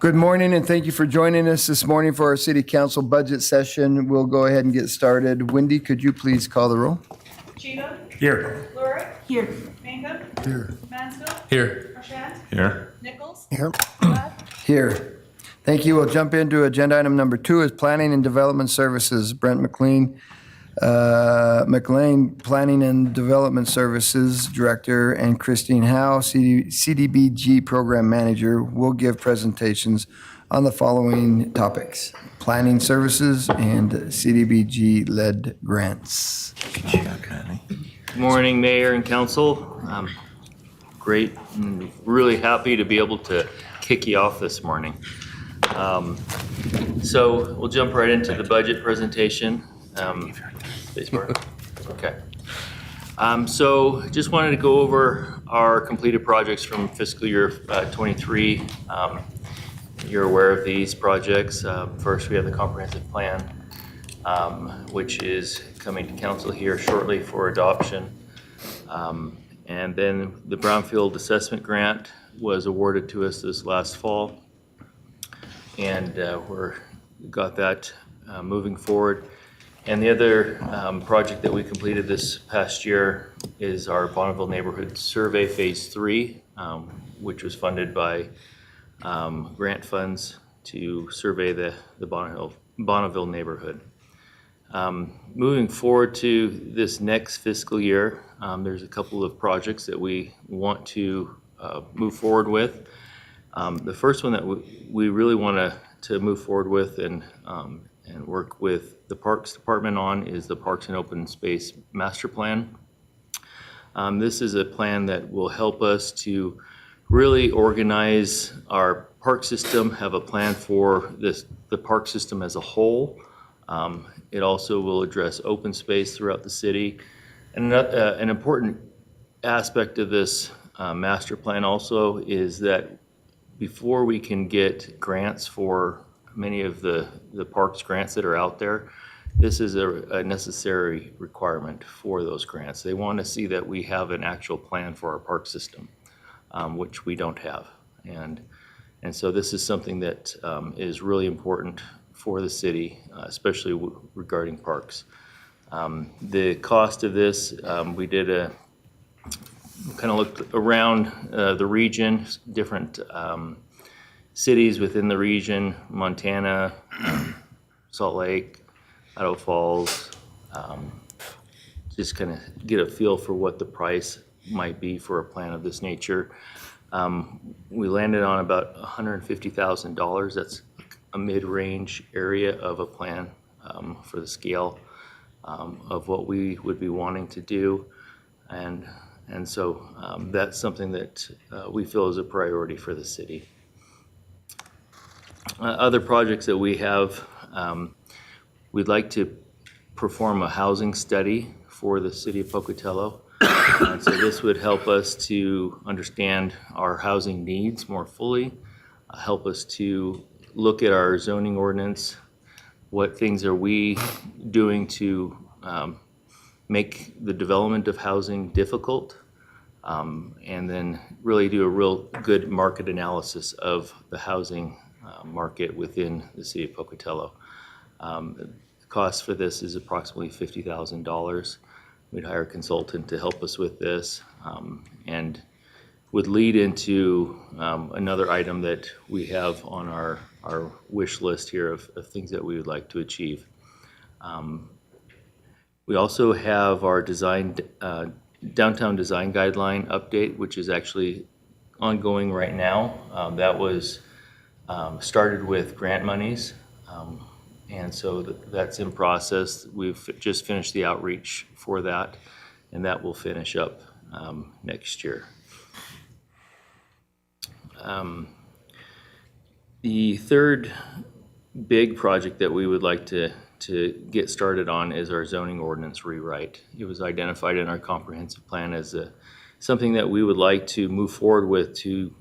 Good morning, and thank you for joining us this morning for our City Council budget session. We'll go ahead and get started. Wendy, could you please call the roll? Cheatham. Here. Lurie. Here. Mangum. Here. Mansfield. Here. Marchand. Here. Nichols. Here. Platt. Here. Thank you. We'll jump into agenda item number 2 is Planning and Development Services. Brent McLean, Planning and Development Services Director, and Christine Howe, CDBG Program Manager, will give presentations on the following topics: planning services and CDBG-led grants. Good morning, Mayor and Council. Great, and really happy to be able to kick you off this morning. So we'll jump right into the budget presentation. Okay. So just wanted to go over our completed projects from fiscal year 23. You're aware of these projects. First, we have the comprehensive plan, which is coming to council here shortly for adoption. And then the Brownfield Assessment Grant was awarded to us this last fall. And we're got that moving forward. And the other project that we completed this past year is our Bonneville Neighborhood Survey Phase 3, which was funded by grant funds to survey the Bonneville neighborhood. Moving forward to this next fiscal year, there's a couple of projects that we want to move forward with. The first one that we really want to move forward with and work with the Parks Department on is the Parks and Open Space Master Plan. This is a plan that will help us to really organize our park system, have a plan for the park system as a whole. It also will address open space throughout the city. And an important aspect of this master plan also is that before we can get grants for many of the parks grants that are out there, this is a necessary requirement for those grants. They want to see that we have an actual plan for our park system, which we don't have. And so this is something that is really important for the city, especially regarding parks. The cost of this, we did kind of looked around the region, different cities within the region: Montana, Salt Lake, Idaho Falls, just kind of get a feel for what the price might be for a plan of this nature. We landed on about $150,000. That's a mid-range area of a plan for the scale of what we would be wanting to do. And so that's something that we feel is a priority for the city. Other projects that we have, we'd like to perform a housing study for the city of Pocatello. And so this would help us to understand our housing needs more fully, help us to look at our zoning ordinance, what things are we doing to make the development of housing difficult, and then really do a real good market analysis of the housing market within the city of Pocatello. The cost for this is approximately $50,000. We'd hire a consultant to help us with this, and would lead into another item that we have on our wish list here of things that we would like to achieve. We also have our downtown design guideline update, which is actually ongoing right now. That was started with grant monies, and so that's in process. We've just finished the outreach for that, and that will finish up next year. The third big project that we would like to get started on is our zoning ordinance rewrite. It was identified in our comprehensive plan as something that we would like to move forward with to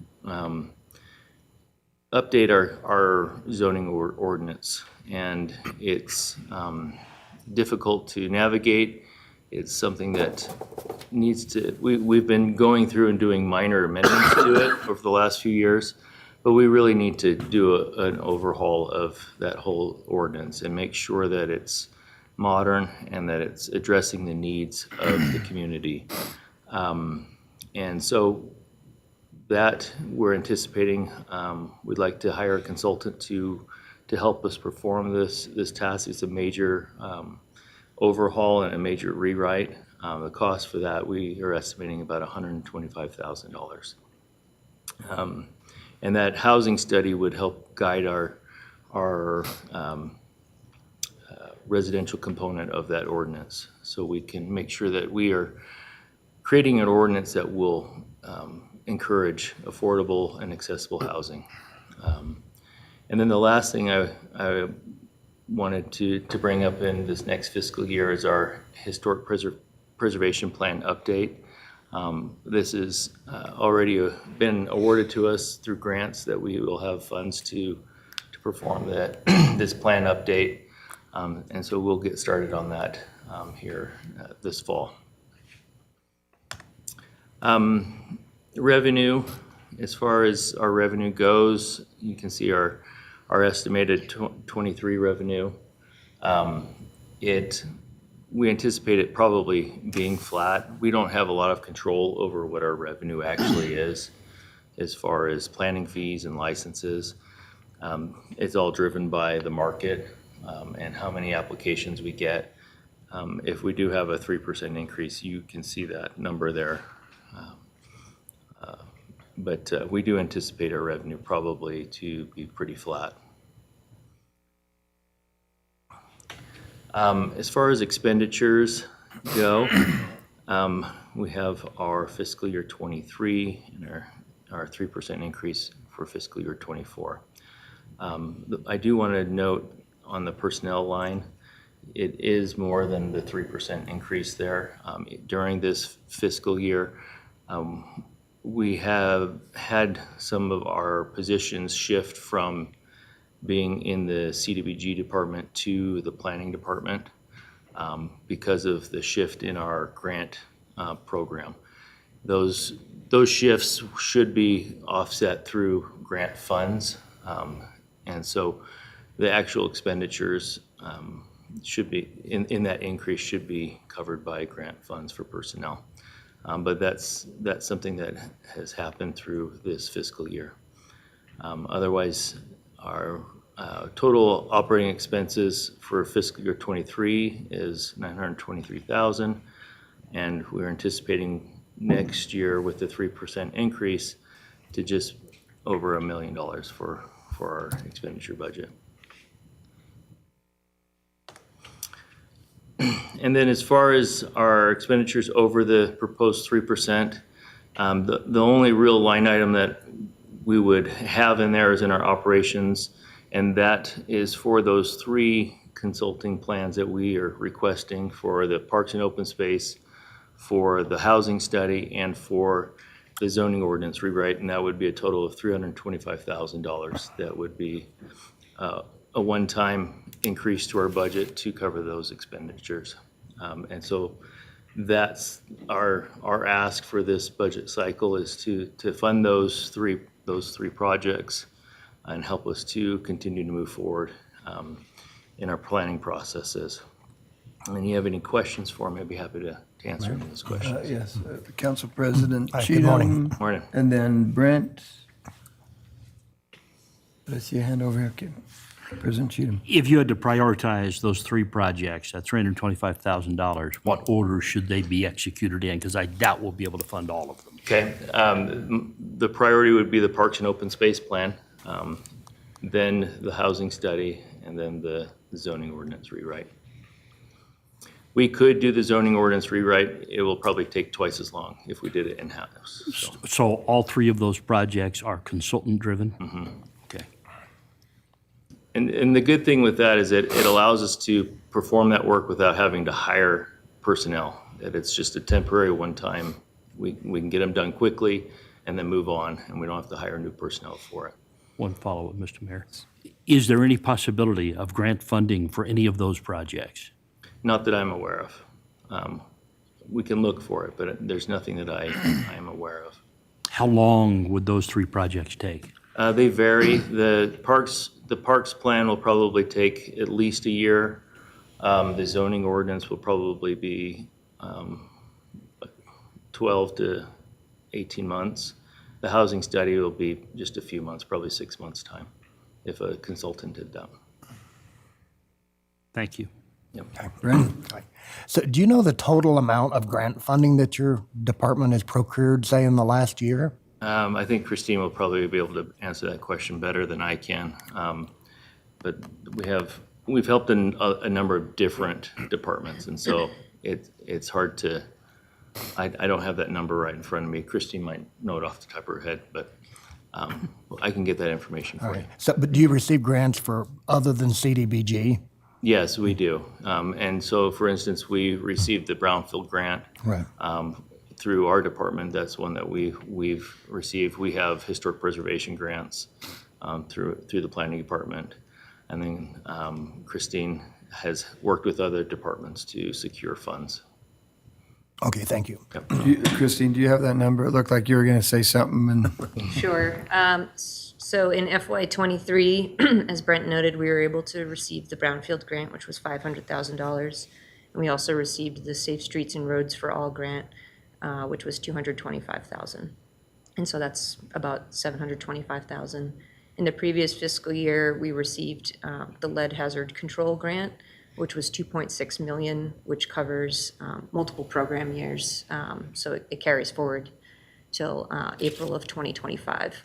update our zoning ordinance. And it's difficult to navigate. It's something that needs to, we've been going through and doing minor amendments to it over the last few years, But we really need to do an overhaul of that whole ordinance and make sure that it's modern and that it's addressing the needs of the community. And so that we're anticipating, we'd like to hire a consultant to help us perform this task. It's a major overhaul and a major rewrite. The cost for that, we are estimating about $125,000. And that housing study would help guide our residential component of that ordinance. So we can make sure that we are creating an ordinance that will encourage affordable and accessible housing. And then the last thing I wanted to bring up in this next fiscal year is our historic preservation plan update. This has already been awarded to us through grants that we will have funds to perform this plan update. And so we'll get started on that here this fall. Revenue, as far as our revenue goes, you can see our estimated 23 revenue. We anticipate it probably being flat. We don't have a lot of control over what our revenue actually is as far as planning fees and licenses. It's all driven by the market and how many applications we get. If we do have a 3% increase, you can see that number there. But we do anticipate our revenue probably to be pretty flat. As far as expenditures go, we have our fiscal year 23 and our 3% increase for fiscal year 24. I do want to note on the personnel line, it is more than the 3% increase there. During this fiscal year, we have had some of our positions shift from being in the CDBG department to the planning department because of the shift in our grant program. Those shifts should be offset through grant funds. And so the actual expenditures should be, in that increase, should be covered by grant funds for personnel. But that's something that has happened through this fiscal year. Otherwise, our total operating expenses for fiscal year 23 is $923,000, and we're anticipating next year with the 3% increase to just over $1 million for our expenditure budget. And then as far as our expenditures over the proposed 3%, the only real line item that we would have in there is in our operations, and that is for those 3 consulting plans that we are requesting for the Parks and Open Space, for the housing study, and for the zoning ordinance rewrite, and that would be a total of $325,000. That would be a one-time increase to our budget to cover those expenditures. And so that's our ask for this budget cycle, is to fund those three projects and help us to continue to move forward in our planning processes. And you have any questions for me, I'd be happy to answer any of those questions. Yes, Council President Hi, Cheatham. good morning. Morning. And then Brent. Let's see a hand over here. Okay. President Cheatham. If you had to prioritize those 3 projects at $325,000, what order should they be executed in? Because I doubt we'll be able to fund all of them. Okay, the priority would be the Parks and Open Space Plan, then the housing study, and then the zoning ordinance rewrite. We could do the zoning ordinance rewrite. It will probably take twice as long if we did it in-house. So, So all 3 of those projects are consultant-driven? Mm-hmm. Okay. and the good thing with that is that it allows us to perform that work without having to hire personnel. That it's just a temporary one-time. We can get them done quickly and then move on, and we don't have to hire new personnel for it. One follow-up, Mr. Mayor. Is there any possibility of grant funding for any of those projects? Not that I'm aware of. We can look for it, but there's nothing that I am aware of. How long would those 3 projects take? They vary. The parks plan will probably take at least a year. The zoning ordinance will probably be 12 to 18 months. The housing study will be just a few months, probably 6 months' time, if a consultant did that. Thank you. Brandon? So do you know the total amount of grant funding that your department has procured, say, in the last year? I think Christine will probably be able to answer that question better than I can. But we've helped in a number of different departments, and so it's hard to, I don't have that number right in front of me. Christine might know it off the top of her head, but I can get that information for you. So, but do you receive grants for other than CDBG? Yes, we do. And so, for instance, we received the Brownfield grant Right. through our department. That's one that we've received. We have historic preservation grants through the planning department. And then Christine has worked with other departments to secure funds. Okay, thank you. Christine, do you have that number? It looked like you were going to say something, and Sure. So in FY '23, as Brent noted, we were able to receive the Brownfield grant, which was $500,000. And we also received the Safe Streets and Roads for All grant, which was $225,000. And so that's about $725,000. In the previous fiscal year, we received the Lead Hazard Control grant, which was $2.6 million, which covers multiple program years. So it carries forward till April of 2025.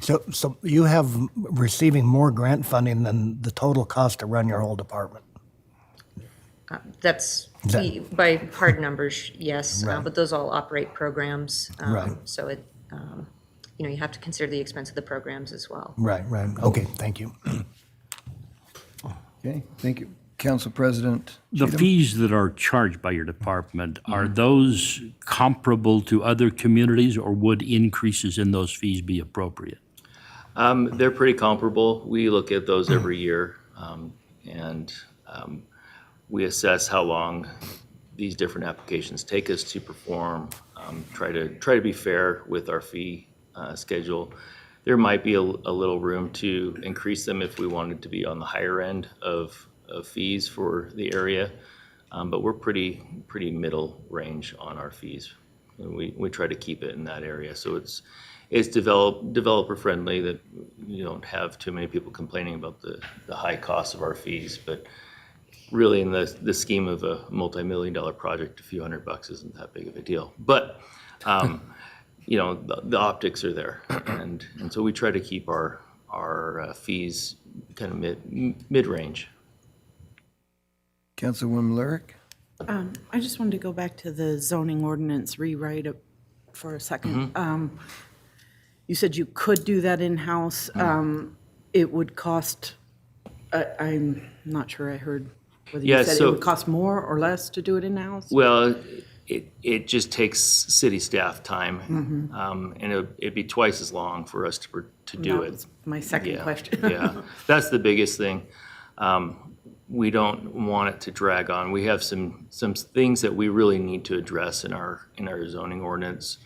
So you have receiving more grant funding than the total cost to run your whole department? That's, That- by hard numbers, yes, Right. but those all operate programs. Right. So it, you have to consider the expense of the programs as well. Right, right. Okay, thank you. okay, thank you. Council President The Cheatham? fees that are charged by your department, are those comparable to other communities, or would increases in those fees be appropriate? They're pretty comparable. We look at those every year, and we assess how long these different applications take us to perform. Try to be fair with our fee schedule. There might be a little room to increase them if we wanted to be on the higher end of fees for the area, but we're pretty middle range on our fees. We try to keep it in that area, so it's developer friendly, that you don't have too many people complaining about the high cost of our fees. But really, in the scheme of a multi-million-dollar project, a few $100 isn't that big of a deal. But the optics are there, and so we try to keep our fees kind of mid-range. Councilwoman Lyric? I just wanted to go back to the zoning ordinance rewrite for a second. You said you could do that in-house. It would cost, I'm not sure I heard whether you Yeah, said it so- would cost more or less to do it in-house? Well, it just takes city staff time, and it'd be twice as long for us to do That it. was my second question. Yeah, that's the biggest thing. We don't want it to drag on. We have some things that we really need to address in our zoning ordinance.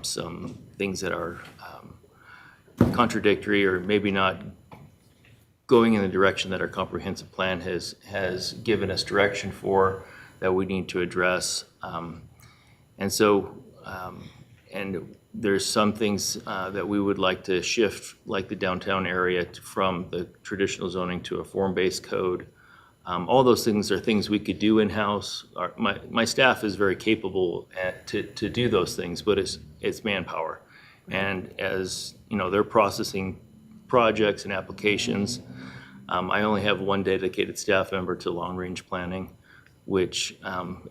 Some things that are contradictory, or maybe not going in the direction that our comprehensive plan has given us direction for, that we need to address. And there's some things that we would like to shift, like the downtown area from the traditional zoning to a form-based code. All those things are things we could do in-house. My staff is very capable to do those things, but it's manpower. And as they're processing projects and applications, I only have one dedicated staff member to long-range planning, which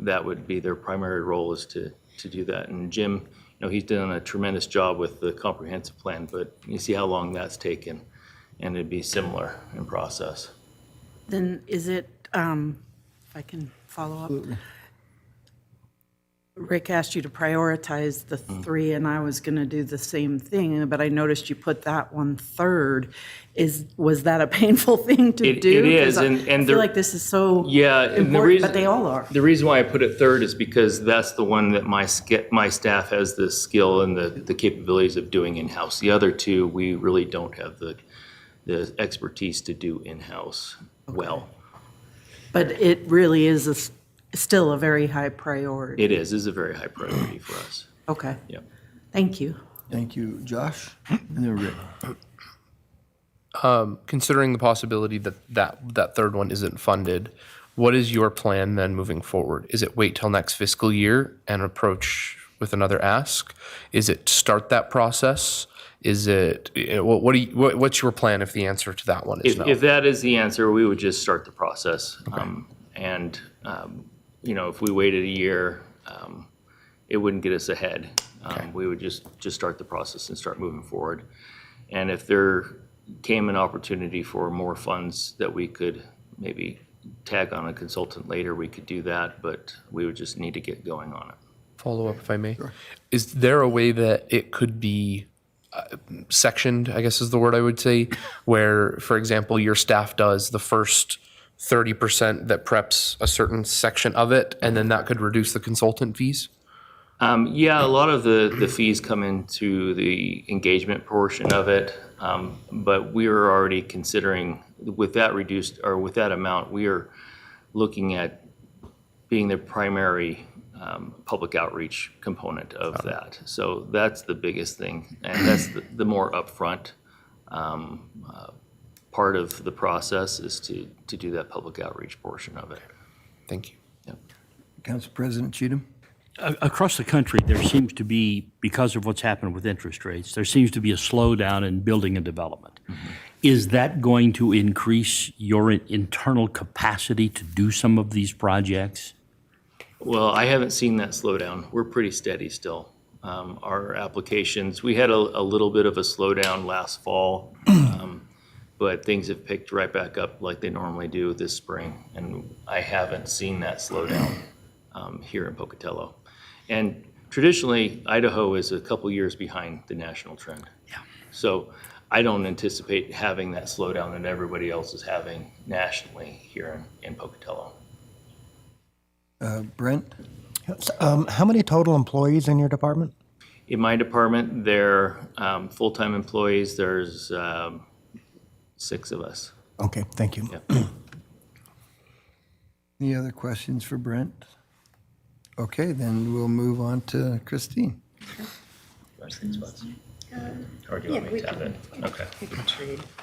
that would be their primary role, is to do that. And Jim, he's done a tremendous job with the comprehensive plan, but you see how long that's taken, and it'd be similar in process. Then is it, if I can follow up? Rick asked you to prioritize the three, and I was going to do the same thing, but I noticed you put that one third. Was that a painful thing to It do? is, 'Cause I and feel there- like this is so Yeah, and the important, reason, but they all are. The reason why I put it third is because that's the one that my staff has the skill and the capabilities of doing in-house. The other two, we really don't have the expertise to do in-house well. But it really is still a very high priority. It is a very high priority for us. Okay, Yep. thank you. Thank you, Josh. And then Rick. Considering the possibility that third one isn't funded, what is your plan then moving forward? Is it wait till next fiscal year and approach with another ask? Is it start that process? Is it, what's your plan if the answer to that one is no? If that is the answer, we would just start the process. If we waited a year, it wouldn't get us ahead. We would just start the process and start moving forward. And if there came an opportunity for more funds that we could maybe tag on a consultant later, we could do that, but we would just need to get going on it. Follow up if I may. Is there a way that it could be sectioned, I guess is the word I would say, where, for example, your staff does the first 30% that preps a certain section of it, and then that could reduce the consultant fees? Yeah, a lot of the fees come into the engagement portion of it, but we are already considering, with that reduced, or with that amount, we are looking at being the primary public outreach component of that. So that's the biggest thing, and that's the more upfront part of the process is to do that public outreach portion of it. Thank you. Council President Cheatham. Across the country, there seems to be, because of what's happened with interest rates, there seems to be a slowdown in building and development. Is that going to increase your internal capacity to do some of these projects? Well, I haven't seen that slow down. We're pretty steady still. Our applications, we had a little bit of a slowdown last fall, but things have picked right back up like they normally do this spring, and I haven't seen that slowdown here in Pocatello. And traditionally, Idaho is a couple years behind the national trend. Yeah. So I don't anticipate having that slowdown that everybody else is having nationally here in Pocatello. Brent? How many total employees in your department? In my department, they're full-time employees. There's 6 of us. Okay, thank you. Yep. Any other questions for Brent? Okay, then we'll move on to Christine. Or do you want me to have it? Okay,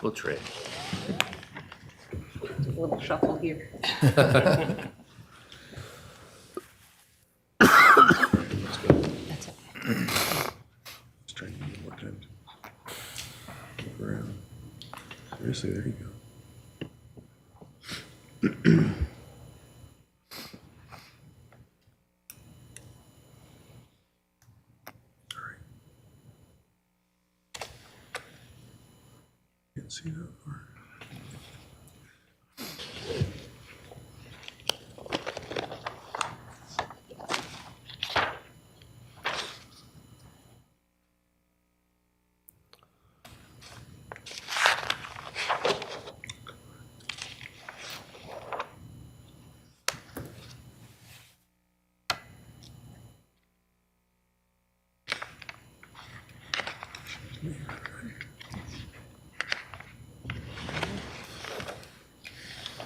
we'll trade. A little shuffle here. That's okay. Just trying to get more time to move around. Seriously, there you go. All right. Can't see that far.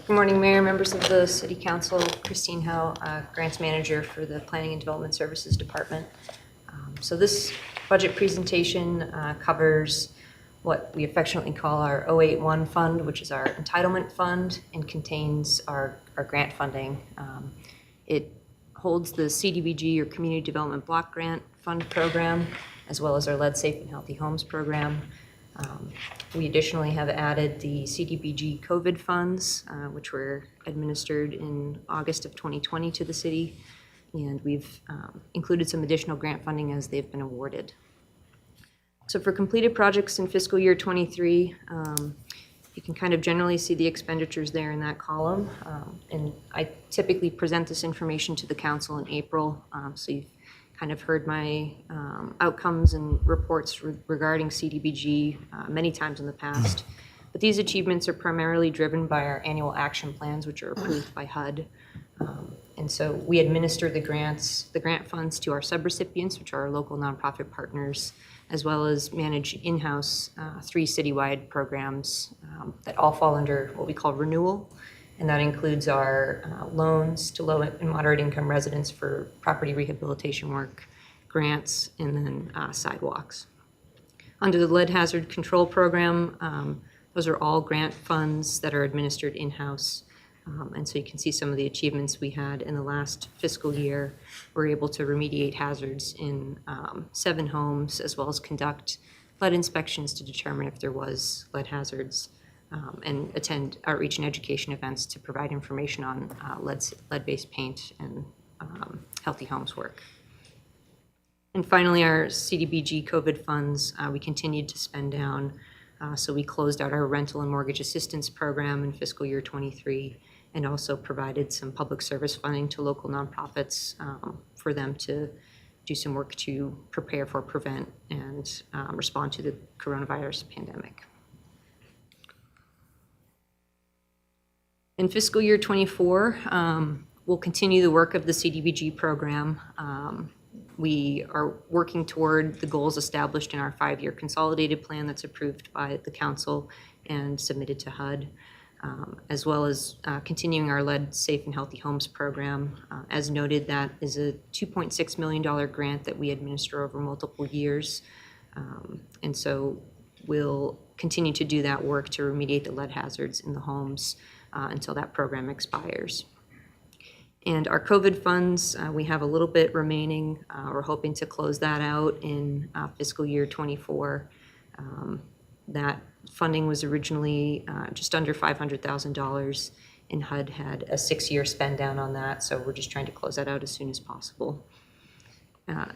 Good morning, Mayor, members of the City Council. Christine Howe, Grants Manager for the Planning and Development Services Department. So this budget presentation covers what we affectionately call our 081 fund, which is our entitlement fund, and contains our grant funding. It holds the CDBG, or Community Development Block Grant Fund program, as well as our Lead Safe and Healthy Homes program. We additionally have added the CDBG COVID funds, which were administered in August of 2020 to the city, and we've included some additional grant funding as they've been awarded. So for completed projects in fiscal year 23, you can kind of generally see the expenditures there in that column, and I typically present this information to the council in April, so you've kind of heard my outcomes and reports regarding CDBG many times in the past. But these achievements are primarily driven by our annual action plans, which are approved by HUD. And so we administer the grant funds to our subrecipients, which are our local nonprofit partners, as well as manage in-house 3 citywide programs that all fall under what we call renewal. And that includes our loans to low and moderate income residents for property rehabilitation work, grants, and then sidewalks. Under the lead hazard control program, those are all grant funds that are administered in-house. And so you can see some of the achievements we had in the last fiscal year. We're able to remediate hazards in 7 homes, as well as conduct lead inspections to determine if there was lead hazards, and attend outreach and education events to provide information on lead-based paint and healthy homes work. And finally, our CDBG COVID funds, we continued to spend down. So we closed out our rental and mortgage assistance program in fiscal year 23, and also provided some public service funding to local nonprofits for them to do some work to prepare for, prevent, and respond to the coronavirus pandemic. In fiscal year 24, we'll continue the work of the CDBG program. We are working toward the goals established in our 5-year consolidated plan that's approved by the council and submitted to HUD, as well as continuing our lead safe and healthy homes program. As noted, that is a $2.6 million grant that we administer over multiple years. And so we'll continue to do that work to remediate the lead hazards in the homes until that program expires. And our COVID funds, we have a little bit remaining. We're hoping to close that out in fiscal year 24. That funding was originally just under $500,000, and HUD had a 6-year spend down on that, so we're just trying to close that out as soon as possible.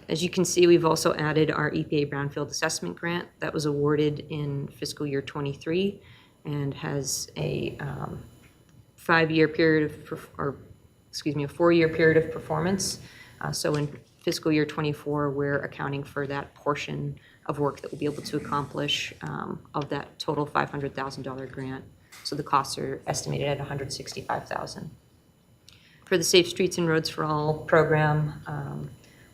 As you can see, we've also added our EPA Brownfield Assessment Grant that was awarded in fiscal year 23 and has a 4-year period of performance. So in fiscal year 24, we're accounting for that portion of work that we'll be able to accomplish of that total $500,000 grant. So the costs are estimated at $165,000. For the Safe Streets and Roads for All program,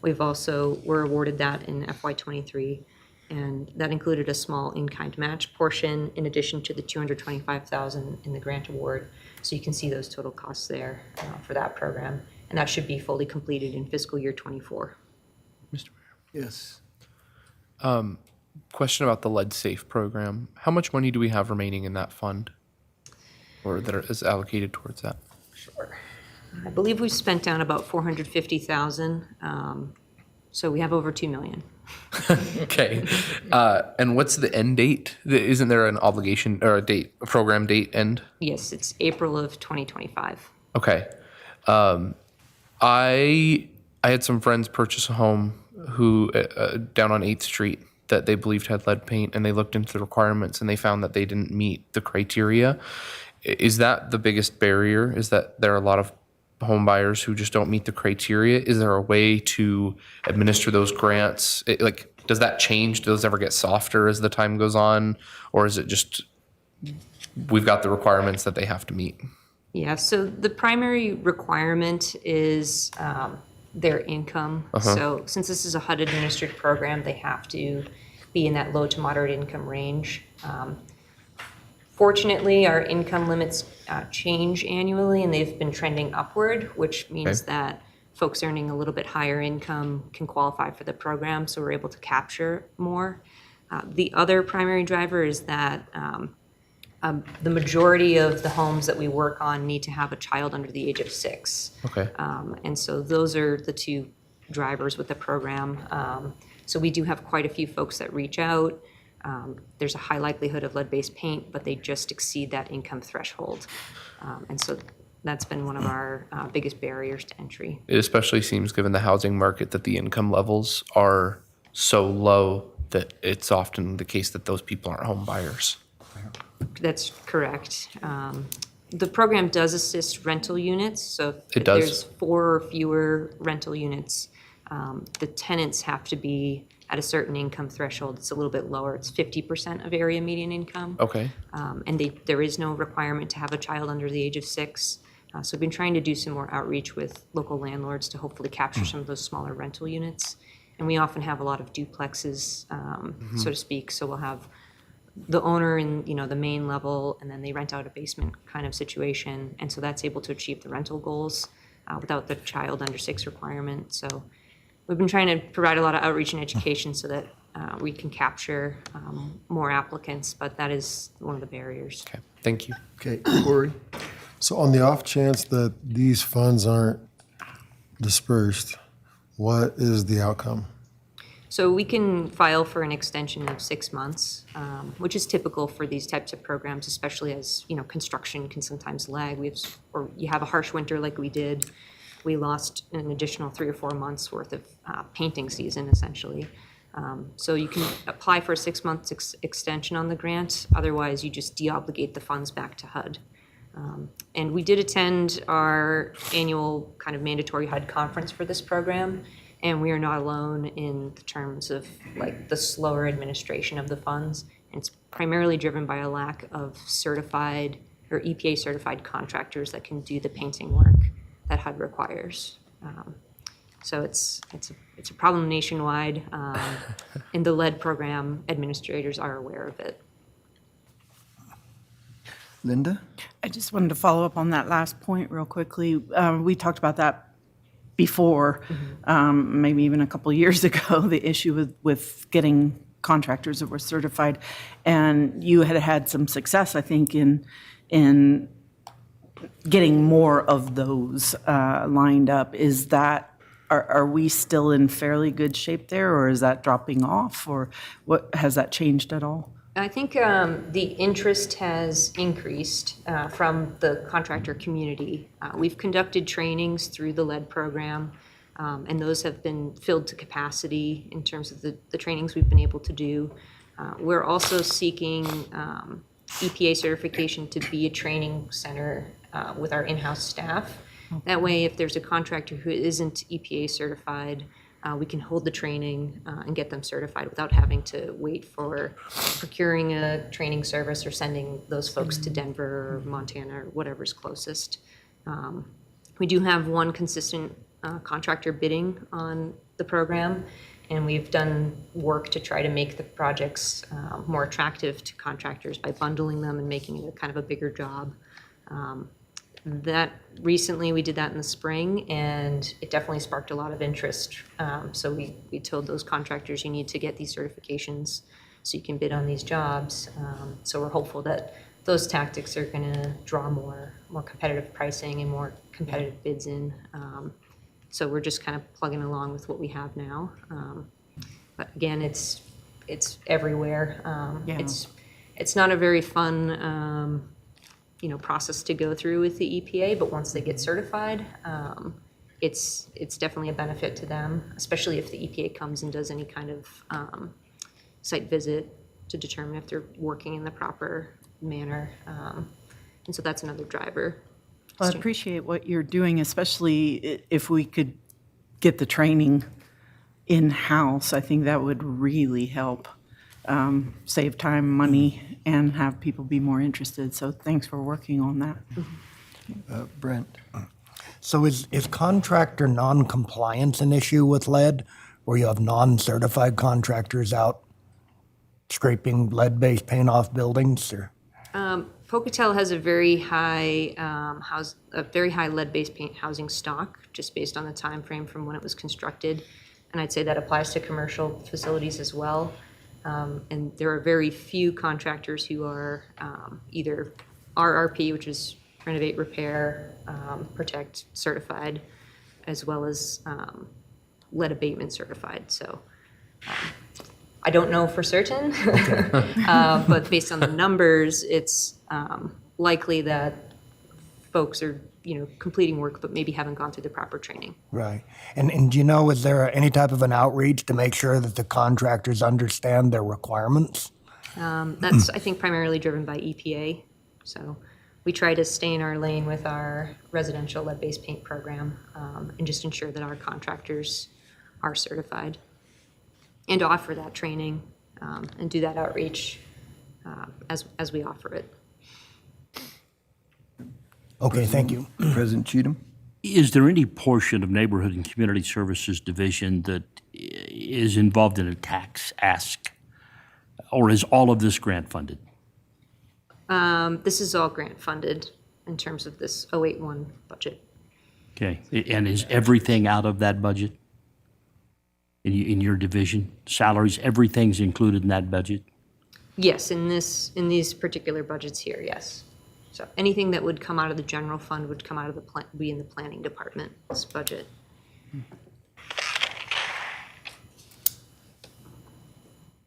we're awarded that in FY23, and that included a small in-kind match portion in addition to the $225,000 in the grant award. So you can see those total costs there for that program, and that should be fully completed in fiscal year 24. Mr. Mayor. Yes. Question about the lead safe program. How much money do we have remaining in that fund, or that is allocated towards that? Sure. I believe we've spent down about $450,000, so we have over $2 million. Okay. And what's the end date? Isn't there an obligation or a program date end? Yes, it's April of 2025. Okay. I had some friends purchase a home who down on 8th Street that they believed had lead paint, and they looked into the requirements and they found that they didn't meet the criteria. Is that the biggest barrier? Is that there are a lot of home buyers who just don't meet the criteria? Is there a way to administer those grants? Does that change? Does those ever get softer as the time goes on? Or is it just we've got the requirements that they have to meet? Yeah, so the primary requirement is their income. So since this is a HUD administered program, they have to be in that low to moderate income range. Fortunately, our income limits change annually, and they've been trending upward, which means that folks earning a little bit higher income can qualify for the program, so we're able to capture more. The other primary driver is that the majority of the homes that we work on need to have a child under the age of 6. Okay. And so those are the 2 drivers with the program. So we do have quite a few folks that reach out. There's a high likelihood of lead-based paint, but they just exceed that income threshold. And so that's been one of our biggest barriers to entry. It especially seems, given the housing market, that the income levels are so low that it's often the case that those people aren't home buyers. That's correct. The program does assist rental units, so if It does? there's 4 or fewer rental units, The tenants have to be at a certain income threshold. It's a little bit lower. It's 50% of area median income. Okay. And there is no requirement to have a child under the age of 6. So we've been trying to do some more outreach with local landlords to hopefully capture some of those smaller rental units. And we often have a lot of duplexes, so to speak. So we'll have the owner in, the main level, and then they rent out a basement kind of situation. And so that's able to achieve the rental goals without the child under 6 requirement. So we've been trying to provide a lot of outreach and education so that we can capture more applicants, but that is one of the barriers. Okay. Thank you. Okay, Corey? So on the off chance that these funds aren't dispersed, what is the outcome? So we can file for an extension of 6 months, which is typical for these types of programs, especially as, construction can sometimes lag. Or you have a harsh winter like we did. We lost an additional 3 or 4 months worth of painting season, essentially. So you can apply for a 6-month extension on the grant. Otherwise, you just deobligate the funds back to HUD. And we did attend our annual kind of mandatory HUD conference for this program. And we are not alone in the terms of like the slower administration of the funds. And it's primarily driven by a lack of certified or EPA certified contractors that can do the painting work that HUD requires. So it's a problem nationwide, and the lead program administrators are aware of it. Linda? I just wanted to follow up on that last point real quickly. We talked about that before, maybe even a couple of years ago, the issue with getting contractors that were certified. And you had some success, I think, in getting more of those lined up. Is that, are we still in fairly good shape there, or is that dropping off, or what, has that changed at all? I think the interest has increased from the contractor community. We've conducted trainings through the lead program, and those have been filled to capacity in terms of the trainings we've been able to do. We're also seeking EPA certification to be a training center with our in-house staff. That way, if there's a contractor who isn't EPA certified, we can hold the training and get them certified without having to wait for procuring a training service or sending those folks to Denver or Montana or whatever's closest. We do have one consistent contractor bidding on the program, and we've done work to try to make the projects more attractive to contractors by bundling them and making it kind of a bigger job. That recently we did that in the spring, and it definitely sparked a lot of interest. So we told those contractors, you need to get these certifications so you can bid on these jobs. So we're hopeful that those tactics are going to draw more competitive pricing and more competitive bids in. So we're just kind of plugging along with what we have now. But again, it's everywhere. Yeah. It's not a very fun process to go through with the EPA, but once they get certified, it's definitely a benefit to them, especially if the EPA comes and does any kind of site visit to determine if they're working in the proper manner. And so that's another driver. Well, I appreciate what you're doing, especially if we could get the training in-house. I think that would really help save time, money, and have people be more interested. So thanks for working on that. Brent? So is contractor non-compliance an issue with lead, where you have non-certified contractors out scraping lead-based paint off buildings? Or? Pocatello has a very high lead-based paint housing stock, just based on the time frame from when it was constructed, and I'd say that applies to commercial facilities as well. And there are very few contractors who are either RRP, which is renovate, repair, protect certified, as well as lead abatement certified. So I don't know for certain, but based on the numbers, it's likely that folks are completing work but maybe haven't gone through the proper training. Right. And do you know, is there any type of an outreach to make sure that the contractors understand their requirements? That's, I think, primarily driven by EPA. So we try to stay in our lane with our residential lead-based paint program and just ensure that our contractors are certified, and offer that training and do that outreach as we offer it. Okay, thank you. President Cheatham? Is there any portion of Neighborhood and Community Services Division that is involved in a tax ask? Or is all of this grant funded? This is all grant funded in terms of this 081 budget. Okay, and is everything out of that budget? In your division? Salaries, everything's included in that budget? Yes, in these particular budgets here, yes. So anything that would come out of the general fund would come out of be in the planning department's budget.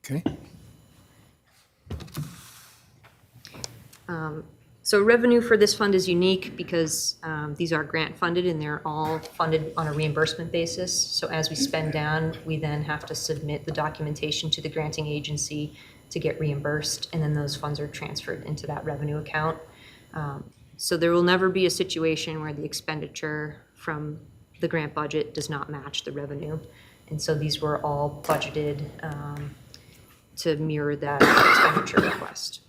Okay. So revenue for this fund is unique because these are grant funded and they're all funded on a reimbursement basis. So as we spend down, we then have to submit the documentation to the granting agency to get reimbursed, and then those funds are transferred into that revenue account. So there will never be a situation where the expenditure from the grant budget does not match the revenue. And so these were all budgeted to mirror that expenditure request.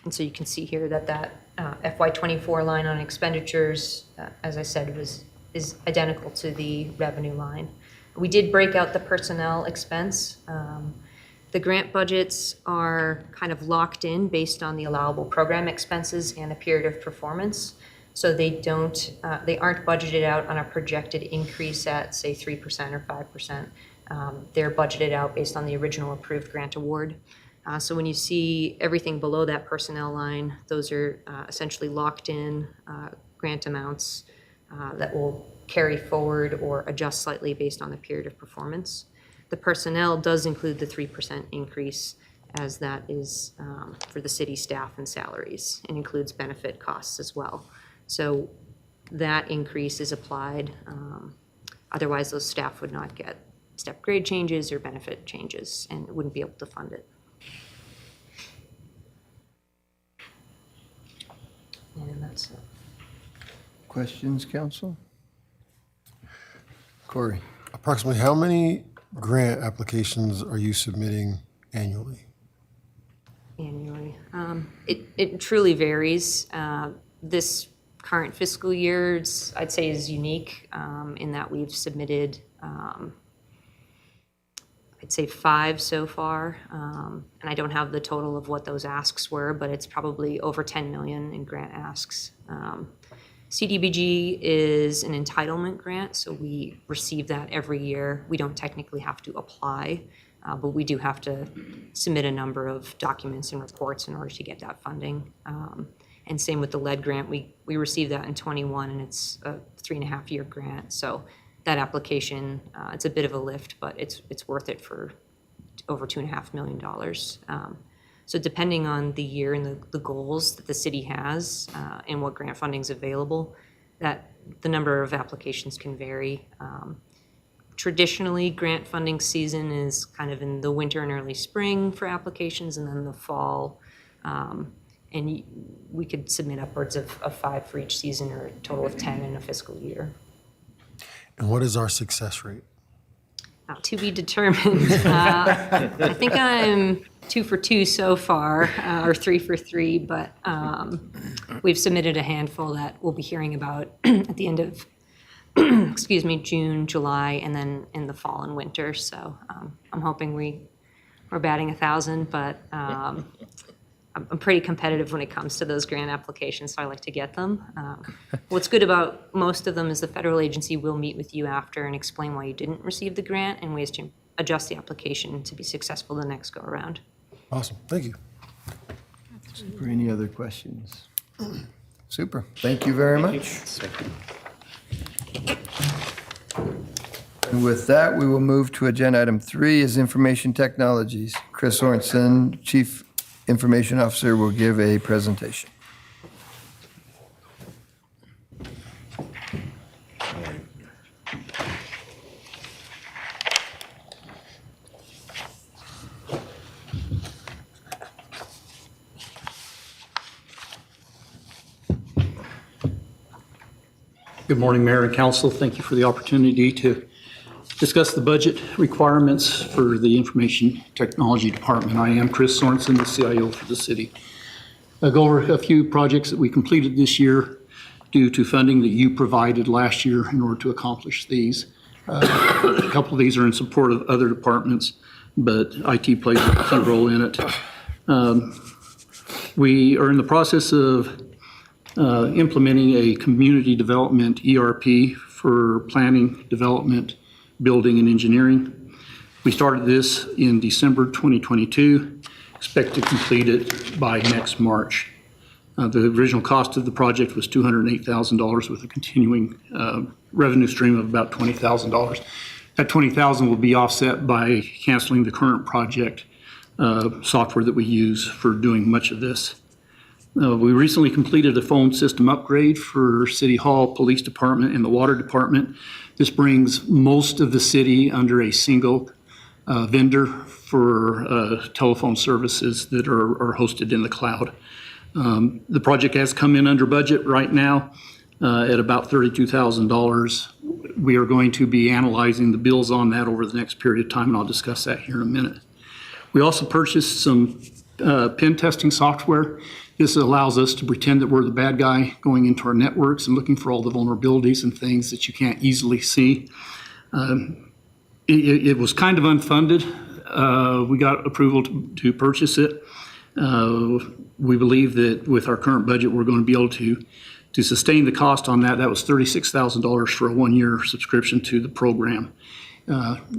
And so you can see here that FY24 line on expenditures, as I said, is identical to the revenue line. We did break out the personnel expense. The grant budgets are kind of locked in based on the allowable program expenses and a period of performance. So they aren't budgeted out on a projected increase at, say, 3% or 5%. They're budgeted out based on the original approved grant award. So when you see everything below that personnel line, those are essentially locked in grant amounts that will carry forward or adjust slightly based on the period of performance. The personnel does include the 3% increase, as that is for the city staff and salaries, and includes benefit costs as well. So that increase is applied. Otherwise, those staff would not get step grade changes or benefit changes and wouldn't be able to fund it. And that's it. Questions, council? Corey? Approximately how many grant applications are you submitting annually? Annually. It truly varies. This current fiscal year, I'd say, is unique in that we've submitted, I'd say 5 so far. And I don't have the total of what those asks were, but it's probably over 10 million in grant asks. CDBG is an entitlement grant, so we receive that every year. We don't technically have to apply, but we do have to submit a number of documents and reports in order to get that funding. And same with the lead grant. We received that in 21, and it's a 3.5-year grant. So that application, it's a bit of a lift, but it's worth it for over $2.5 million. So depending on the year and the goals that the city has and what grant funding is available, that the number of applications can vary. Traditionally, grant funding season is kind of in the winter and early spring for applications, and then the fall. And we could submit upwards of 5 for each season, or a total of 10 in a fiscal year. And what is our success rate? To be determined. I think I'm 2 for 2 so far, or 3 for 3, but we've submitted a handful that we'll be hearing about at the end of, June, July, and then in the fall and winter. So I'm hoping we're batting 1,000, but I'm pretty competitive when it comes to those grant applications, so I like to get them. What's good about most of them is the federal agency will meet with you after and explain why you didn't receive the grant and ways to adjust the application to be successful the next go around. Awesome, thank you. Super. Any other questions? Super. Thank you very much. And with that, we will move to agenda item 3 is information technologies. Chris Sorensen, Chief Information Officer, will give a presentation. Good morning, Mayor and Council. Thank you for the opportunity to discuss the budget requirements for the Information Technology Department. I am Chris Sorensen, the CIO for the city. I'll go over a few projects that we completed this year due to funding that you provided last year in order to accomplish these. A couple of these are in support of other departments, but IT plays a key role in it. We are in the process of implementing a community development ERP for planning, development, building, and engineering. We started this in December 2022, expect to complete it by next March. The original cost of the project was $208,000 with a continuing revenue stream of about $20,000. That $20,000 will be offset by canceling the current project software that we use for doing much of this. We recently completed a phone system upgrade for City Hall, Police Department, and the Water Department. This brings most of the city under a single vendor for telephone services that are hosted in the cloud. The project has come in under budget right now at about $32,000. We are going to be analyzing the bills on that over the next period of time, and I'll discuss that here in a minute. We also purchased some pen testing software. This allows us to pretend that we're the bad guy going into our networks and looking for all the vulnerabilities and things that you can't easily see. It was kind of unfunded. We got approval to purchase it. We believe that with our current budget, we're going to be able to sustain the cost on that. That was $36,000 for a one-year subscription to the program.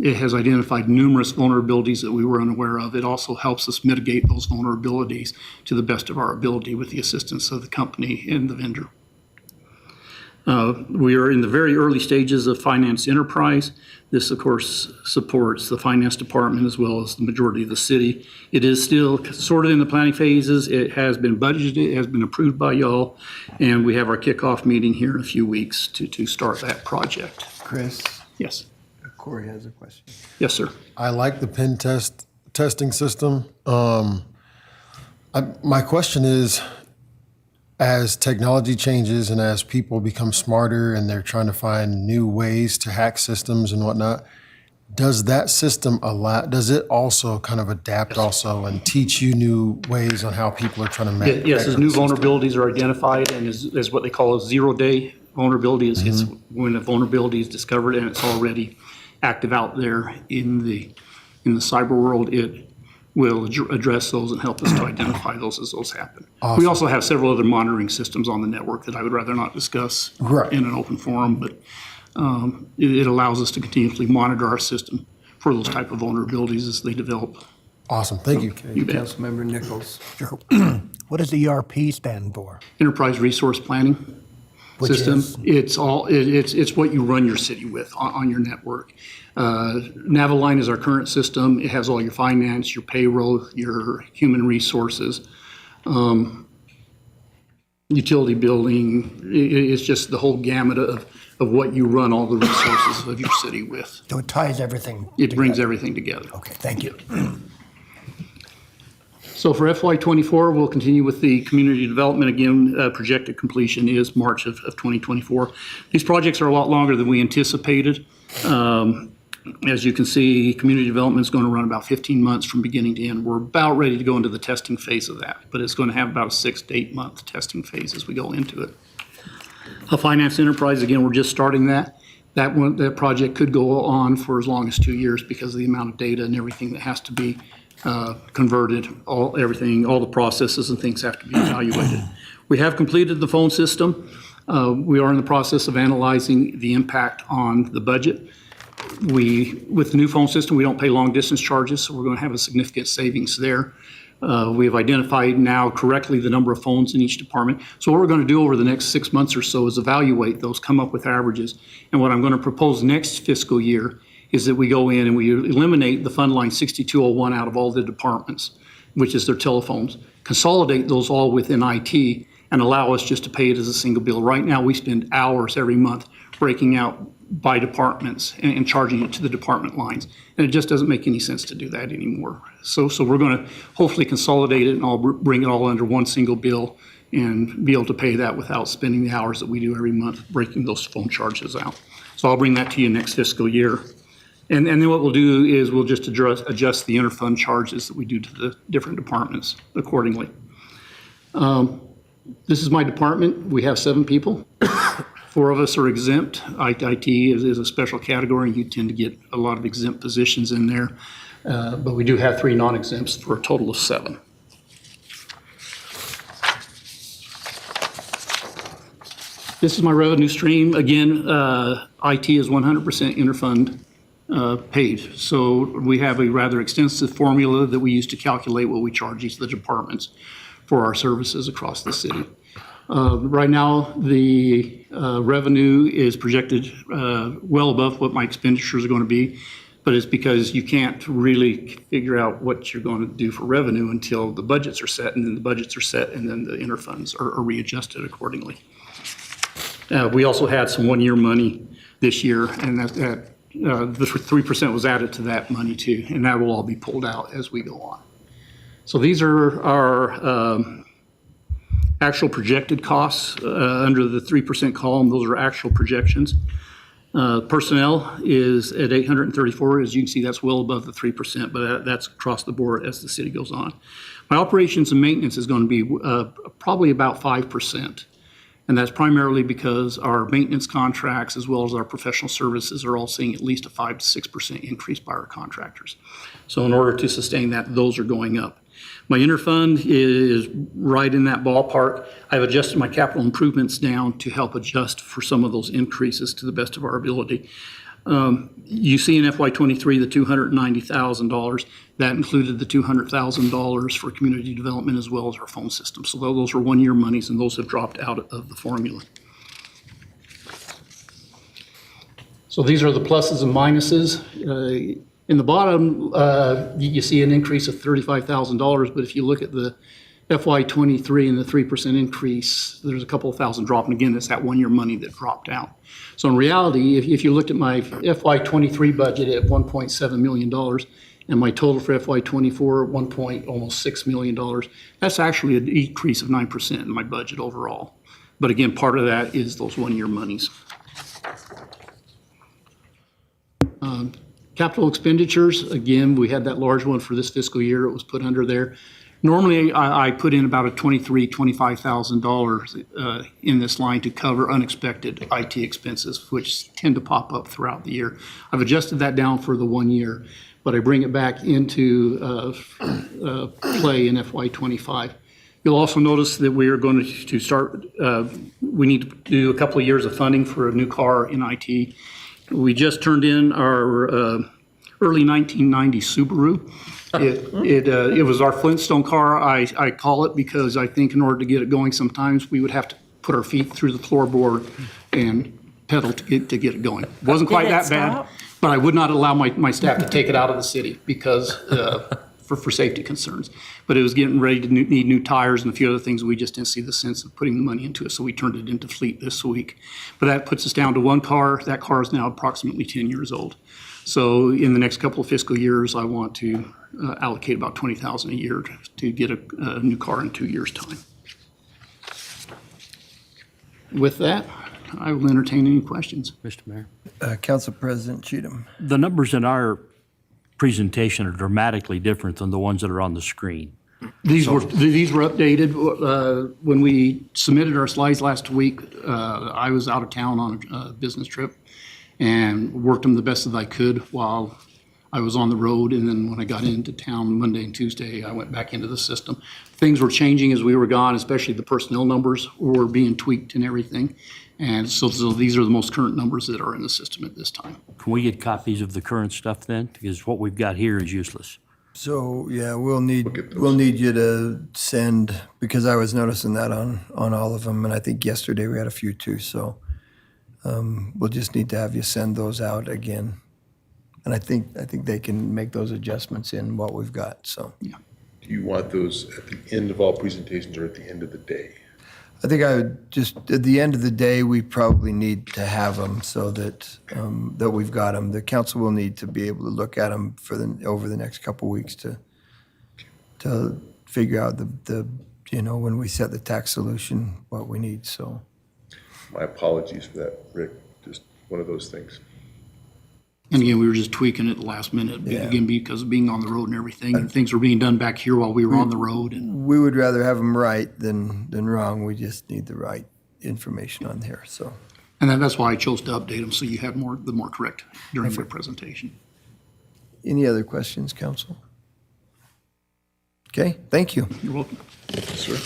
It has identified numerous vulnerabilities that we were unaware of. It also helps us mitigate those vulnerabilities to the best of our ability with the assistance of the company and the vendor. We are in the very early stages of finance enterprise. This, of course, supports the finance department as well as the majority of the city. It is still sort of in the planning phases. It has been budgeted, it has been approved by y'all, and we have our kickoff meeting here in a few weeks to start that project. Chris, Yes. Corey has a question. Yes, sir. I like the pen testing system. My question is, as technology changes and as people become smarter and they're trying to find new ways to hack systems and whatnot, does that system does it also kind of adapt also and teach you new ways on how people are trying to manage? Yes, as new vulnerabilities are identified and as what they call a zero-day vulnerability, it's when a vulnerability is discovered and it's already active out there in the cyber world, it will address those and help us to identify those as those happen. Awesome. We also have several other monitoring systems on the network that I would rather not discuss Right. in an open forum, but it allows us to continuously monitor our system for those type of vulnerabilities as they develop. Awesome, thank you. You bet. Councilmember Nichols. Sure. What does the ERP stand for? Enterprise Resource Planning Which system. is? It's what you run your city with on your network. Naviline is our current system. It has all your finance, your payroll, your human resources, utility billing. It's just the whole gamut of what you run all the resources of your city with. So it ties everything. It brings together. everything together. Okay, thank you. So for FY24, we'll continue with the community development. Again, projected completion is March of 2024. These projects are a lot longer than we anticipated. As you can see, community development is going to run about 15 months from beginning to end. We're about ready to go into the testing phase of that, but it's going to have about a 6 to 8 month testing phase as we go into it. A finance enterprise, again, we're just starting that. That project could go on for as long as 2 years because of the amount of data and everything that has to be converted, all the processes and things have to be evaluated. We have completed the phone system. We are in the process of analyzing the impact on the budget. With the new phone system, we don't pay long distance charges, so we're going to have a significant savings there. We have identified now correctly the number of phones in each department. So what we're going to do over the next 6 months or so is evaluate those, come up with averages. And what I'm going to propose next fiscal year is that we go in and we eliminate the fund line 6201 out of all the departments, which is their telephones, consolidate those all within IT and allow us just to pay it as a single bill. Right now, we spend hours every month breaking out by departments and charging it to the department lines. And it just doesn't make any sense to do that anymore. So we're going to hopefully consolidate it and bring it all under one single bill and be able to pay that without spending the hours that we do every month breaking those phone charges out. So I'll bring that to you next fiscal year. And then what we'll do is we'll just adjust the interfund charges that we do to the different departments accordingly. This is my department. We have 7 people. 4 of us are exempt. IT is a special category. You tend to get a lot of exempt positions in there. But we do have 3 non-exempts for a total of 7. This is my revenue stream. Again, IT is 100% interfund paid. So we have a rather extensive formula that we use to calculate what we charge each of the departments for our services across the city. Right now, the revenue is projected well above what my expenditures are going to be, but it's because you can't really figure out what you're going to do for revenue until the budgets are set, and then the budgets are set, and then the interfunds are readjusted accordingly. We also had some one-year money this year, and the 3% was added to that money too, and that will all be pulled out as we go on. So these are our actual projected costs under the 3% column. Those are actual projections. Personnel is at 834. As you can see, that's well above the 3%, but that's across the board as the city goes on. My operations and maintenance is going to be probably about 5%. And that's primarily because our maintenance contracts as well as our professional services are all seeing at least a 5 to 6% increase by our contractors. So in order to sustain that, those are going up. My interfund is right in that ballpark. I've adjusted my capital improvements down to help adjust for some of those increases to the best of our ability. You see in FY23 the $290,000. That included the $200,000 for community development as well as our phone system. So those are one-year monies, and those have dropped out of the formula. So these are the pluses and minuses. In the bottom, you see an increase of $35,000, but if you look at the FY23 and the 3% increase, there's a couple of thousand drop, and again, it's that one-year money that dropped out. So in reality, if you looked at my FY23 budget at $1.7 million and my total for FY24 almost $6 million, that's actually a decrease of 9% in my budget overall. But again, part of that is those one-year monies. Capital expenditures, again, we had that large one for this fiscal year. It was put under there. Normally, I put in about a $25,000 in this line to cover unexpected IT expenses, which tend to pop up throughout the year. I've adjusted that down for the 1 year, but I bring it back into play in FY25. You'll also notice that we are going to start, we need to do a couple of years of funding for a new car in IT. We just turned in our early 1990 Subaru. It was our Flintstone car. I call it because I think in order to get it going, sometimes we would have to put our feet through the floorboard and pedal to get it going. It wasn't quite that bad, but I would not allow my staff to take it out of the city because for safety concerns. But it was getting ready to need new tires and a few other things. We just didn't see the sense of putting the money into it, so we turned it into fleet this week. But that puts us down to one car. That car is now approximately 10 years old. So in the next couple of fiscal years, I want to allocate about $20,000 a year to get a new car in 2 years' time. With that, I will entertain any questions. Mr. Mayor. Council President Cheatham. The numbers in our presentation are dramatically different than the ones that are on the screen. These were updated when we submitted our slides last week. I was out of town on a business trip and worked them the best that I could while I was on the road. And then when I got into town Monday and Tuesday, I went back into the system. Things were changing as we were gone, especially the personnel numbers were being tweaked and everything. And so these are the most current numbers that are in the system at this time. Can we get copies of the current stuff then? Because what we've got here is useless. So, yeah, we'll need you to send, because I was noticing that on all of them, and I think yesterday we had a few too, so we'll just need to have you send those out again. And I think they can make those adjustments in what we've got, so. Yeah. Do you want those at the end of all presentations or at the end of the day? I think I would just, at the end of the day, we probably need to have them so that that we've got them. The council will need to be able to look at them over the next couple of weeks to figure out when we set the tax solution, what we need, so. My apologies for that, Rick, just one of those things. And again, we were just tweaking it last minute, Yeah. again, because of being on the road and everything, and things were being done back here while we were on the road, and We would rather have them right than wrong. We just need the right information on here, so. that's why I chose to update them, so you have the more correct during my presentation. Any other questions, council? Okay, thank you. You're welcome. Sir?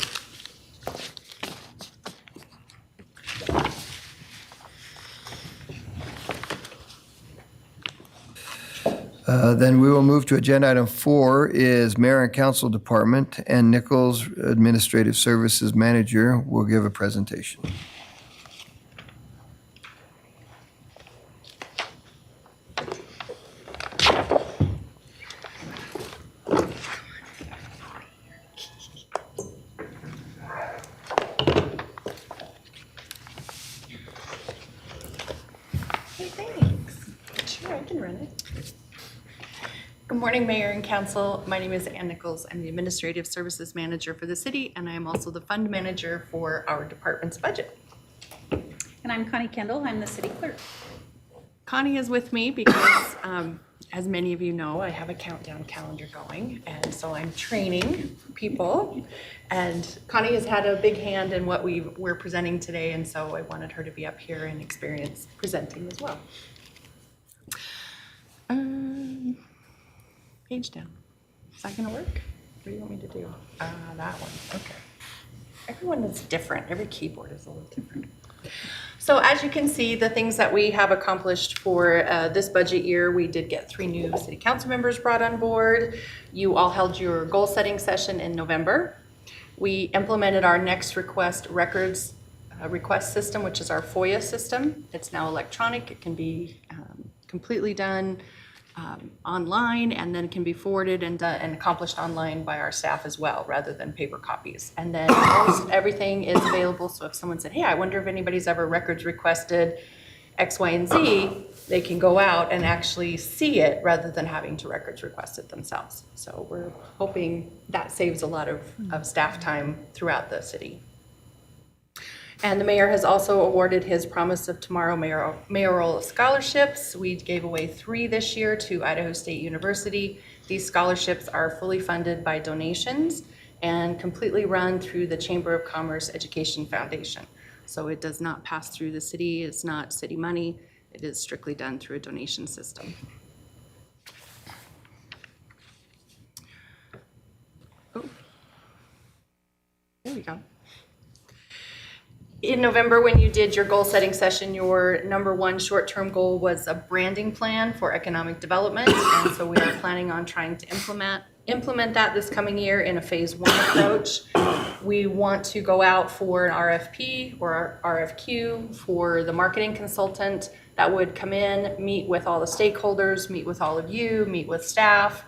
Then we will move to agenda item 4 is Mayor and Council Department, and Nichols, Administrative Services Manager, will give a presentation. Hey, thanks. Sure, I can run it. Good morning, Mayor and Council. My name is Ann Nichols. I'm the Administrative Services Manager for the city, and I am also the Fund Manager for our department's budget. And I'm Connie Kendall, I'm the city clerk. Connie is with me because, as many of you know, I have a countdown calendar going, and so I'm training people. And Connie has had a big hand in what we're presenting today, and so I wanted her to be up here and experience presenting as well. Page down. Is that gonna work? What do you want me to do? That one, okay. Everyone is different. Every keyboard is a little different. So as you can see, the things that we have accomplished for this budget year, we did get 3 new city council members brought on board. You all held your goal setting session in November. We implemented our next request records request system, which is our FOIA system. It's now electronic. It can be completely done online, and then can be forwarded and accomplished online by our staff as well, rather than paper copies. And then almost everything is available, so if someone said, hey, I wonder if anybody's ever records requested X, Y, and Z, they can go out and actually see it rather than having to records request it themselves. So we're hoping that saves a lot of staff time throughout the city. And the mayor has also awarded his Promise of Tomorrow mayoral scholarships. We gave away 3 this year to Idaho State University. These scholarships are fully funded by donations and completely run through the Chamber of Commerce Education Foundation. So it does not pass through the city. It's not city money. It is strictly done through a donation system. Oh. There we go. In November, when you did your goal setting session, your #1 short-term goal was a branding plan for economic development. And so we are planning on trying to implement that this coming year in a phase 1 approach. We want to go out for an RFP or RFQ for the marketing consultant that would come in, meet with all the stakeholders, meet with all of you, meet with staff.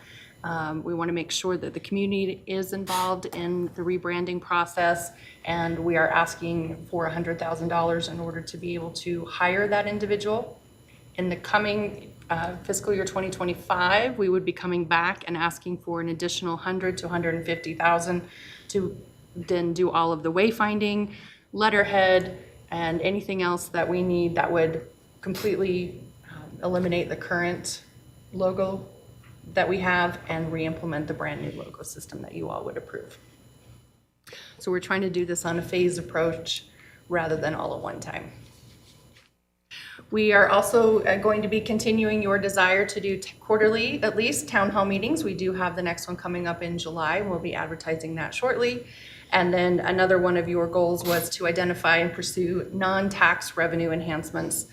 We want to make sure that the community is involved in the rebranding process, and we are asking for $100,000 in order to be able to hire that individual. In the coming fiscal year 2025, we would be coming back and asking for an additional $100,000 to $150,000 to then do all of the wayfinding, letterhead, and anything else that we need that would completely eliminate the current logo that we have and re-implement the brand new logo system that you all would approve. So we're trying to do this on a phased approach rather than all at one time. We are also going to be continuing your desire to do quarterly, at least, town hall meetings. We do have the next one coming up in July. We'll be advertising that shortly. And then another one of your goals was to identify and pursue non-tax revenue enhancements.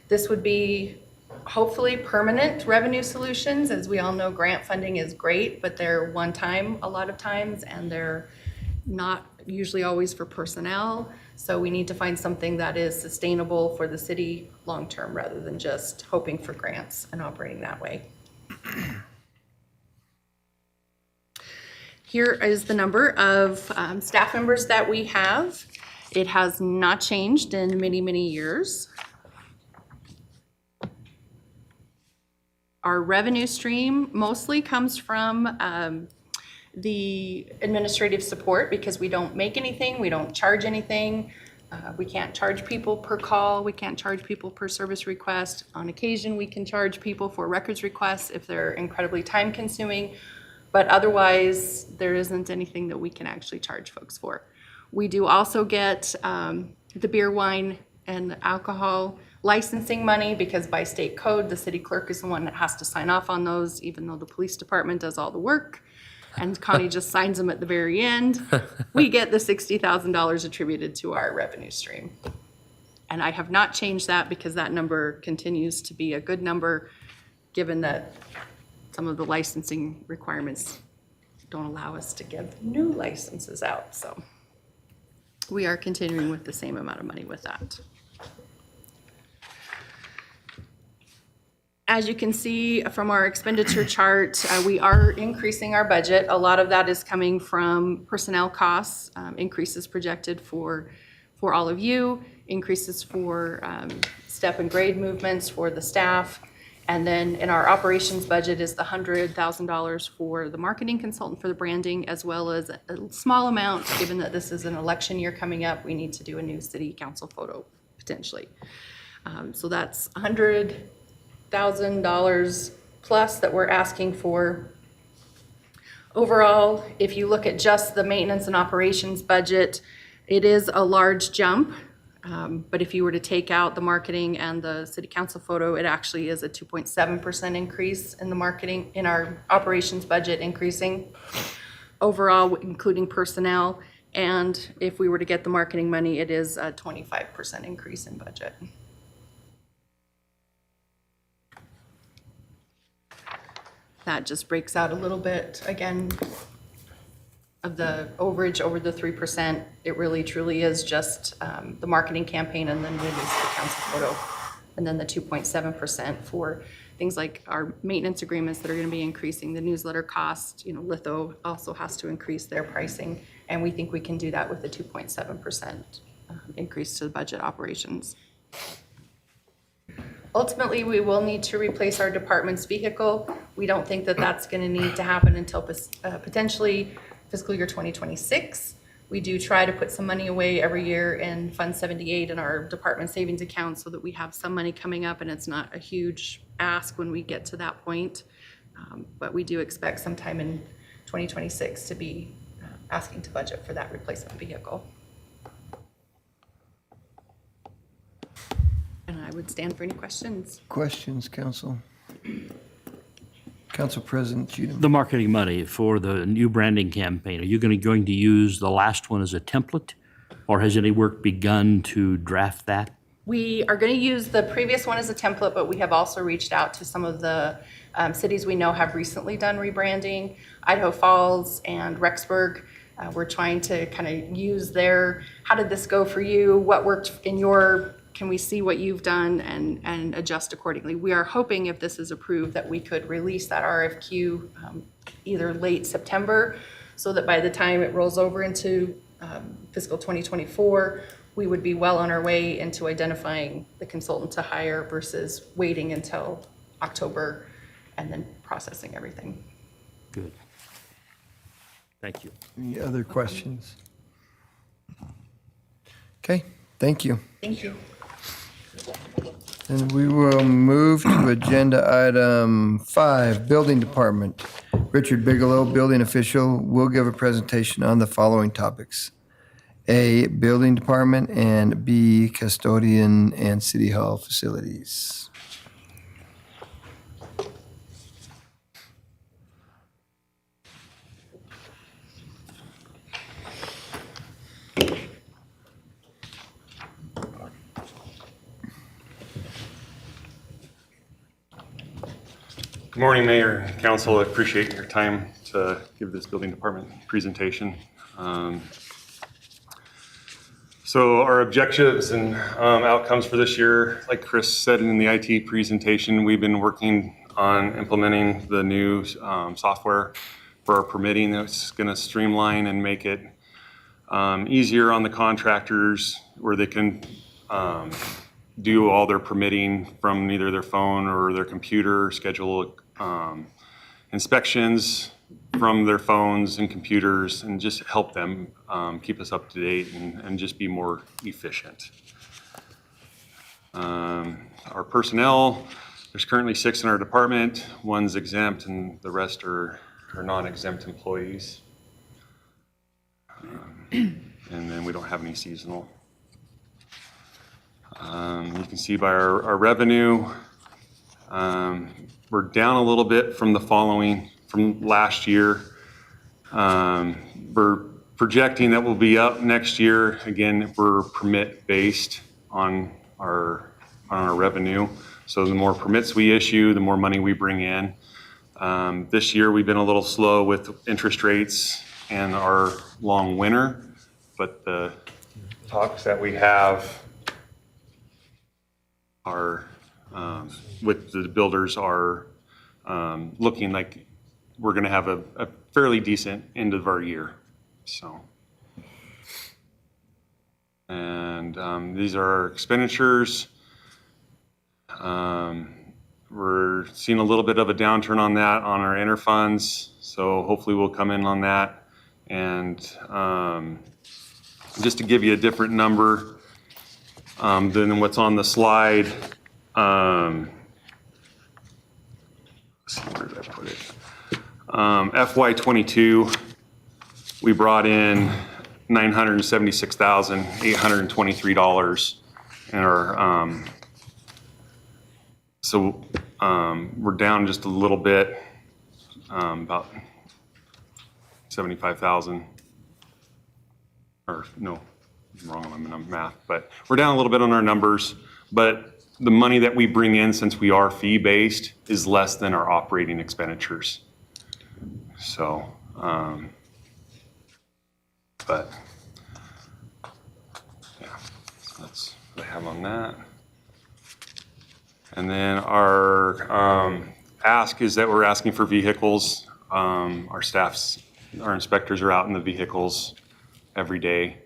This would be hopefully permanent revenue solutions. As we all know, grant funding is great, but they're one time a lot of times, and they're not usually always for personnel. So we need to find something that is sustainable for the city long-term rather than just hoping for grants and operating that way. Here is the number of staff members that we have. It has not changed in many, many years. Our revenue stream mostly comes from the administrative support, because we don't make anything, we don't charge anything. We can't charge people per call, we can't charge people per service request. On occasion, we can charge people for records requests if they're incredibly time consuming, but otherwise, there isn't anything that we can actually charge folks for. We do also get the beer, wine, and alcohol licensing money, because by state code, the city clerk is the one that has to sign off on those, even though the police department does all the work. And Connie just signs them at the very end. We get the $60,000 attributed to our revenue stream. And I have not changed that because that number continues to be a good number, given that some of the licensing requirements don't allow us to give new licenses out. So we are continuing with the same amount of money with that. As you can see from our expenditure chart, we are increasing our budget. A lot of that is coming from personnel costs, increases projected for all of you, increases for step and grade movements for the staff. And then in our operations budget is the $100,000 for the marketing consultant for the branding, as well as a small amount, given that this is an election year coming up, we need to do a new city council photo potentially. So that's $100,000 plus that we're asking for. Overall, if you look at just the maintenance and operations budget, it is a large jump. But if you were to take out the marketing and the city council photo, it actually is a 2.7% increase in the marketing, in our operations budget increasing. Overall, including personnel, and if we were to get the marketing money, it is a 25% increase in budget. That just breaks out a little bit, again, of the overage over the 3%. It really truly is just the marketing campaign, and then it is the council photo, and then the 2.7% for things like our maintenance agreements that are going to be increasing, the newsletter cost. You know, Litho also has to increase their pricing, and we think we can do that with a 2.7% increase to the budget operations. Ultimately, we will need to replace our department's vehicle. We don't think that that's going to need to happen until potentially fiscal year 2026. We do try to put some money away every year in Fund 78 in our department savings account so that we have some money coming up and it's not a huge ask when we get to that point. But we do expect sometime in 2026 to be asking to budget for that replacement vehicle. And I would stand for any questions. Questions, council? Council President Cheatham. The marketing money for the new branding campaign, are you going to use the last one as a template? Or has any work begun to draft that? We are going to use the previous one as a template, but we have also reached out to some of the cities we know have recently done rebranding, Idaho Falls and Rexburg. We're trying to kind of use their, how did this go for you? What worked in your, can we see what you've done and adjust accordingly? We are hoping, if this is approved, that we could release that RFQ either late September, so that by the time it rolls over into fiscal 2024, we would be well on our way into identifying the consultant to hire versus waiting until October and then processing everything. Good. Thank you. Any other questions? Okay, thank you. Thank you. And we will move to agenda item 5, Building Department. Richard Bigelow, building official, will give a presentation on the following topics. A, Building Department, and B, Custodian and City Hall facilities. Good morning, Mayor and Council. I appreciate your time to give this building department presentation. So our objectives and outcomes for this year, like Chris said in the IT presentation, we've been working on implementing the new software for our permitting. That's going to streamline and make it easier on the contractors, where they can do all their permitting from either their phone or their computer, schedule inspections from their phones and computers and just help them keep us up to date and just be more efficient. Our personnel, there's currently 6 in our department. 1's exempt and the rest are non-exempt employees. And then we don't have any seasonal. You can see by our revenue, we're down a little bit from from last year. We're projecting that we'll be up next year. Again, we're permit based on our revenue. So the more permits we issue, the more money we bring in. This year we've been a little slow with interest rates and our long winter, but the talks that we have are with the builders are looking like we're going to have a fairly decent end of our year. So, and these are our expenditures. We're seeing a little bit of a downturn on that on our interfunds, so hopefully we'll come in on that. And just to give you a different number than what's on the slide, let's see, where did I put it? FY22, we brought in $976,823 in our so we're down just a little bit, about 75,000, or no, I'm wrong on my math, but we're down a little bit on our numbers, but the money that we bring in, since we are fee-based, is less than our operating expenditures. So, but yeah, that's what I have on that. And then our ask is that we're asking for vehicles. Our inspectors are out in the vehicles every day.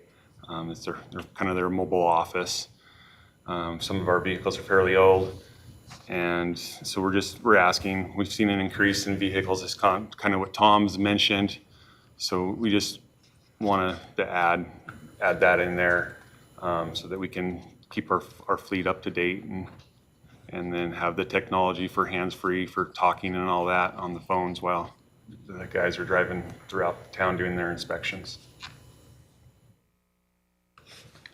It's they're kind of their mobile office. Some of our vehicles are fairly old, and so we're asking. We've seen an increase in vehicles. It's kind of what Tom's mentioned. So we just want to add that in there so that we can keep our fleet up to date and then have the technology for hands-free for talking and all that on the phones while the guys are driving throughout town doing their inspections.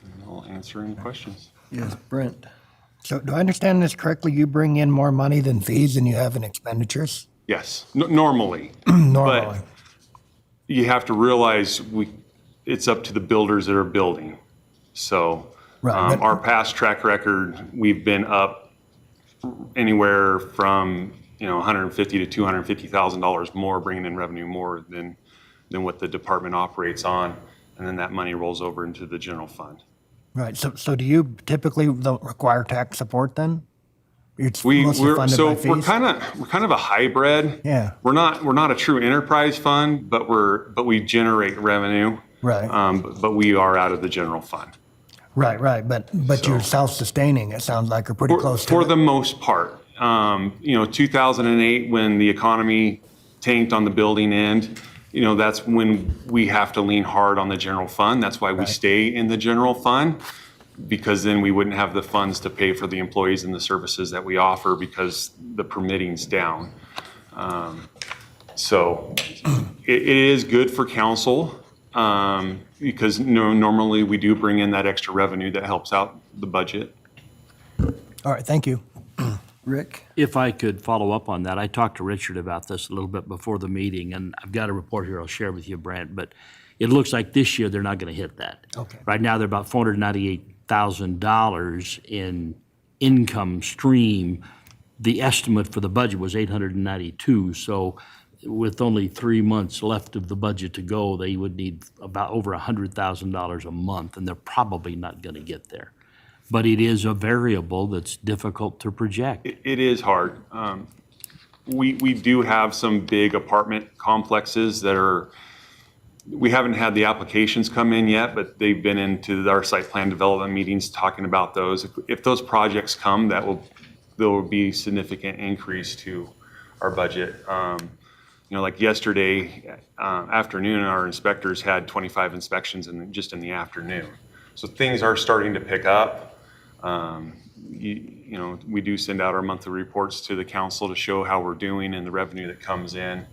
And I'll answer any questions. Yes, Brent. So do I understand this correctly? You bring in more money than fees than you have in expenditures? Yes, normally. Normally. But you have to realize it's up to the builders that are building. So Right, but- our past track record, we've been up anywhere from $150,000 to $250,000 more, bringing in revenue more than what the department operates on, and then that money rolls over into the general fund. Right. So do you typically don't require tax support then? It's We're mostly funded by fees? we're kind of a hybrid. Yeah. We're not a true enterprise fund, but we generate revenue. Right. But we are out of the general fund. Right. But you're self-sustaining, it sounds like, or pretty close to For it. the most part. 2008, when the economy tanked on the building end, that's when we have to lean hard on the general fund. That's why we stay in the general fund, because then we wouldn't have the funds to pay for the employees and the services that we offer because the permitting's down. So it is good for council because normally we do bring in that extra revenue that helps out the budget. All right, thank you. Rick? If I could follow up on that, I talked to Richard about this a little bit before the meeting, and I've got a report here I'll share with you, Brent, but it looks like this year they're not going to hit that. Okay. Right now, they're about $498,000 in income stream. The estimate for the budget was $892, so with only 3 months left of the budget to go, they would need about over $100,000 a month, and they're probably not going to get there. But it is a variable that's difficult to project. It is hard. We do have some big apartment complexes that we haven't had the applications come in yet, but they've been into our site plan development meetings talking about those. If those projects come, there will be significant increase to our budget. like yesterday afternoon, our inspectors had 25 inspections just in the afternoon. So things are starting to pick up. We do send out our monthly reports to the council to show how we're doing and the revenue that comes in.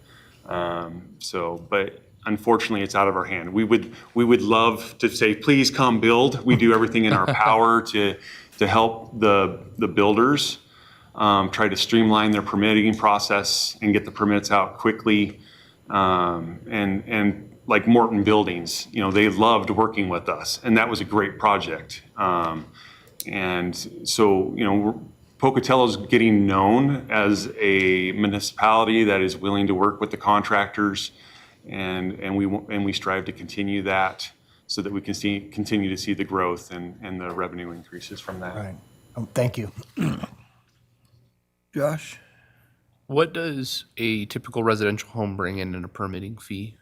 But unfortunately, it's out of our hand. We would love to say, please come build. We do everything in our power to help the builders try to streamline their permitting process and get the permits out quickly. And like Morton Buildings, they loved working with us, and that was a great project. And so, Pocatello is getting known as a municipality that is willing to work with the contractors, and we strive to continue that so that we can continue to see the growth and the revenue increases from that. Right. Thank you. Josh? What does a typical residential home bring in a permitting fee?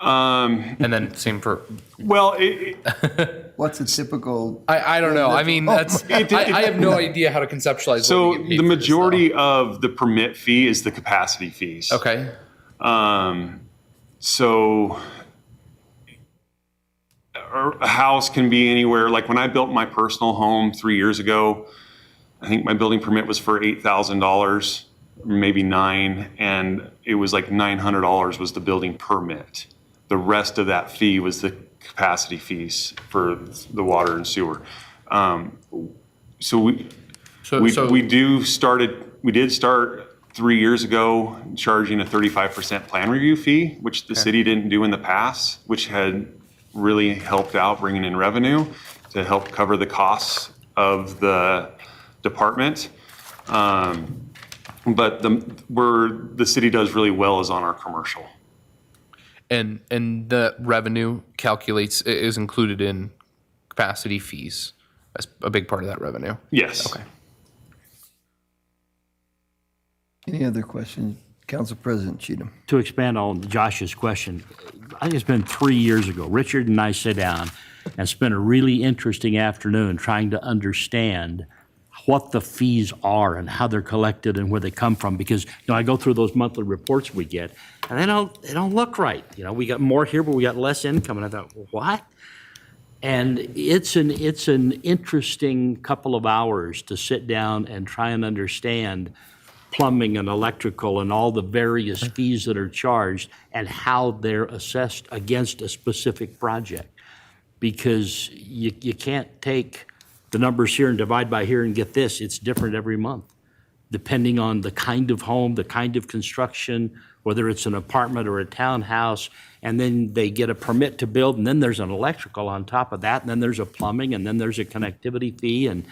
And then same for, Well, What's a typical? I don't know. I mean, that's, I have no idea how to conceptualize. so what we get paid the for this, majority of the permit fee is the capacity fees. though. Okay. So a house can be anywhere. Like when I built my personal home 3 years ago, I think my building permit was for $8,000, maybe $9,000, and it was like $900 was the building permit. The rest of that fee was the capacity fees for the water and sewer. So we did start 3 years ago charging a 35% plan review fee, which the city didn't do in the past, which had really helped out bringing in revenue to help cover the costs of the department. But where the city does really well is on our commercial. And the revenue is included in capacity fees. That's a big part of that revenue. Yes. Okay. Any other questions? Council President Cheatham. To expand on Josh's question, I think it's been 3 years ago, Richard and I sat down and spent a really interesting afternoon trying to understand what the fees are and how they're collected and where they come from. Because, I go through those monthly reports we get, and they don't look right. We got more here, but we got less income. And I thought, what? And it's an interesting couple of hours to sit down and try and understand plumbing and electrical and all the various fees that are charged and how they're assessed against a specific project. Because you can't take the numbers here and divide by here and get this. It's different every month, depending on the kind of home, the kind of construction, whether it's an apartment or a townhouse, and then they get a permit to build, and then there's an electrical on top of that, and then there's a plumbing, and then there's a connectivity fee, and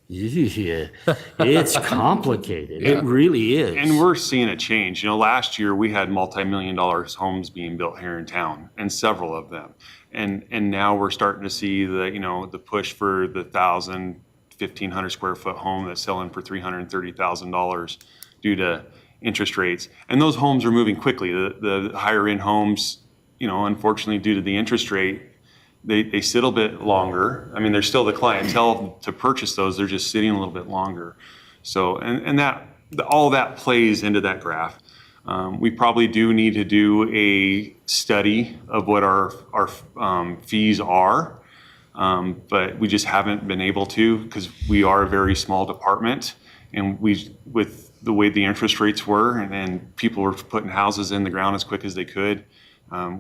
it's complicated. It really is. And we're seeing a change. Last year we had multi-million-dollar homes being built here in town, and several of them. And now we're starting to see the push for the 1,000, 1,500 square foot home that's selling for $330,000 due to interest rates. And those homes are moving quickly. The higher end homes, unfortunately due to the interest rate, they sit a bit longer. I mean, there's still the clientele to purchase those. They're just sitting a little bit longer. So, and all that plays into that graph. We probably do need to do a study of what our fees are, but we just haven't been able to because we are a very small department, and with the way the interest rates were and people were putting houses in the ground as quick as they could,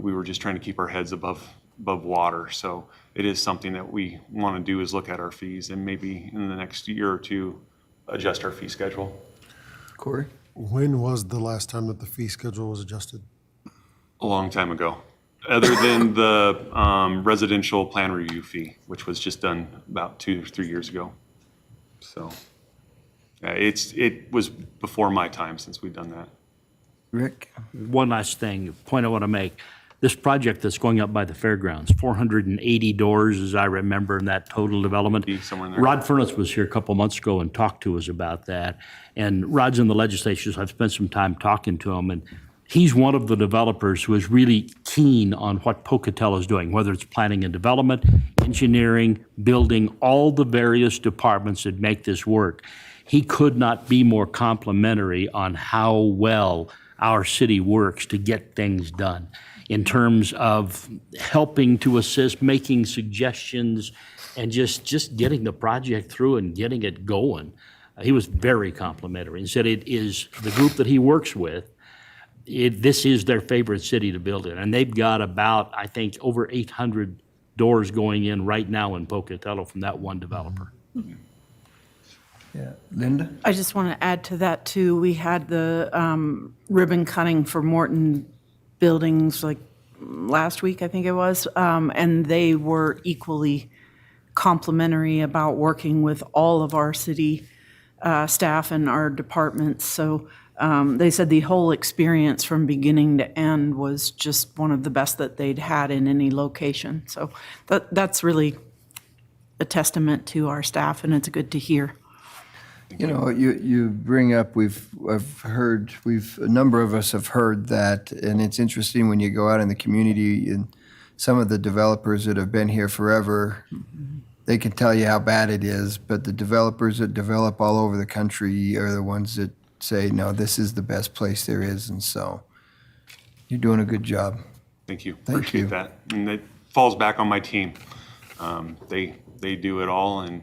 we were just trying to keep our heads above water. So it is something that we want to do is look at our fees and maybe in the next year or two adjust our fee schedule. Corey? When was the last time that the fee schedule was adjusted? A long time ago, other than the residential plan review fee, which was just done about 2 or 3 years ago. So it was before my time since we've done that. Rick? One last point I want to make. This project that's going up by the fairgrounds, 480 doors, as I remember, in that total development. Be somewhere in there. Rod Furness was here a couple months ago and talked to us about that. And Rod's in the legislature, so I've spent some time talking to him. And he's one of the developers who is really keen on what Pocatello is doing, whether it's planning and development, engineering, building, all the various departments that make this work. He could not be more complimentary on how well our city works to get things done in terms of helping to assist, making suggestions, and just getting the project through and getting it going. He was very complimentary and said it is the group that he works with, this is their favorite city to build in. And they've got about, I think, over 800 doors going in right now in Pocatello from that one developer. Yeah. Linda? I just want to add to that too. We had the ribbon cutting for Morton Buildings like last week, I think it was, and they were equally complimentary about working with all of our city staff and our departments. So they said the whole experience from beginning to end was just one of the best that they'd had in any location. So that's really a testament to our staff, and it's good to hear. You know, you bring up, a number of us have heard that, and it's interesting when you go out in the community and some of the developers that have been here forever, they can tell you how bad it is, but the developers that develop all over the country are the ones that say, no, this is the best place there is, and so you're doing a good job. Thank you. Thank Appreciate you. that. And it falls back on my team. They do it all, and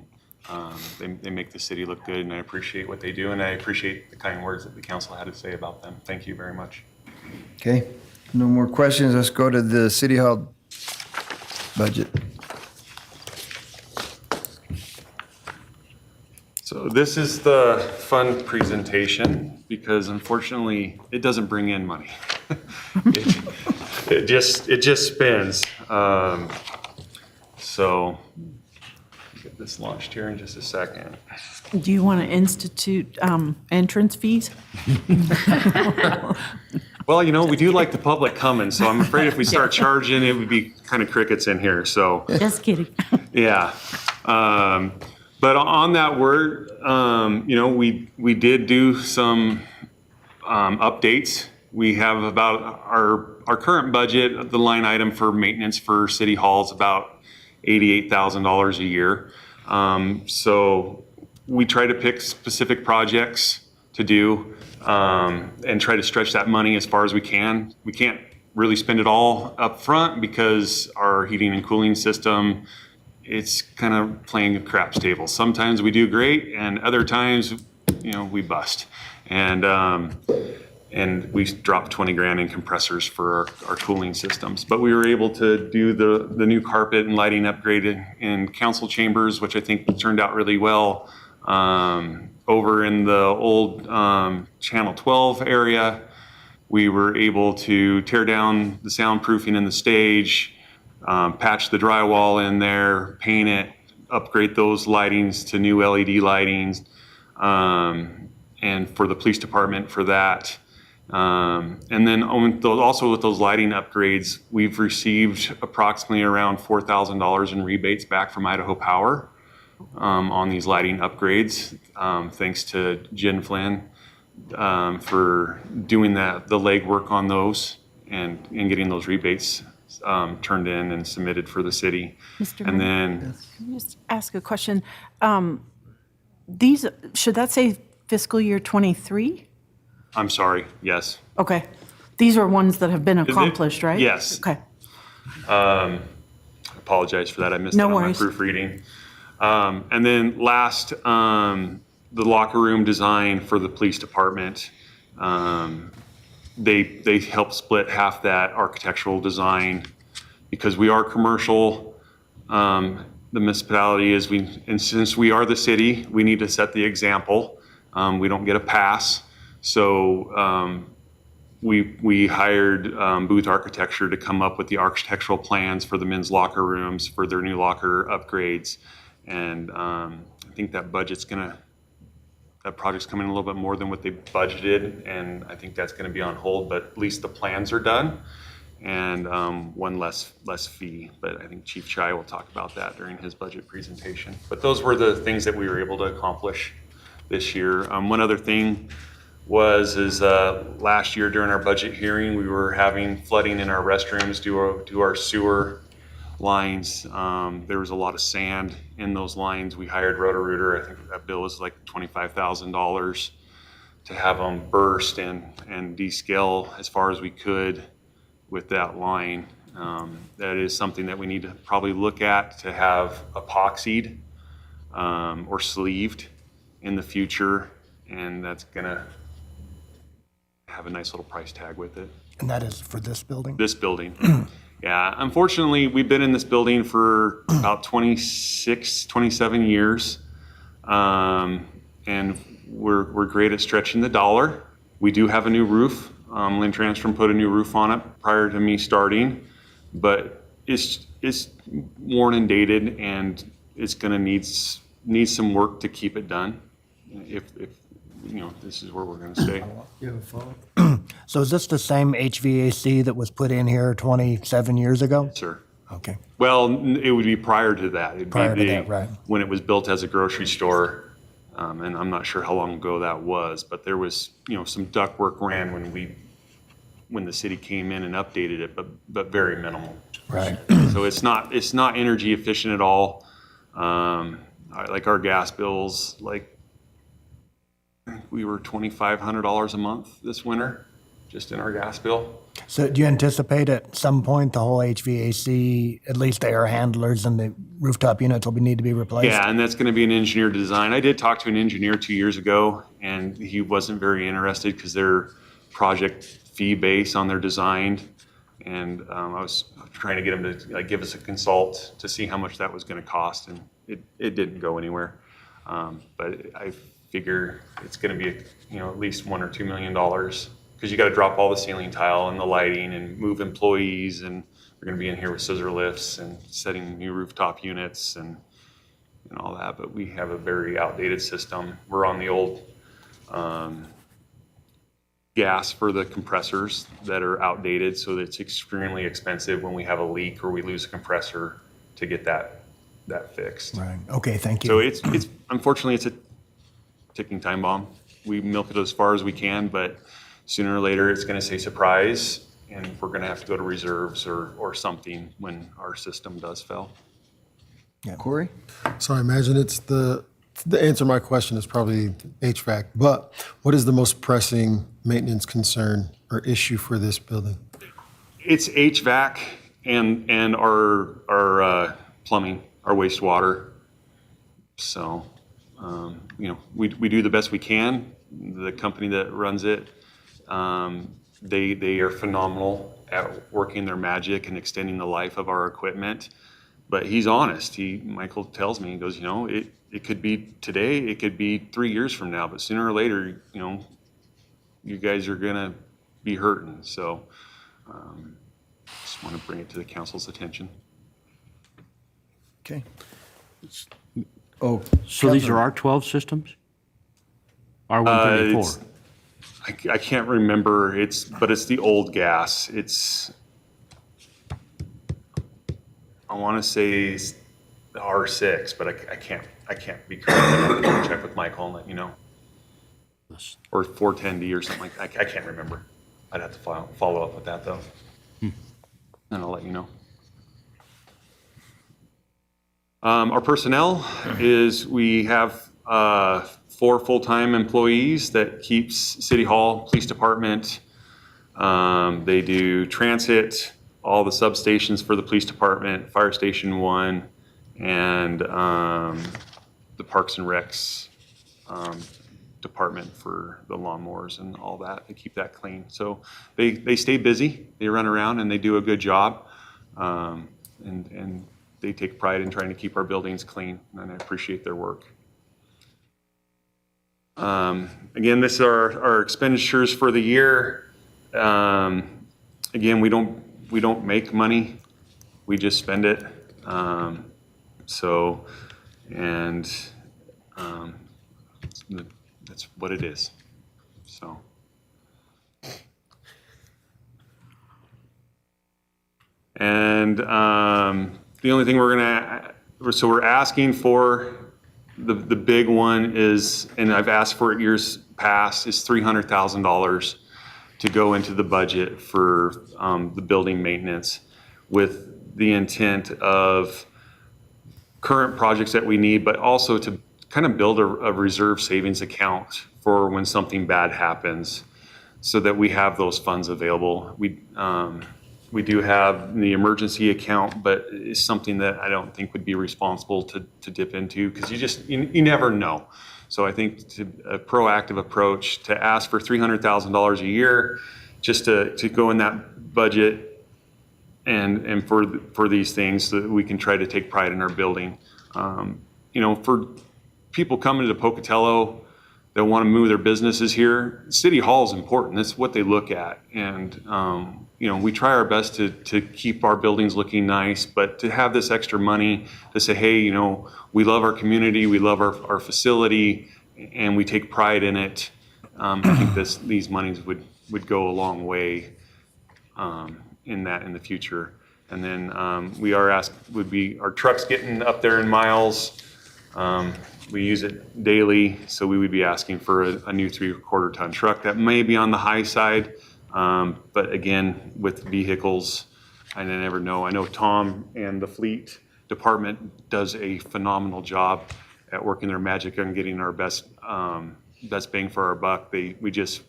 they make the city look good, and I appreciate what they do, and I appreciate the kind words that the council had to say about them. Thank you very much. Okay, no more questions. Let's go to the City Hall budget. So this is the fund presentation, because unfortunately, it doesn't bring in money. It just spins. So get this launched here in just a second. Do you want to institute entrance fees? Well, you know, we do like the public coming, so I'm afraid if we start charging, it would be kind of crickets in here, so. Just kidding. Yeah. But on that word, you know, we did do some updates. We have about our current budget, the line item for maintenance for City Hall is about $88,000 a year. So we try to pick specific projects to do and try to stretch that money as far as we can. We can't really spend it all up front because our heating and cooling system, it's kind of playing a craps table. Sometimes we do great, and other times, you know, we bust. And we dropped 20 grand in compressors for our cooling systems. But we were able to do the new carpet and lighting upgrade in council chambers, which I think turned out really well. Over in the old Channel 12 area, we were able to tear down the soundproofing in the stage, patch the drywall in there, paint it, upgrade those lightings to new LED lightings, and for the police department for that. And then also with those lighting upgrades, we've received approximately around $4,000 in rebates back from Idaho Power on these lighting upgrades, thanks to Jen Flynn for doing the legwork on those and getting those rebates turned in and submitted for the city. Mr. And Mayor, then, can I just ask a question? Should that say fiscal year '23? I'm sorry, yes. Okay. These are ones that have been it? accomplished, right? Yes. Okay. I apologize for that. I missed No that on my worries. proofreading. And then last, the locker room design for the police department. They help split half that architectural design because we are commercial. The municipality is, and since we are the city, we need to set the example. We don't get a pass. So we hired Booth Architecture to come up with the architectural plans for the men's locker rooms for their new locker upgrades. And I think that project's coming in a little bit more than what they budgeted, and I think that's gonna be on hold, but at least the plans are done. And one less fee, but I think Chief Chai will talk about that during his budget presentation. But those were the things that we were able to accomplish this year. One other thing is last year during our budget hearing, we were having flooding in our restrooms due to our sewer lines. There was a lot of sand in those lines. We hired Roto-Rooter. I think that bill was like $25,000 to have them burst and descale as far as we could with that line. That is something that we need to probably look at to have epoxied or sleeved in the future, and that's gonna have a nice little price tag with it. And that is for this building? This building. Yeah, unfortunately, we've been in this building for about 26, 27 years. And we're great at stretching the dollar. We do have a new roof. Lynn Transtrom put a new roof on it prior to me starting, but it's worn and dated, and it's gonna need some work to keep it done. If you know, this is where we're gonna stay. You have a follow-up? So is this the same HVAC that was put in here 27 years ago? Sir. Okay. Well, it would be prior to that. It'd Prior be to that, right. when it was built as a grocery store, and I'm not sure how long ago that was, but there was, you know, some ductwork ran when the city came in and updated it, but very minimal. Right. So it's not energy efficient at all. Like our gas bills, like we were $2,500 a month this winter, just in our gas bill. So do you anticipate at some point the whole HVAC, at least the air handlers and the rooftop units will need to be replaced? Yeah, and that's going to be an engineer design. I did talk to an engineer 2 years ago, and he wasn't very interested because they're project fee based on their design. And I was trying to get him to give us a consult to see how much that was going to cost, and it didn't go anywhere. But I figure it's going to be at least $1 or $2 million, because you got to drop all the ceiling tile and the lighting and move employees, and we're going to be in here with scissor lifts and setting new rooftop units and all that. But we have a very outdated system. We're on the old gas for the compressors that are outdated, so it's extremely expensive when we have a leak or we lose a compressor to get that fixed. Right. Okay, thank you. So it's unfortunately it's a ticking time bomb. We milk it as far as we can, but sooner or later it's going to say surprise, and we're going to have to go to reserves or something when our system does fail. Yeah. Corey? So I imagine it's the answer to my question is probably HVAC, but what is the most pressing maintenance concern or issue for this building? It's HVAC and our plumbing, our wastewater. So, we do the best we can. The company that runs it, they are phenomenal at working their magic and extending the life of our equipment. But he's honest. Michael tells me, he goes, it could be today, it could be 3 years from now, but sooner or later, you guys are gonna be hurting. So, just want to bring it to the council's attention. Okay. Oh, So these are R12 systems? R134? I can't remember. But it's the old gas. I want to say it's the R6, but I can't be correct. I have to check with Michael and let you know. Or 410D or something like that. I can't remember. I'd have to follow up with that though. And I'll let you know. Our personnel is, we have 4 full-time employees that keeps City Hall, Police Department. They do transit, all the substations for the Police Department, Fire Station 1, and the Parks and Recs department for the lawnmowers and all that. They keep that clean. So they stay busy, they run around, and they do a good job. And they take pride in trying to keep our buildings clean, and I appreciate their work. Again, this is our expenditures for the year. Again, we don't make money, we just spend it. That's what it is. So. And the only thing we're asking for, the big one is, and I've asked for it years past, is $300,000 to go into the budget for the building maintenance, with the intent of current projects that we need, but also to kind of build a reserve savings account for when something bad happens, so that we have those funds available. We do have the emergency account, but it's something that I don't think would be responsible to dip into, because you never know. So I think a proactive approach to ask for $300,000 a year just to go in that budget and for these things, so that we can try to take pride in our building. For people coming to Pocatello that want to move their businesses here, City Hall is important. That's what they look at. And, we try our best to keep our buildings looking nice, but to have this extra money to say, hey, we love our community, we love our facility, and we take pride in it. I think these monies would go a long way in the future. And then our trucks getting up there in miles. We use it daily, so we would be asking for a new 3/4 ton truck. That may be on the high side, but again, with vehicles, I never know. I know Tom and the fleet department does a phenomenal job at working their magic on getting our best bang for our buck. We just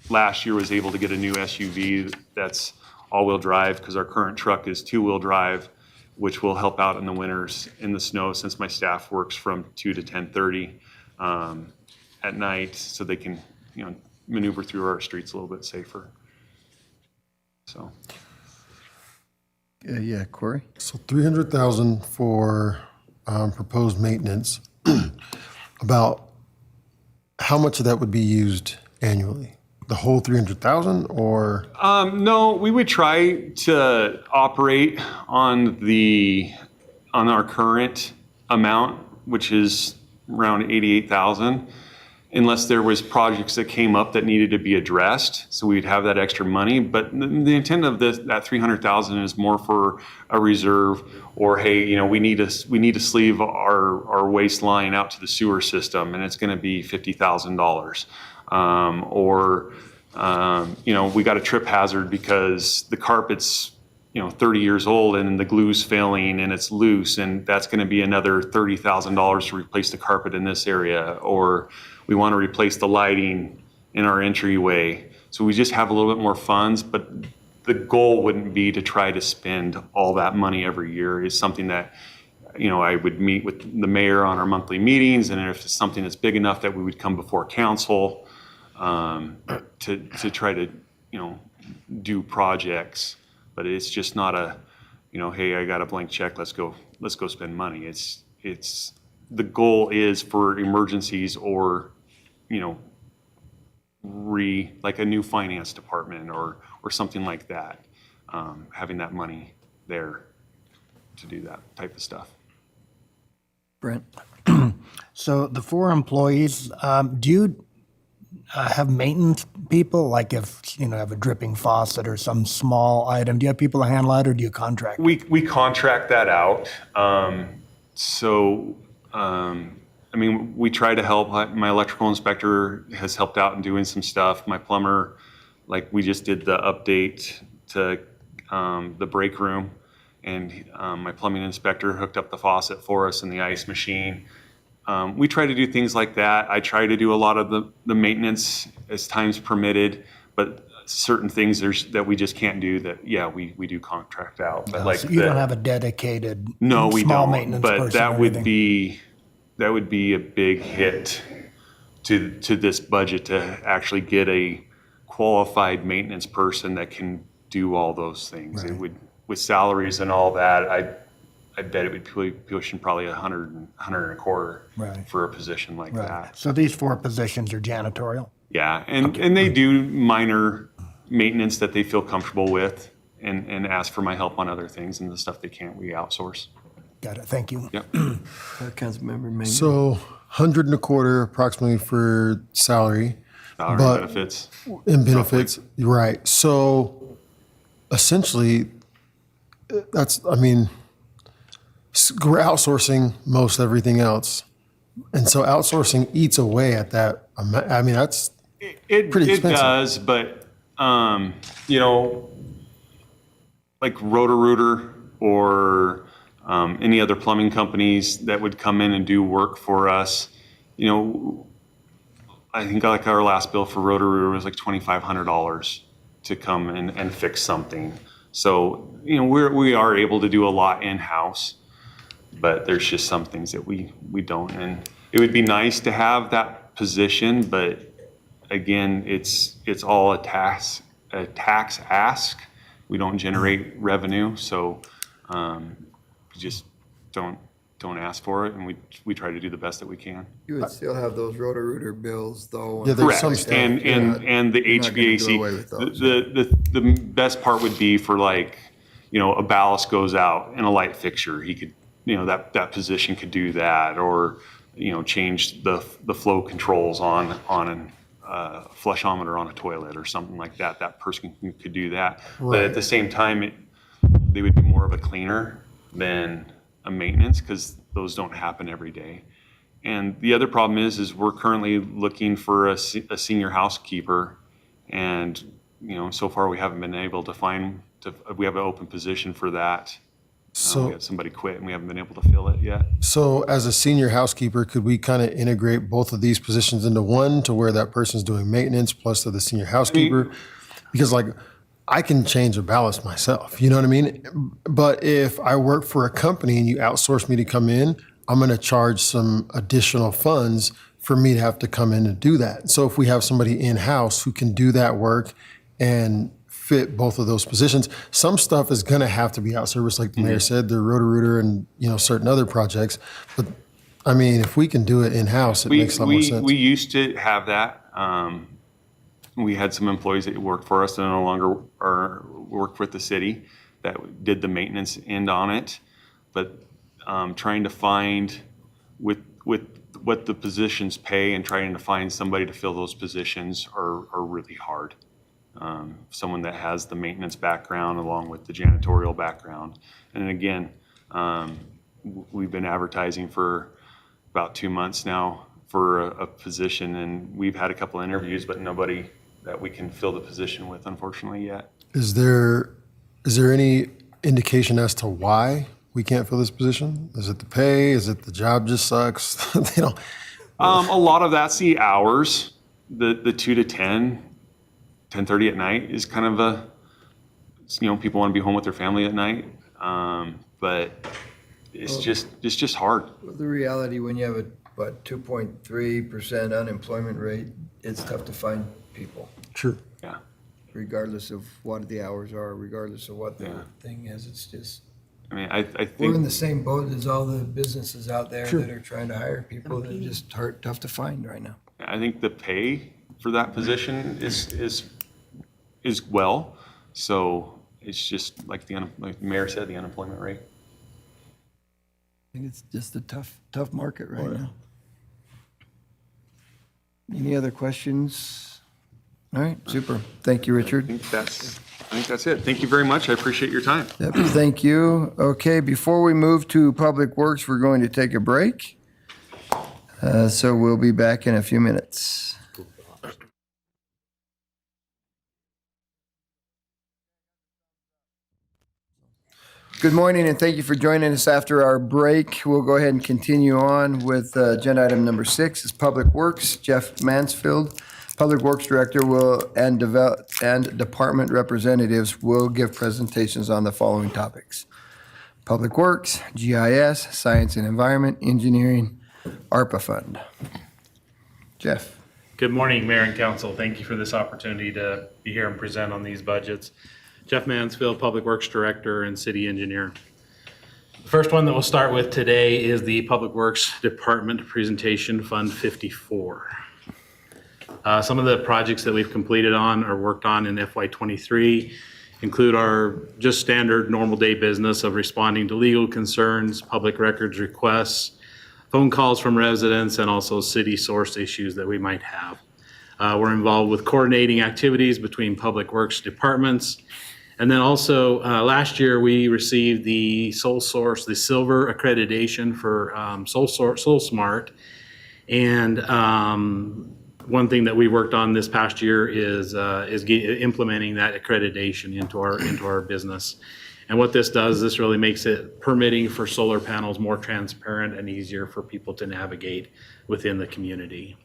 last year was able to get a new SUV that's all-wheel drive, because our current truck is 2-wheel drive, which will help out in the winters in the snow, since my staff works from 2 to 10:30 at night, so they can maneuver through our streets a little bit safer. So. Yeah, Corey? So 300,000 for proposed maintenance. About how much of that would be used annually? The whole 300,000, or? No, we would try to operate on our current amount, which is around 88,000, unless there was projects that came up that needed to be addressed. So we'd have that extra money. But the intent of that 300,000 is more for a reserve, or hey, we need to sleeve our waste line out to the sewer system, and it's going to be $50,000. We got a trip hazard because the carpet's 30 years old and the glue's failing and it's loose, and that's going to be another $30,000 to replace the carpet in this area. Or we want to replace the lighting in our entryway. So we just have a little bit more funds, but the goal wouldn't be to try to spend all that money every year. It's something that I would meet with the mayor on our monthly meetings, and if it's something that's big enough, that we would come before council to try to do projects. But it's just not hey, I got a blank check, let's go spend money. It's the goal is for emergencies, or like a new finance department or something like that, having that money there to do that type of stuff. Brent? So the 4 employees, do you have maintenance people? Like if, have a dripping faucet or some small item, do you have people to handle that, or do you contract? We contract that out. We try to help. My electrical inspector has helped out in doing some stuff. My plumber, like we just did the update to the break room, and my plumbing inspector hooked up the faucet for us and the ice machine. We try to do things like that. I try to do a lot of the maintenance as time's permitted, but certain things that we just can't do that, we do contract out. But So you don't have a dedicated no, we small don't. maintenance But person that or would anything? be a big hit to this budget, to actually get a qualified maintenance person that can do all those things. It would, with salaries and all that, I bet it would be pushing probably 100 and a quarter for a position like that. So these 4 positions are janitorial? Yeah, and they do minor maintenance that they feel comfortable with, and ask for my help on other things, and the stuff they can't, we outsource. Got it, thank you. Yep. Councilmember Mangan? So 100 and a quarter approximately for salary. Salary But- benefits. And benefits, right. So essentially, we're outsourcing most everything else. And so outsourcing eats away at that amount. That's pretty expensive. It does, but, like Roto-Rooter or any other plumbing companies that would come in and do work for us, you know, I think like our last bill for Roto-Rooter was like $2,500 to come and fix something. So, you know, we are able to do a lot in-house, but there's just some things that we don't. And it would be nice to have that position, but again, it's all a tax ask. We don't generate revenue, so we just don't ask for it, and we try to do the best that we can. You would still have those Roto-Rooter bills, though. Yeah, there's some stuff like that. And the You're not gonna do away HVAC, with those. the best part would be for like, you know, a ballast goes out in a light fixture. He could, you know, that position could do that, or, you know, change the flow controls on an flushometer on a toilet or something like that. That person could do that. But at the same time, they would be more of a cleaner than a maintenance, because those don't happen every day. And the other problem is we're currently looking for a senior housekeeper, and, you know, so far we haven't been able to find, we have an open position for that. So, we had somebody quit and we haven't been able to fill it yet. so as a senior housekeeper, could we kind of integrate both of these positions into one to where that person's doing maintenance plus to the senior housekeeper? Because like, I can change a ballast myself, you know what I mean? But if I work for a company and you outsource me to come in, I'm going to charge some additional funds for me to have to come in and do that. So if we have somebody in-house who can do that work and fit both of those positions, some stuff is going to have to be outsourced, like the mayor said, the Roto-Rooter and, you know, certain other projects. But I mean, if we can do it in-house, it makes a lot more sense. We used to have that. We had some employees that worked for us that no longer work with the city that did the maintenance end on it. But trying to find with what the positions pay and trying to find somebody to fill those positions are really hard. Someone that has the maintenance background along with the janitorial background. And again, we've been advertising for about 2 months now for a position, and we've had a couple interviews, but nobody that we can fill the position with, unfortunately, yet. Is there any indication as to why we can't fill this position? Is it the pay? Is it the job just sucks? They don't. A lot of that's the hours, the 2 to 10, 10:30 at night is kind of you know, people want to be home with their family at night. But it's just hard. The reality, when you have a, 2.3% unemployment rate, it's tough to find people, Sure. Yeah. regardless of what the hours are, regardless of what the thing is. It's just, I mean, I we're in think, the same boat as all the businesses out there that are trying to hire people. They're just tough to find right now. I think the pay for that position is well. So it's just like like the mayor said, the unemployment rate. I think it's just a tough market right now. Any other questions? All right, super. Thank you, Richard. I think that's it. Thank you very much. I appreciate your time. Yep, thank you. Okay, before we move to Public Works, we're going to take a break. So we'll be back in a few minutes. Good morning, and thank you for joining us after our break. We'll go ahead and continue on with agenda item number 6 is Public Works. Jeff Mansfield, Public Works Director, and department representatives will give presentations on the following topics: Public Works, GIS, Science and Environment, Engineering, ARPA Fund. Jeff. Good morning, Mayor and Council. Thank you for this opportunity to be here and present on these budgets. Jeff Mansfield, Public Works Director and City Engineer. The first one that we'll start with today is the Public Works Department Presentation Fund 54. Some of the projects that we've completed on or worked on in FY23 include our just standard normal day business of responding to legal concerns, public records requests, phone calls from residents, and also city source issues that we might have. We're involved with coordinating activities between public works departments. And then also last year we received the Sole Source, the silver accreditation for Soul Smart. And one thing that we worked on this past year is implementing that accreditation into our business. And what this does, this really makes it permitting for solar panels more transparent and easier for people to navigate within the community.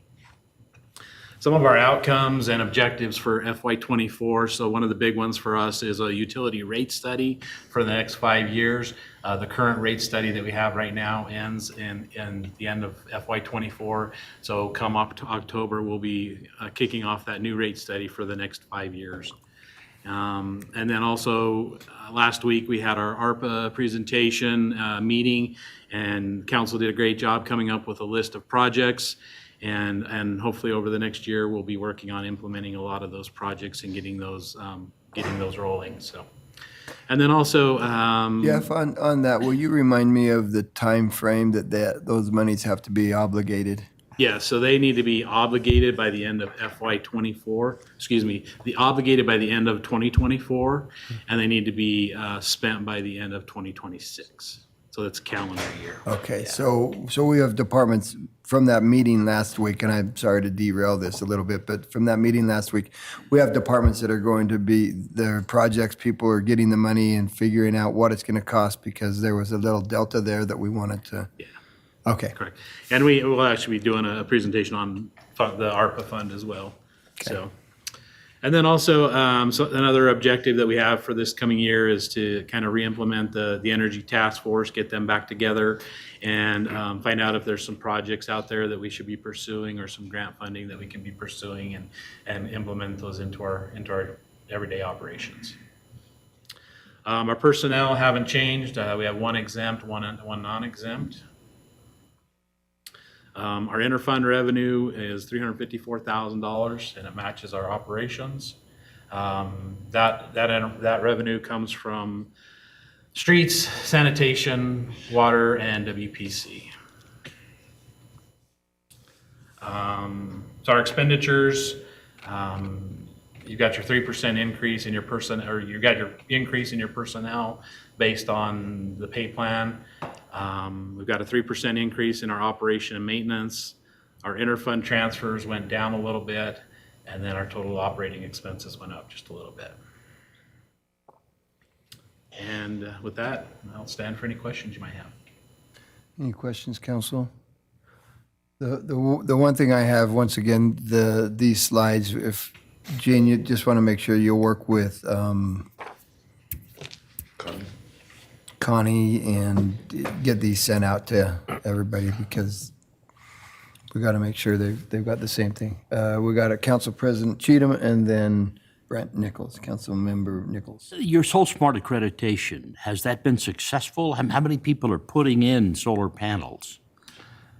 Some of our outcomes and objectives for FY24. So one of the big ones for us is a utility rate study for the next 5 years. The current rate study that we have right now ends in the end of FY24. So come October, we'll be kicking off that new rate study for the next 5 years. And then also last week we had our ARPA presentation meeting, and council did a great job coming up with a list of projects. And hopefully over the next year, we'll be working on implementing a lot of those projects and getting those rolling. So, and then also, Jeff, on that, will you remind me of the time frame that those monies have to be obligated? yeah, so they need to be obligated by the end of FY24. Excuse me, obligated by the end of 2024, and they need to be spent by the end of 2026. So that's calendar year. Okay, so we have departments from that meeting last week, and I'm sorry to derail this a little bit, but from that meeting last week, we have departments that are going to be, their projects, people are getting the money and figuring out what it's going to cost because there was a little delta there that we wanted to. Yeah. Okay. Correct. And we will actually be doing a presentation on the ARPA fund as well. So, and then also, so another objective that we have for this coming year is to kind of re-implement the energy task force, get them back together, and find out if there's some projects out there that we should be pursuing or some grant funding that we can be pursuing and implement those into our everyday operations. Our personnel haven't changed. We have one exempt, one non-exempt. Our interfund revenue is $354,000, and it matches our operations. That revenue comes from streets, sanitation, water, and WPC. So our expenditures, you've got your 3% increase in your you got your increase in your personnel based on the pay plan. We've got a 3% increase in our operation and maintenance. Our interfund transfers went down a little bit, and then our total operating expenses went up just a little bit. And with that, I'll stand for any questions you might have. Any questions, council? The one thing I have, once again, these slides, if Jane, you just want to make sure you'll work with Connie and get these sent out to everybody because we got to make sure they've got the same thing. We got a Council President Cheatham and then Brent Nichols, Council Member Nichols. Your Soul Smart accreditation, has that been successful? How many people are putting in solar panels?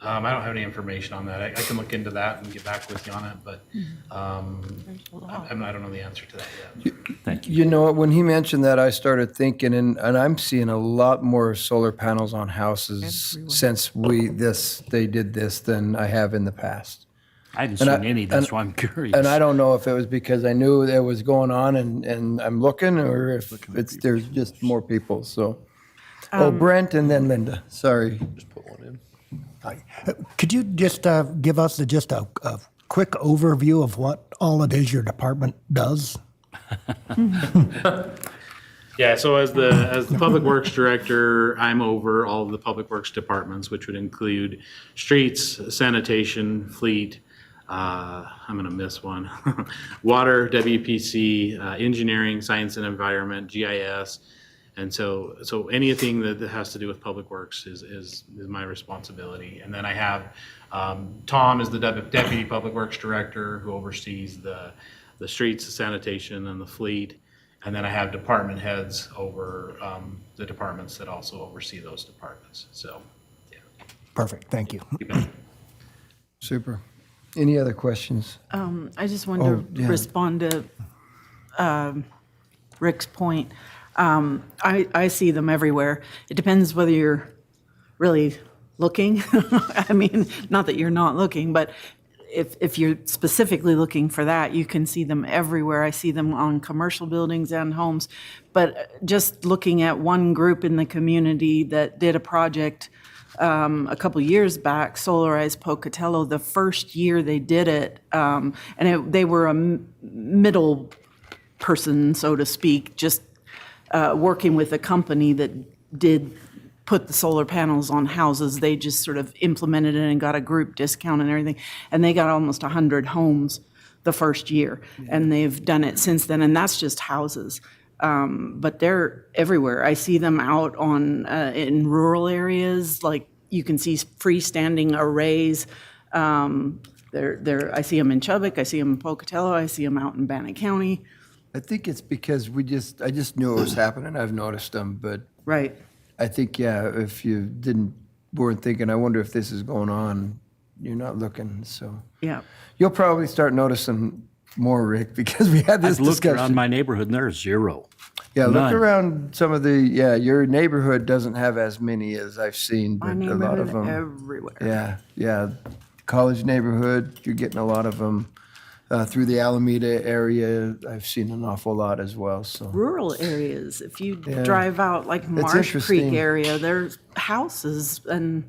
I don't have any information on that. I can look into that and get back with you on it, but I don't know the answer to that yet. Thank you. You know what, when he mentioned that, I started thinking, and I'm seeing a lot more solar panels on houses since they did this than I have in the past. I haven't seen any, that's why I'm curious. And I don't know if it was because I knew it was going on and I'm looking, or if there's just more people, so. Brent and then Linda, sorry. Just put one in. Could you just give us just a quick overview of what all it is your department does? Yeah, so as the Public Works Director, I'm over all of the Public Works departments, which would include streets, sanitation, fleet, I'm gonna miss one, water, WPC, engineering, science and environment, GIS. And so anything that has to do with Public Works is my responsibility. And then I have, Tom is the Deputy Public Works Director who oversees the streets, the sanitation, and the fleet. And then I have department heads over the departments that also oversee those departments. So, yeah. Perfect, thank you. Super. Any other questions? I just wanted to respond to Rick's point. I see them everywhere. It depends whether you're really looking. I mean, not that you're not looking, but if you're specifically looking for that, you can see them everywhere. I see them on commercial buildings and homes. But just looking at one group in the community that did a project a couple years back, Solarize Pocatello, the first year they did it, they were a middle person, so to speak, just working with a company that did put the solar panels on houses. They just sort of implemented it and got a group discount and everything. And they got almost 100 homes the first year. And they've done it since then, and that's just houses. But they're everywhere. I see them out on in rural areas, like you can see freestanding arrays. I see them in Chubbuck, I see them in Pocatello, I see them out in Bannock County. I think it's because I just knew it was happening. I've noticed them, but Right. I think, yeah, if you weren't thinking, I wonder if this is going on, you're not looking, so. Yeah. You'll probably start noticing more, Rick, because we had this I've looked around discussion. my neighborhood and there's zero. Yeah, look None. around some of your neighborhood doesn't have as many as I've seen, but My a lot of neighborhood them. everywhere. Yeah. College neighborhood, you're getting a lot of them. Through the Alameda area, I've seen an awful lot as well, so. Rural areas, if you drive out like Marsh interesting. Creek area, there's houses and,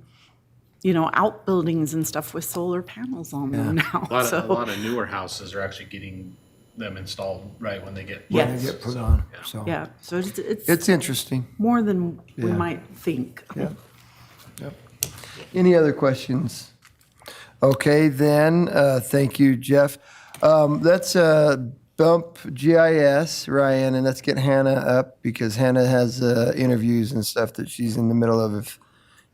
outbuildings and stuff with solar panels on them now. A lot So, of newer houses are actually getting them installed right when they get. Yeah. When they get put on, so. yeah, so It's interesting. more than we Yeah. might think. Yeah. Yep. Any other questions? Okay, then, thank you, Jeff. Let's bump GIS, Ryan, and let's get Hannah up because Hannah has interviews and stuff that she's in the middle of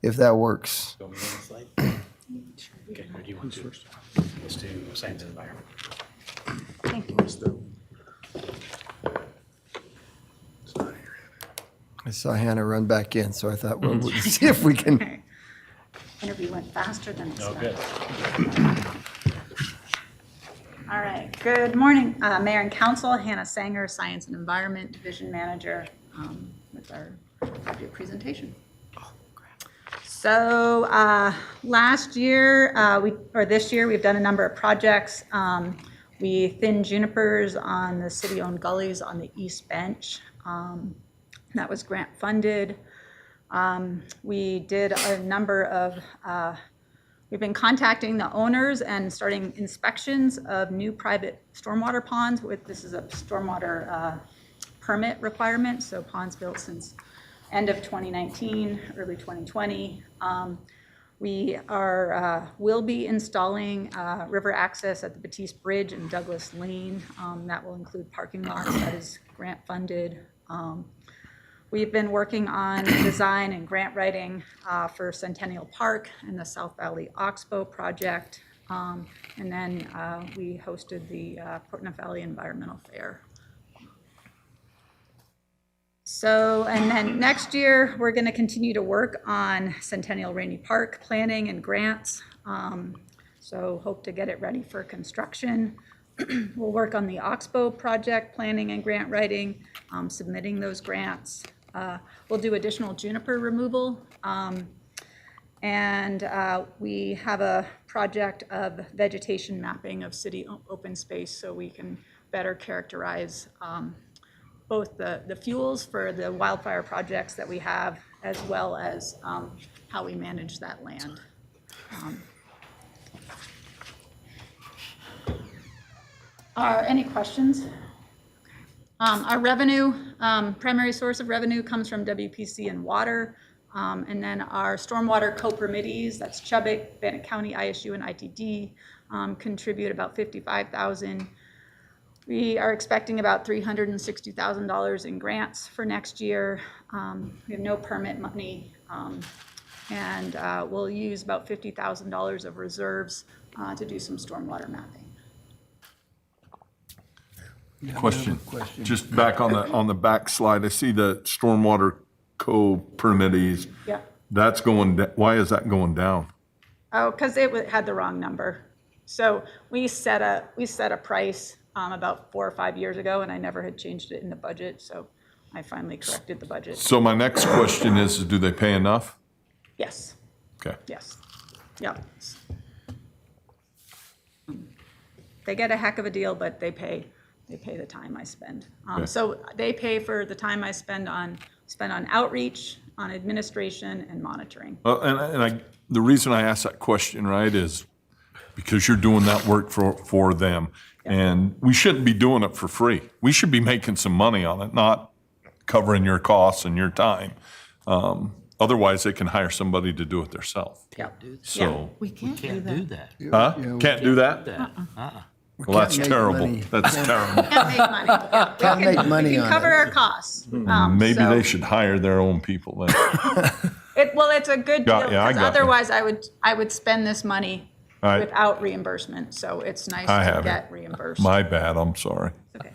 if that works. Okay, or do you want to first? Let's do science and environment. Thank you. I saw Hannah run back in, so I thought, well, we'll see if we can. Okay. Interview went faster than expected. Good. All right, good morning, Mayor and Council. Hannah Sanger, Science and Environment Division Manager, with our budget presentation. So last year, this year, we've done a number of projects. We thinned junipers on the city-owned gullies on the East Bench. That was grant funded. We did a number of we've been contacting the owners and starting inspections of new private stormwater ponds. This is a stormwater permit requirement, so ponds built since end of 2019, early 2020. We will be installing river access at the Batiste Bridge and Douglas Lane. That will include parking lots. That is grant funded. We've been working on design and grant writing for Centennial Park and the South Valley Oxbow project. And then we hosted the Portland Valley Environmental Fair. So, and then next year, we're going to continue to work on Centennial Rainy Park planning and grants. So hope to get it ready for construction. We'll work on the Oxbow project planning and grant writing, submitting those grants. We'll do additional juniper removal. And we have a project of vegetation mapping of city open space so we can better characterize both the fuels for the wildfire projects that we have, as well as how we manage that land. Any questions? Our revenue, primary source of revenue comes from WPC and water. And then our stormwater co-permittees, that's Chubbuck, Bannock County, ISU, and ITD, contribute about $55,000. We are expecting about $360,000 in grants for next year. We have no permit money, and we'll use about $50,000 of reserves to do some stormwater mapping. Question, just back on the back slide, I see the stormwater co-permittees. Yeah. That's going, why is that going down? Oh, because it had the wrong number. So we set a price about 4 or 5 years ago, and I never had changed it in the budget, so I finally corrected the budget. So my next question is do they pay enough? Yes, Okay. yes, yeah. They get a heck of a deal, but they pay the time I spend. Okay. So they pay for the time I spend on outreach, on administration, and monitoring. The reason I ask that question, right, is because you're doing that work for them. And we shouldn't be doing it for free. We should be making some money on it, not covering your costs and your time. Otherwise, they can hire somebody to do it themselves. So, We can't do Can't that. do that. huh? Can't do that? Well, that's make terrible. money. That's terrible. Can't make money. Yeah, we Can't can- make money We can on cover it. our costs. Maybe So- they should hire their own people then. Well, it's a good deal, Got ya, I because got ya. otherwise I would spend this money Right. without reimbursement, so it's nice I to have get it. reimbursed. My bad, I'm sorry. Okay,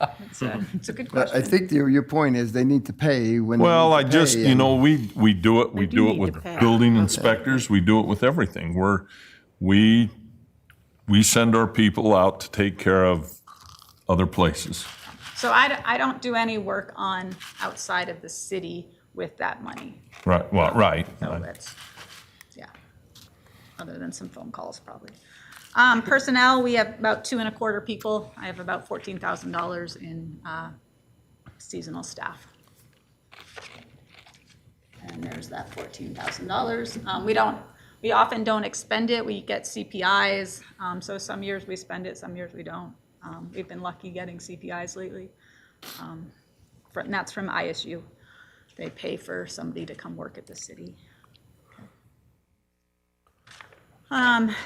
it's a good But question. I think your point is they need to pay when. they Well, need I to just, pay, you and- know, we do it, we do do it need with to pay. building inspectors, we do it with everything. We send our people out to take care of other places. So I don't do any work on outside of the city with that money. Right, well, right. So that's, yeah, other than some phone calls probably. Personnel, we have about 2.25 people. I have about $14,000 in seasonal staff. And there's that $14,000. We often don't expend it. We get CPIs. So some years we spend it, some years we don't. We've been lucky getting CPIs lately. And that's from ISU. They pay for somebody to come work at the city.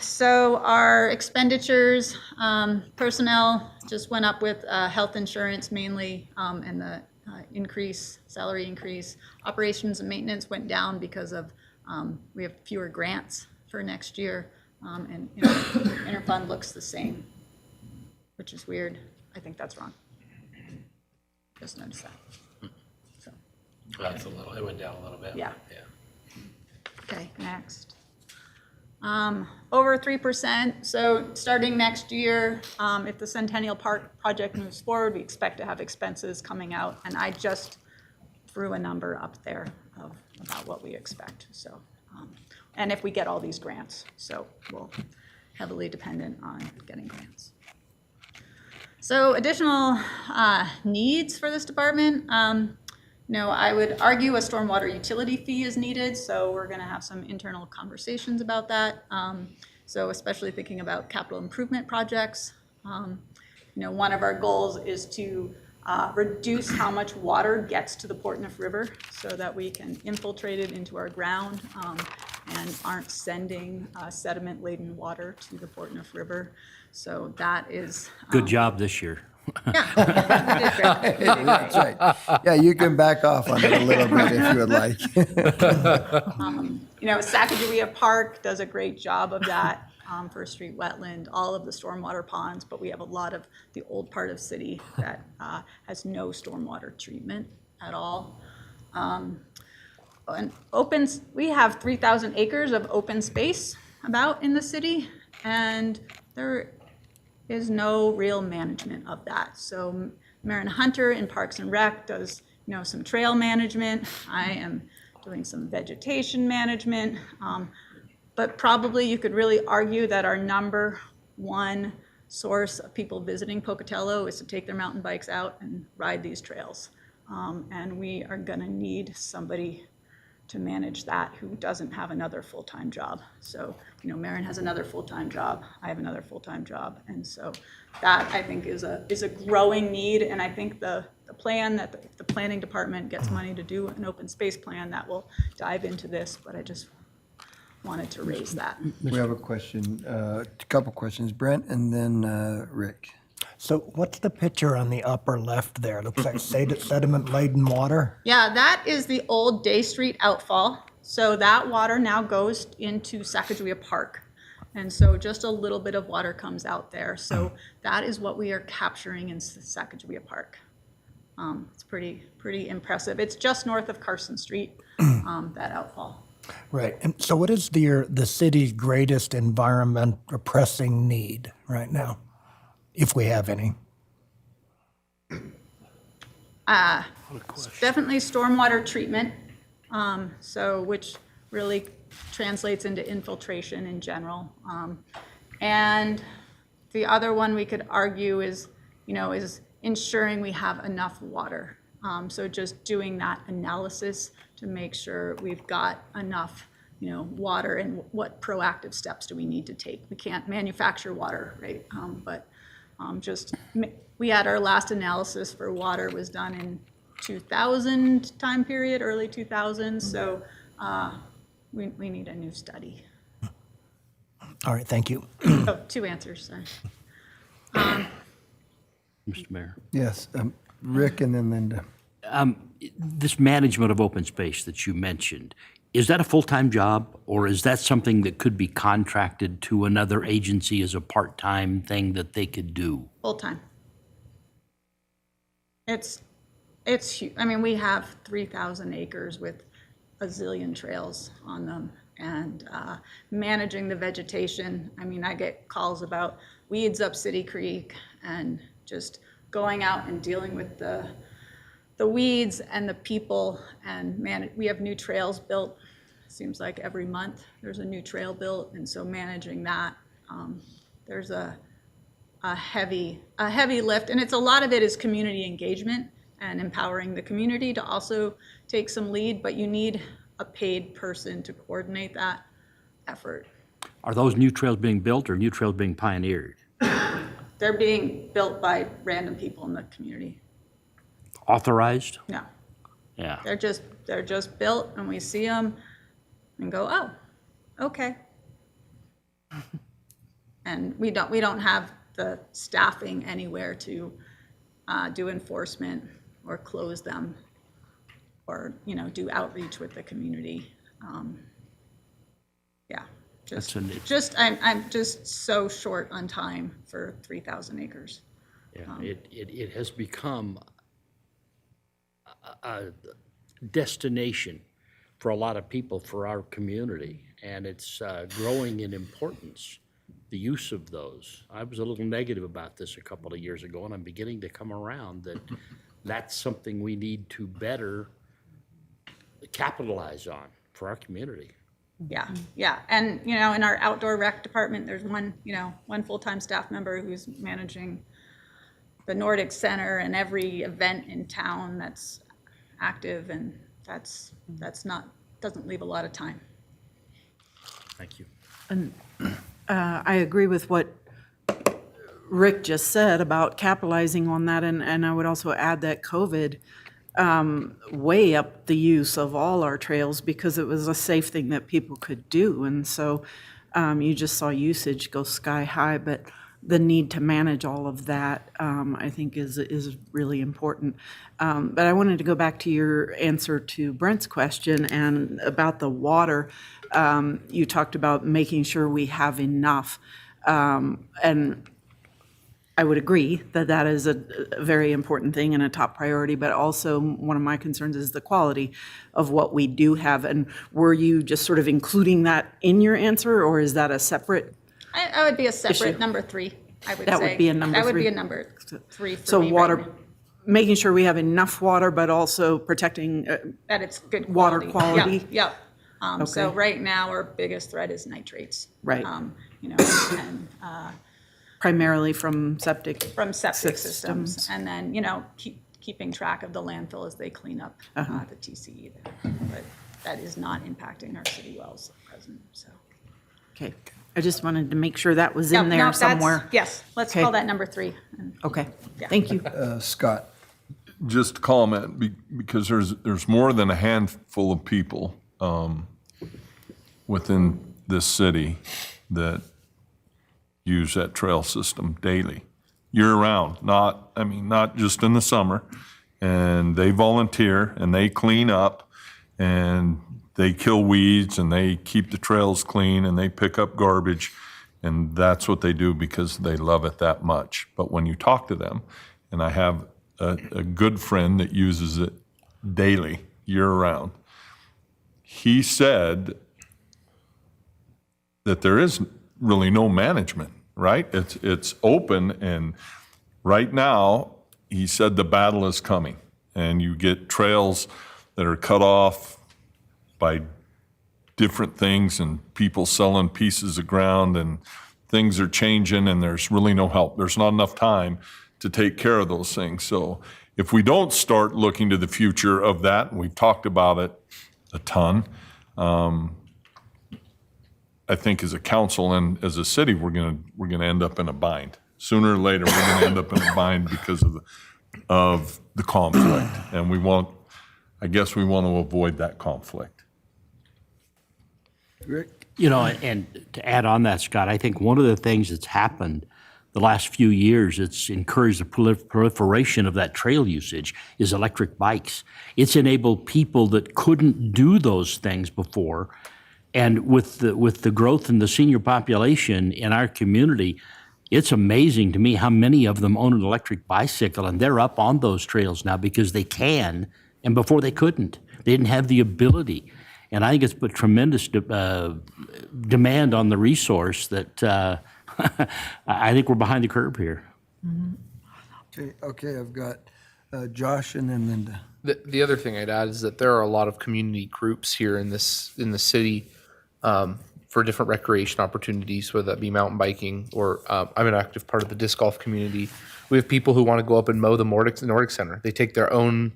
So our expenditures, personnel just went up with health insurance mainly, and the salary increase. Operations and maintenance went down because of, we have fewer grants for next year, and interfund looks the same, which is weird. I think that's wrong. Just noticed that. So, That's it went down a little bit. yeah. Okay, next. Over 3%. So starting next year, if the Centennial Park project moves forward, we expect to have expenses coming out. And I just threw a number up there of about what we expect. So, and if we get all these grants, so we'll heavily dependent on getting grants. So additional needs for this department. I would argue a stormwater utility fee is needed, so we're going to have some internal conversations about that. So especially thinking about capital improvement projects. One of our goals is to reduce how much water gets to the Portneuf River so that we can infiltrate it into our ground and aren't sending sediment-laden water to the Portneuf River. So that is. Good job this year. That's right. Yeah, you can back off on it a little bit if you would like. Sacagawea Park does a great job of that. First Street Wetland, all of the stormwater ponds, but we have a lot of the old part of city that has no stormwater treatment at all. And we have 3,000 acres of open space about in the city, and there is no real management of that. So Marin Hunter in Parks and Rec does, some trail management. I am doing some vegetation management. But probably you could really argue that our number one source of people visiting Pocatello is to take their mountain bikes out and ride these trails. And we are gonna need somebody to manage that who doesn't have another full-time job. So, Marin has another full-time job, I have another full-time job. And so that I think is a growing need. And I think the plan that if the planning department gets money to do an open space plan, that will dive into this, but I just wanted to raise that. We have a question, a couple questions. Brent and then Rick. So what's the picture on the upper left there? Looks like sediment-laden water. Yeah, that is the old Day Street outfall. So that water now goes into Sacagawea Park. And so just a little bit of water comes out there. So that is what we are capturing in Sacagawea Park. It's pretty impressive. It's just north of Carson Street, that outfall. Right. And so what is the city's greatest environment or pressing need right now, if we have any? Definitely stormwater treatment, which really translates into infiltration in general. And the other one we could argue is ensuring we have enough water. So just doing that analysis to make sure we've got enough, water, and what proactive steps do we need to take. We can't manufacture water, right? We had our last analysis for water was done in 2000 time period, early 2000s, so we need a new study. All right, thank you. Oh, two answers, sorry. Mr. Mayor. Yes, Rick and then Linda. This management of open space that you mentioned, is that a full-time job, or is that something that could be contracted to another agency as a part-time thing that they could do? Full-time. It's huge. I mean, we have 3,000 acres with a zillion trails on them, and managing the vegetation. I mean, I get calls about weeds up City Creek, and just going out and dealing with the weeds and the people, and we have new trails built. Seems like every month there's a new trail built, and so managing that, there's a heavy lift, and a lot of it is community engagement and empowering the community to also take some lead, but you need a paid person to coordinate that effort. Are those new trails being built or new trails being pioneered? They're being built by random people in the community. Authorized? No, Yeah. they're just built, and we see them and go, oh, okay. And we don't have the staffing anywhere to do enforcement or close them, or do outreach with the community. Yeah, I'm just so short on time for 3,000 acres. Yeah, it has become a destination for a lot of people, for our community, and it's growing in importance, the use of those. I was a little negative about this a couple of years ago, and I'm beginning to come around that that's something we need to better capitalize on for our community. Yeah, and in our outdoor rec department, there's one full-time staff member who's managing the Nordic Center and every event in town that's active, and doesn't leave a lot of time. Thank you. And I agree with what Rick just said about capitalizing on that, and I would also add that COVID way up the use of all our trails because it was a safe thing that people could do, and so you just saw usage go sky high, but the need to manage all of that, I think, is really important. But I wanted to go back to your answer to Brent's question and about the water. You talked about making sure we have enough, and I would agree that is a very important thing and a top priority, but also one of my concerns is the quality of what we do have. And were you just sort of including that in your answer, or is that a separate? I would be a separate issue? number 3, I would say. That would be a number That would three. be a number 3 for So me water, right now. making sure we have enough water, but also protecting, That it's good water quality. quality? Yep. So Okay. right now, our biggest threat is nitrates. Right. And primarily from septic. from septic systems. And then, keeping track of the landfill as they clean up the TCE there. But that is not impacting our city wells at present, so. Okay, I just wanted to make sure that was Yeah, in no, there that's- somewhere. Yes, let's Okay. call that number 3. Okay, Yeah. thank you. Scott. Just comment, because there's more than a handful of people within this city that use that trail system daily, year-round, not just in the summer. And they volunteer, and they clean up, and they kill weeds, and they keep the trails clean, and they pick up garbage, and that's what they do because they love it that much. But when you talk to them, and I have a good friend that uses it daily, year-round, he said that there is really no management, right? It's open, and right now, he said the battle is coming, and you get trails that are cut off by different things, and people selling pieces of ground, and things are changing, and there's really no help. There's not enough time to take care of those things. So if we don't start looking to the future of that, and we've talked about it a ton, I think as a council and as a city, we're gonna end up in a bind. Sooner or later, we're gonna end up in a bind because of the of the conflict. And I guess we want to avoid that conflict. Rick? You know, and to add on that, Scott, I think one of the things that's happened the last few years, it's encouraged the proliferation of that trail usage, is electric bikes. It's enabled people that couldn't do those things before. And with the growth in the senior population in our community, it's amazing to me how many of them own an electric bicycle, and they're up on those trails now because they can, and before they couldn't. They didn't have the ability. And I think it's put tremendous demand on the resource that I think we're behind the curve here. Okay, I've got Josh and then Linda. The other thing I'd add is that there are a lot of community groups here in the city for different recreation opportunities, whether that be mountain biking or I'm an active part of the disc golf community. We have people who want to go up and mow the Nordic Center. They take their own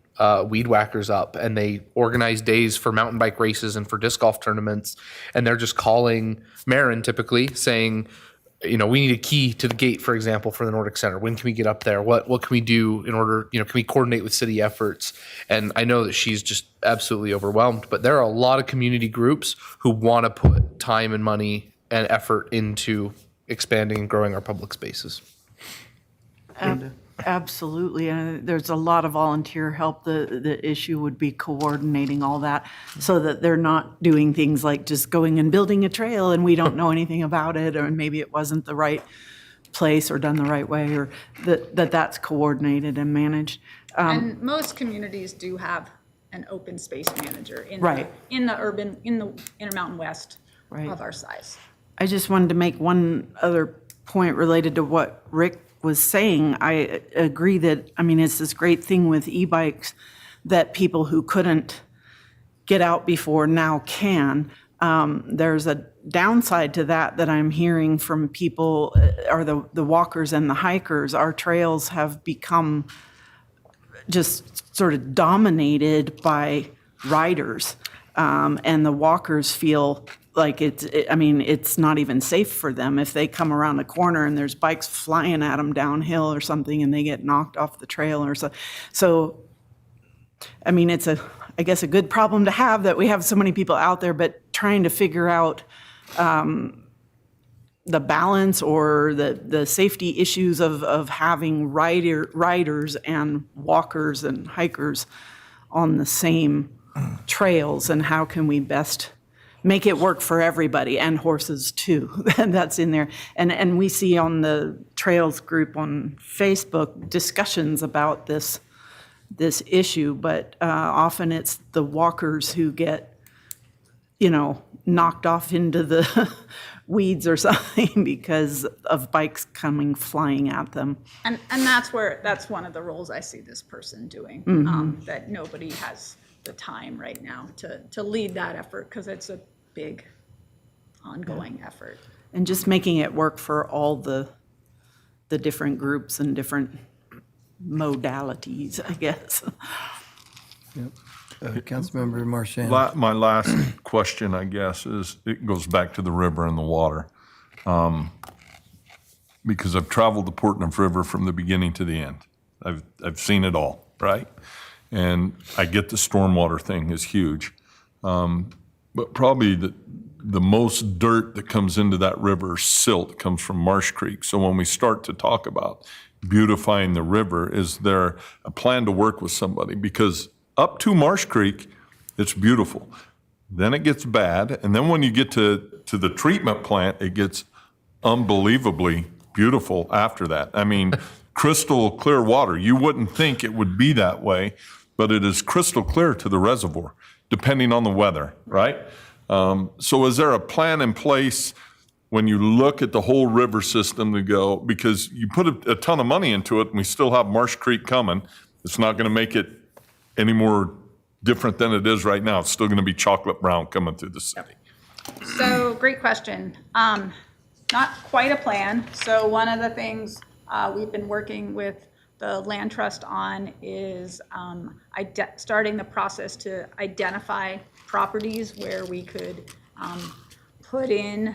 weed whackers up and they organize days for mountain bike races and for disc golf tournaments. And they're just calling Marin typically saying, you know, we need a key to the gate, for example, for the Nordic Center. When can we get up there? What can we do in order, you know, can we coordinate with city efforts? And I know that she's just absolutely overwhelmed, but there are a lot of community groups who want to put time and money and effort into expanding and growing our public spaces. Absolutely, and there's a lot of volunteer help. The issue would be coordinating all that so that they're not doing things like just going and building a trail and we don't know anything about it, or maybe it wasn't the right place or done the right way, or that's coordinated and managed. And most communities do have an open space manager in Right. in the Intermountain West Right. of our size. I just wanted to make one other point related to what Rick was saying. I agree that, I mean, it's this great thing with e-bikes that people who couldn't get out before now can. There's a downside to that I'm hearing from people, or the walkers and the hikers. Our trails have become just sort of dominated by riders, and the walkers feel like it's not even safe for them if they come around a corner and there's bikes flying at them downhill or something and they get knocked off the trail or so. So, I mean, it's I guess a good problem to have that we have so many people out there, but trying to figure out the balance or the safety issues of having riders and walkers and hikers on the same trails, and how can we best make it work for everybody, and horses too. That's in there. And we see on the Trails group on Facebook discussions about this issue, but often it's the walkers who get, you know, knocked off into the weeds or something because of bikes coming flying at them. And that's one of the roles I see this person doing, that nobody has the time right now to lead that effort, because it's a big ongoing effort. And just making it work for all the different groups and different modalities, I guess. Councilmember Marchand. My last question, I guess, is it goes back to the river and the water. Because I've traveled the Portneuf River from the beginning to the end. I've seen it all, right? And I get the stormwater thing is huge. But probably the most dirt that comes into that river, silt, comes from Marsh Creek. So when we start to talk about beautifying the river, is there a plan to work with somebody? Because up to Marsh Creek, it's beautiful. Then it gets bad. And then when you get to the treatment plant, it gets unbelievably beautiful after that. I mean, crystal clear water. You wouldn't think it would be that way, but it is crystal clear to the reservoir, depending on the weather, right? So is there a plan in place when you look at the whole river system to go, because you put a ton of money into it and we still have Marsh Creek coming. It's not going to make it any more different than it is right now. It's still going to be chocolate brown coming through the city. So, great question. Not quite a plan. So one of the things we've been working with the Land Trust on is starting the process to identify properties where we could put in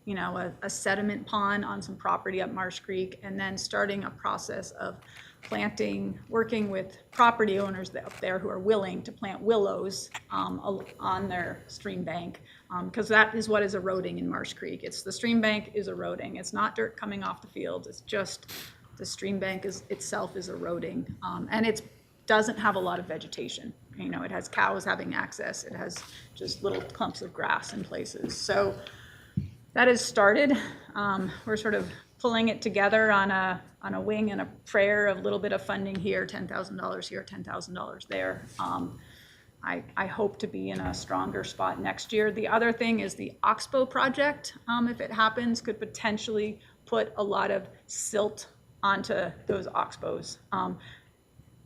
a sediment pond on some property up Marsh Creek, and then starting a process of planting, working with property owners up there who are willing to plant willows on their stream bank, because that is what is eroding in Marsh Creek. It's the stream bank is eroding. It's not dirt coming off the fields. It's just the stream bank itself is eroding, and it doesn't have a lot of vegetation. It has cows having access. It has just little clumps of grass in places. So that has started. We're sort of pulling it together on a wing and a prayer of a little bit of funding here, $10,000 here, $10,000 there. I hope to be in a stronger spot next year. The other thing is the Oxbow project, if it happens, could potentially put a lot of silt onto those oxbows.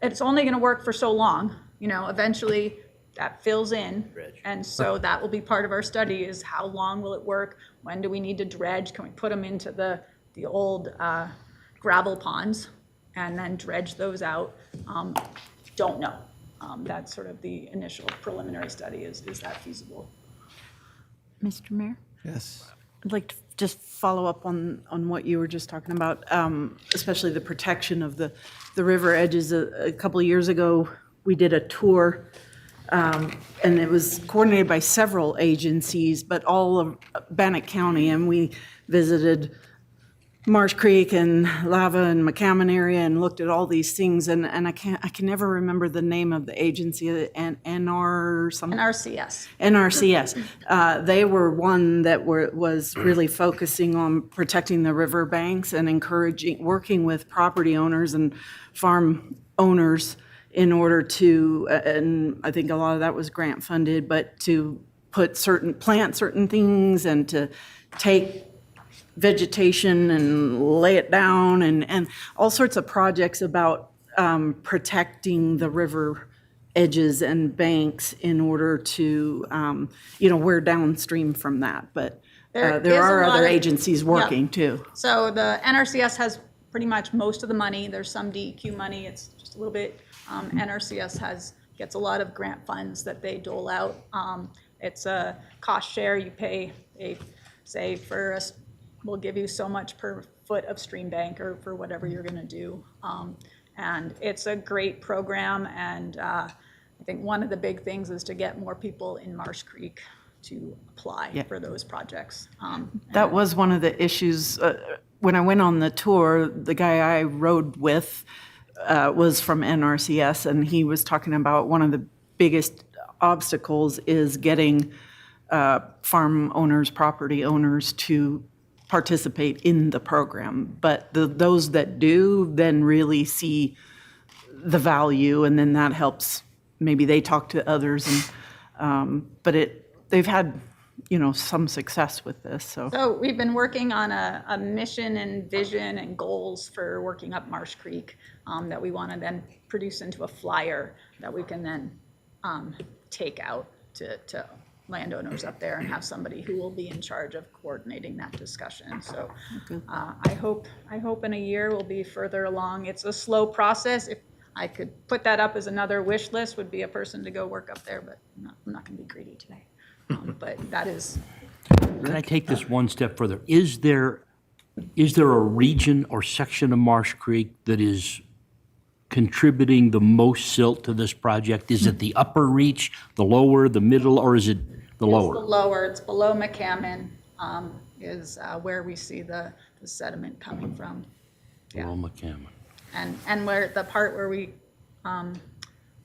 It's only going to work for so long. Eventually that fills in. And so that will be part of our study is how long will it work? When do we need to dredge? Can we put them into the old gravel ponds and then dredge those out? Don't know. That's sort of the initial preliminary study. Is that feasible? Mr. Mayor? Yes. I'd like to just follow up on what you were just talking about, especially the protection of the river edges. A couple of years ago, we did a tour, and it was coordinated by several agencies, but all of Bannock County, and we visited Marsh Creek and Lava and McCammon area and looked at all these things, and I can never remember the name of the agency, NR something. NRCS. NRCS. They were one that was really focusing on protecting the river banks and working with property owners and farm owners in order to, and I think a lot of that was grant funded, but to plant certain things and to take vegetation and lay it down and all sorts of projects about protecting the river edges and banks in order to, we're downstream from that. But there are other agencies working too. So the NRCS has pretty much most of the money. There's some DEQ money. It's just a little bit. NRCS gets a lot of grant funds that they dole out. It's a cost share. You pay, say for us, we'll give you so much per foot of stream bank or for whatever you're going to do. And it's a great program. And I think one of the big things is to get more people in Marsh Creek to apply for those projects. That was one of the issues. When I went on the tour, the guy I rode with was from NRCS, and he was talking about one of the biggest obstacles is getting farm owners, property owners to participate in the program. But those that do then really see the value, and then that helps. Maybe they talk to others, and they've had some success with this. So we've been working on a mission and vision and goals for working up Marsh Creek that we want to then produce into a flyer that we can then take out to landowners up there and have somebody who will be in charge of coordinating that discussion. So I hope in a year we'll be further along. It's a slow process. If I could put that up as another wish list, would be a person to go work up there, but I'm not going to be greedy today. But that is. Can I take this one step further? Is there a region or section of Marsh Creek that is contributing the most silt to this project? Is it the upper reach, the lower, the middle, or is it the lower? It's the lower. It's below McCammon is where we see the sediment coming from. Below McCammon. And where the part where we,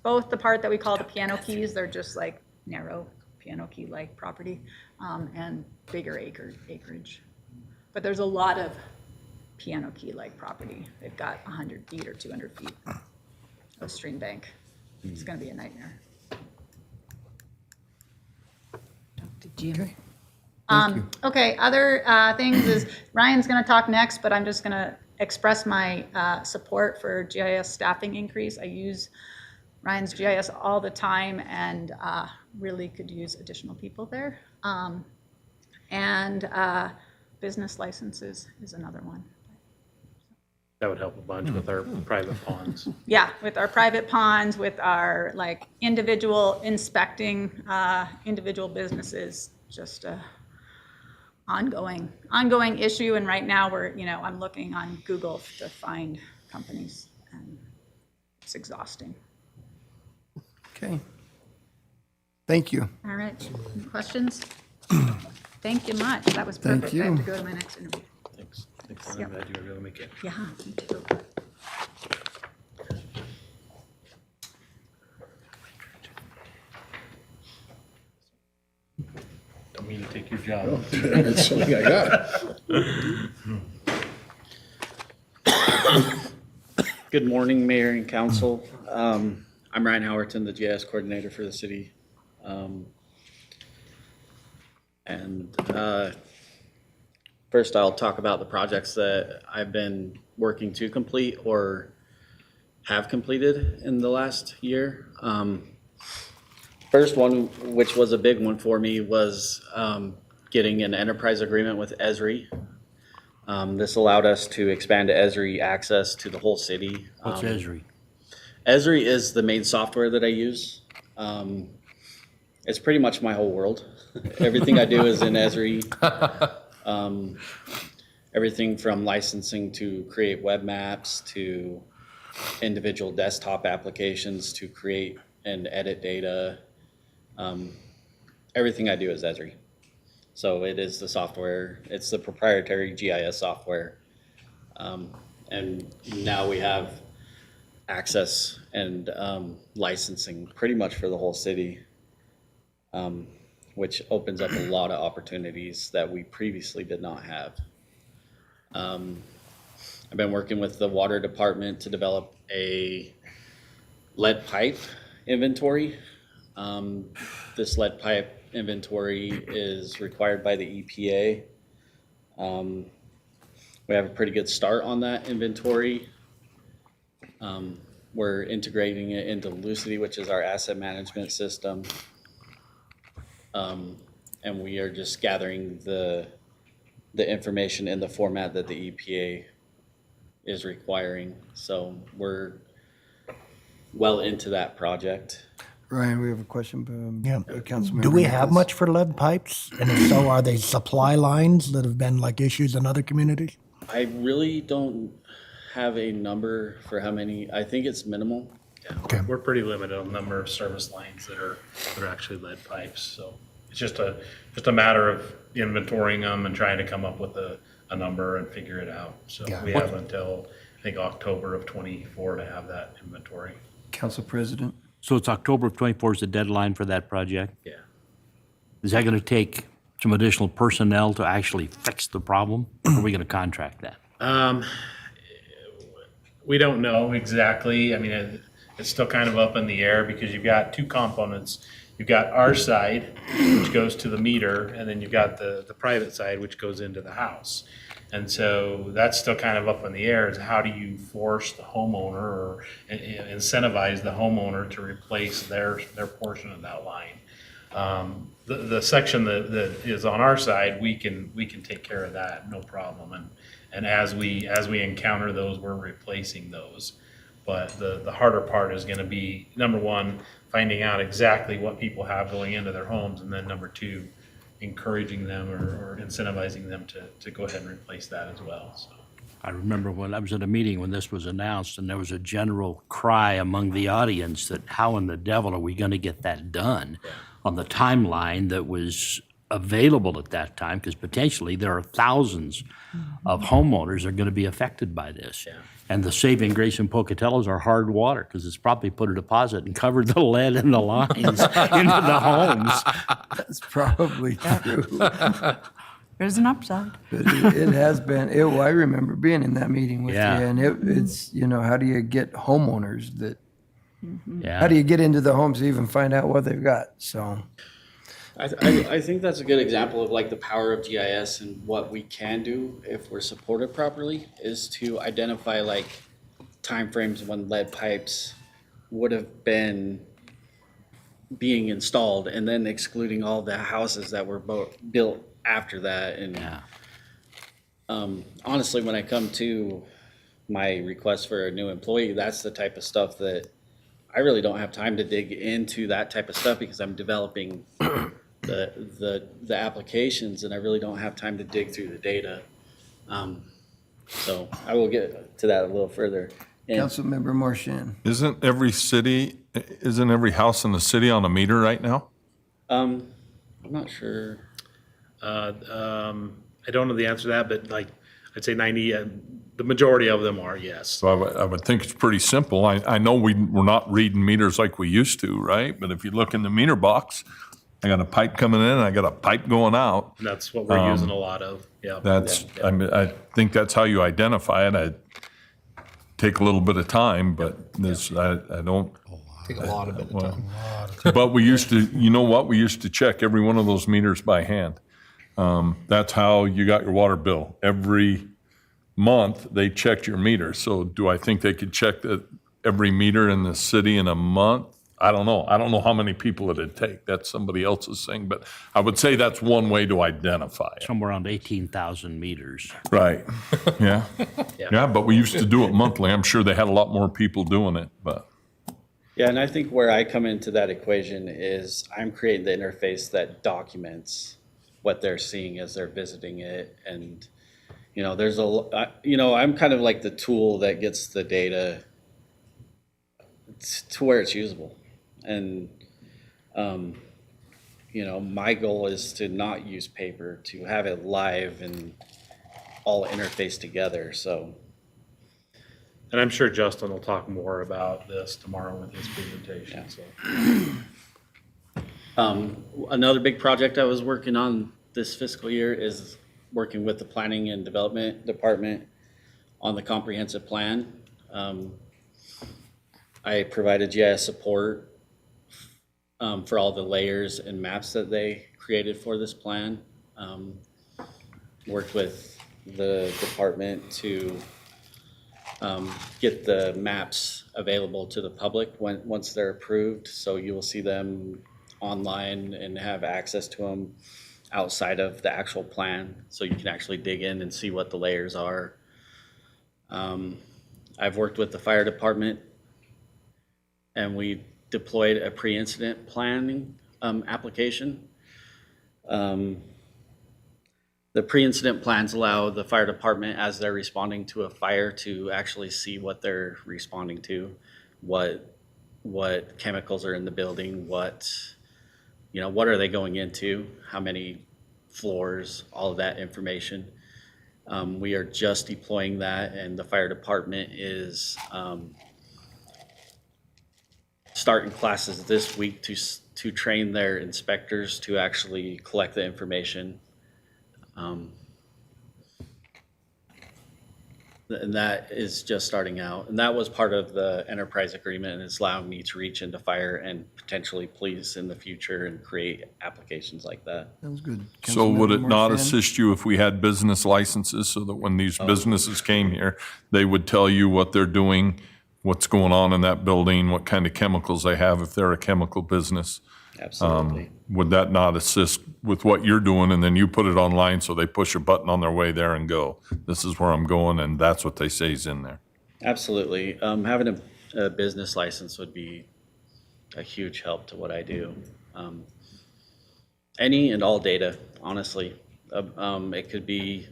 both the part that we call the piano keys, they're just like narrow piano key-like property, and bigger acreage. But there's a lot of piano key-like property. They've got 100 feet or 200 feet of stream bank. It's going to be a nightmare. Okay, other things is Ryan's going to talk next, but I'm just going to express my support for GIS staffing increase. I use Ryan's GIS all the time and really could use additional people there. And business licenses is another one. That would help a bunch with our private ponds. Yeah, with our private ponds, with our individual inspecting individual businesses, just ongoing issue. And right now I'm looking on Google to find companies, and it's exhausting. Okay. Thank you. All right, any questions? Thank you much. That was Thank perfect. I have you. to go to my next interview. Thanks. Yep. I'm glad you were able to make it. Yeah, me too. Don't mean to take your job. That's something I got. Good morning, Mayor and Council. I'm Ryan Howerton, the GIS coordinator for the city. First I'll talk about the projects that I've been working to complete or have completed in the last year. First one, which was a big one for me, was getting an enterprise agreement with Esri. This allowed us to expand Esri access to the whole city. What's Esri? Esri is the main software that I use. It's pretty much my whole world. Everything I do is in Esri. Everything from licensing to create web maps to individual desktop applications to create and edit data. Everything I do is Esri. So it is the software, it's the proprietary GIS software. And now we have access and licensing pretty much for the whole city, which opens up a lot of opportunities that we previously did not have. I've been working with the water department to develop a lead pipe inventory. This lead pipe inventory is required by the EPA. We have a pretty good start on that inventory. We're integrating it into Lucity, which is our asset management system. And we are just gathering the information in the format that the EPA is requiring. So we're well into that project. Ryan, we have a question. Councilmember Do we have Nichols. much for lead pipes? And if so, are they supply lines that have been like issues in other communities? I really don't have a number for how many. I think it's minimal. We're pretty limited on the number of service lines that are actually lead pipes, so it's just a matter of inventorying them and trying to come up with a number and figure it out. So Yeah. we have until, I think, October of '24 to have that inventory. Council President? So it's October of '24 is the deadline for that project? Yeah. Is that going to take some additional personnel to actually fix the problem? Or are we going to contract that? We don't know exactly. I mean, it's still kind of up in the air because you've got two components. You've got our side, which goes to the meter, and then you've got the private side, which goes into the house. And so that's still kind of up in the air, is how do you force the homeowner or incentivize the homeowner to replace their portion of that line. The section that is on our side, we can take care of that, no problem. And as we encounter those, we're replacing those. But the harder part is gonna be, number one, finding out exactly what people have going into their homes, and then number two, encouraging them or incentivizing them to go ahead and replace that as well, so. I remember when I was at a meeting when this was announced, and there was a general cry among the audience that how in the devil are we going to get that done on the timeline that was available at that time? Because potentially there are thousands of homeowners that are going to be affected by this. Yeah. And the saving grace in Pocatello is our hard water, because it's probably put a deposit and covered the lead in the lines into the homes. That's probably true. There's an upside. But it has been, I remember being in that meeting with you, Yeah. and it's, how do you get homeowners that, Yeah. how do you get into the homes to even find out what they've got? So, I think that's a good example of like the power of GIS and what we can do if we're supported properly, is to identify like timeframes when lead pipes would have been being installed, and then excluding all the houses that were built after that. And honestly, when I come to my request for a new employee, that's the type of stuff that I really don't have time to dig into, that type of stuff, because I'm developing the applications, and I really don't have time to dig through the data. So I will get to that a little further. And Councilmember Marchand. Isn't every house in the city on a meter right now? I'm not sure. I don't know the answer to that, but like, I'd say 90, the majority of them are, yes. So I would think it's pretty simple. I know we're not reading meters like we used to, right? But if you look in the meter box, I got a pipe coming in and I got a pipe going out. And that's what we're using a lot of, yeah. I mean, I think that's how you identify it. I take a little bit of time, but I don't. Take a lot of it. But we used to, you know what? We used to check every one of those meters by hand. That's how you got your water bill. Every month, they checked your meter. So do I think they could check every meter in the city in a month? I don't know. I don't know how many people it'd take. That's somebody else's thing. But I would say that's one way to identify it. Somewhere around 18,000 meters. Right. Yeah. Yeah, but we used to do it monthly. I'm sure they had a lot more people doing it, but. Yeah, and I think where I come into that equation is I'm creating the interface that documents what they're seeing as they're visiting it. And, there's I'm kind of like the tool that gets the data to where it's usable. And, my goal is to not use paper, to have it live and all interface together, so. And I'm sure Justin will talk more about this tomorrow with his presentation, so. Another big project I was working on this fiscal year is working with the Planning and Development Department on the comprehensive plan. I provided GIS support for all the layers and maps that they created for this plan. Worked with the department to get the maps available to the public once they're approved. So you will see them online and have access to them outside of the actual plan. So you can actually dig in and see what the layers are. I've worked with the fire department and we deployed a pre-incident planning application. The pre-incident plans allow the fire department, as they're responding to a fire, to actually see what they're responding to, what chemicals are in the building, what are they going into, how many floors, all of that information. We are just deploying that, and the fire department is starting classes this week to train their inspectors to actually collect the information. And that is just starting out. And that was part of the enterprise agreement, and it's allowing me to reach into fire and potentially police in the future and create applications like that. Sounds good. So would it Councilmember not Marchand? assist you if we had business licenses so that when these businesses came here, they would tell you what they're doing, what's going on in that building, what kind of chemicals they have if they're a chemical business? Absolutely. Would that not assist with what you're doing, and then you put it online so they push a button on their way there and go, this is where I'm going, and that's what they say is in there? Absolutely. Having a business license would be a huge help to what I do. Any and all data, honestly. It could be,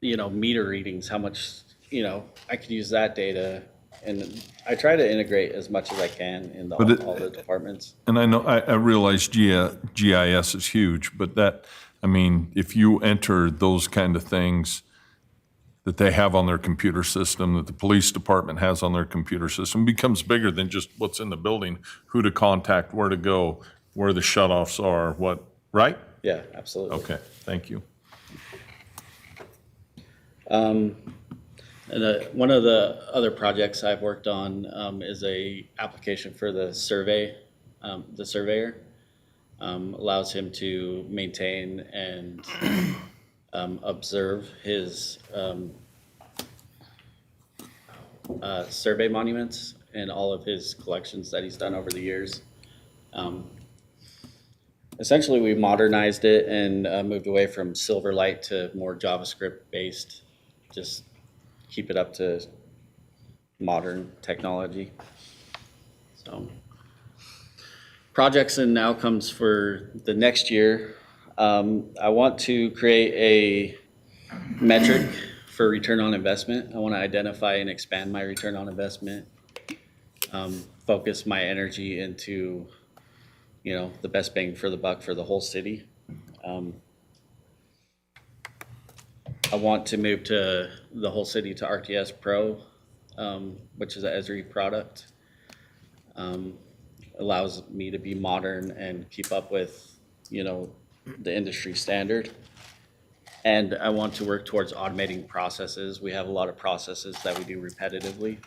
meter readings, how much, I could use that data. And I try to integrate as much as I can in all the departments. And I know, I realize GIS is huge, but if you enter those kind of things that they have on their computer system, that the police department has on their computer system, becomes bigger than just what's in the building, who to contact, where to go, where the shutoffs are, right? Yeah, absolutely. Okay, thank you. And one of the other projects I've worked on is a application for the surveyor. Allows him to maintain and observe his survey monuments and all of his collections that he's done over the years. Essentially, we modernized it and moved away from Silverlight to more JavaScript based, just keep it up to modern technology. So projects and outcomes for the next year. I want to create a metric for return on investment. I want to identify and expand my return on investment. Focus my energy into, the best bang for the buck for the whole city. I want to move to the whole city to RTS Pro, which is an Esri product. Allows me to be modern and keep up with, the industry standard. And I want to work towards automating processes. We have a lot of processes that we do repetitively.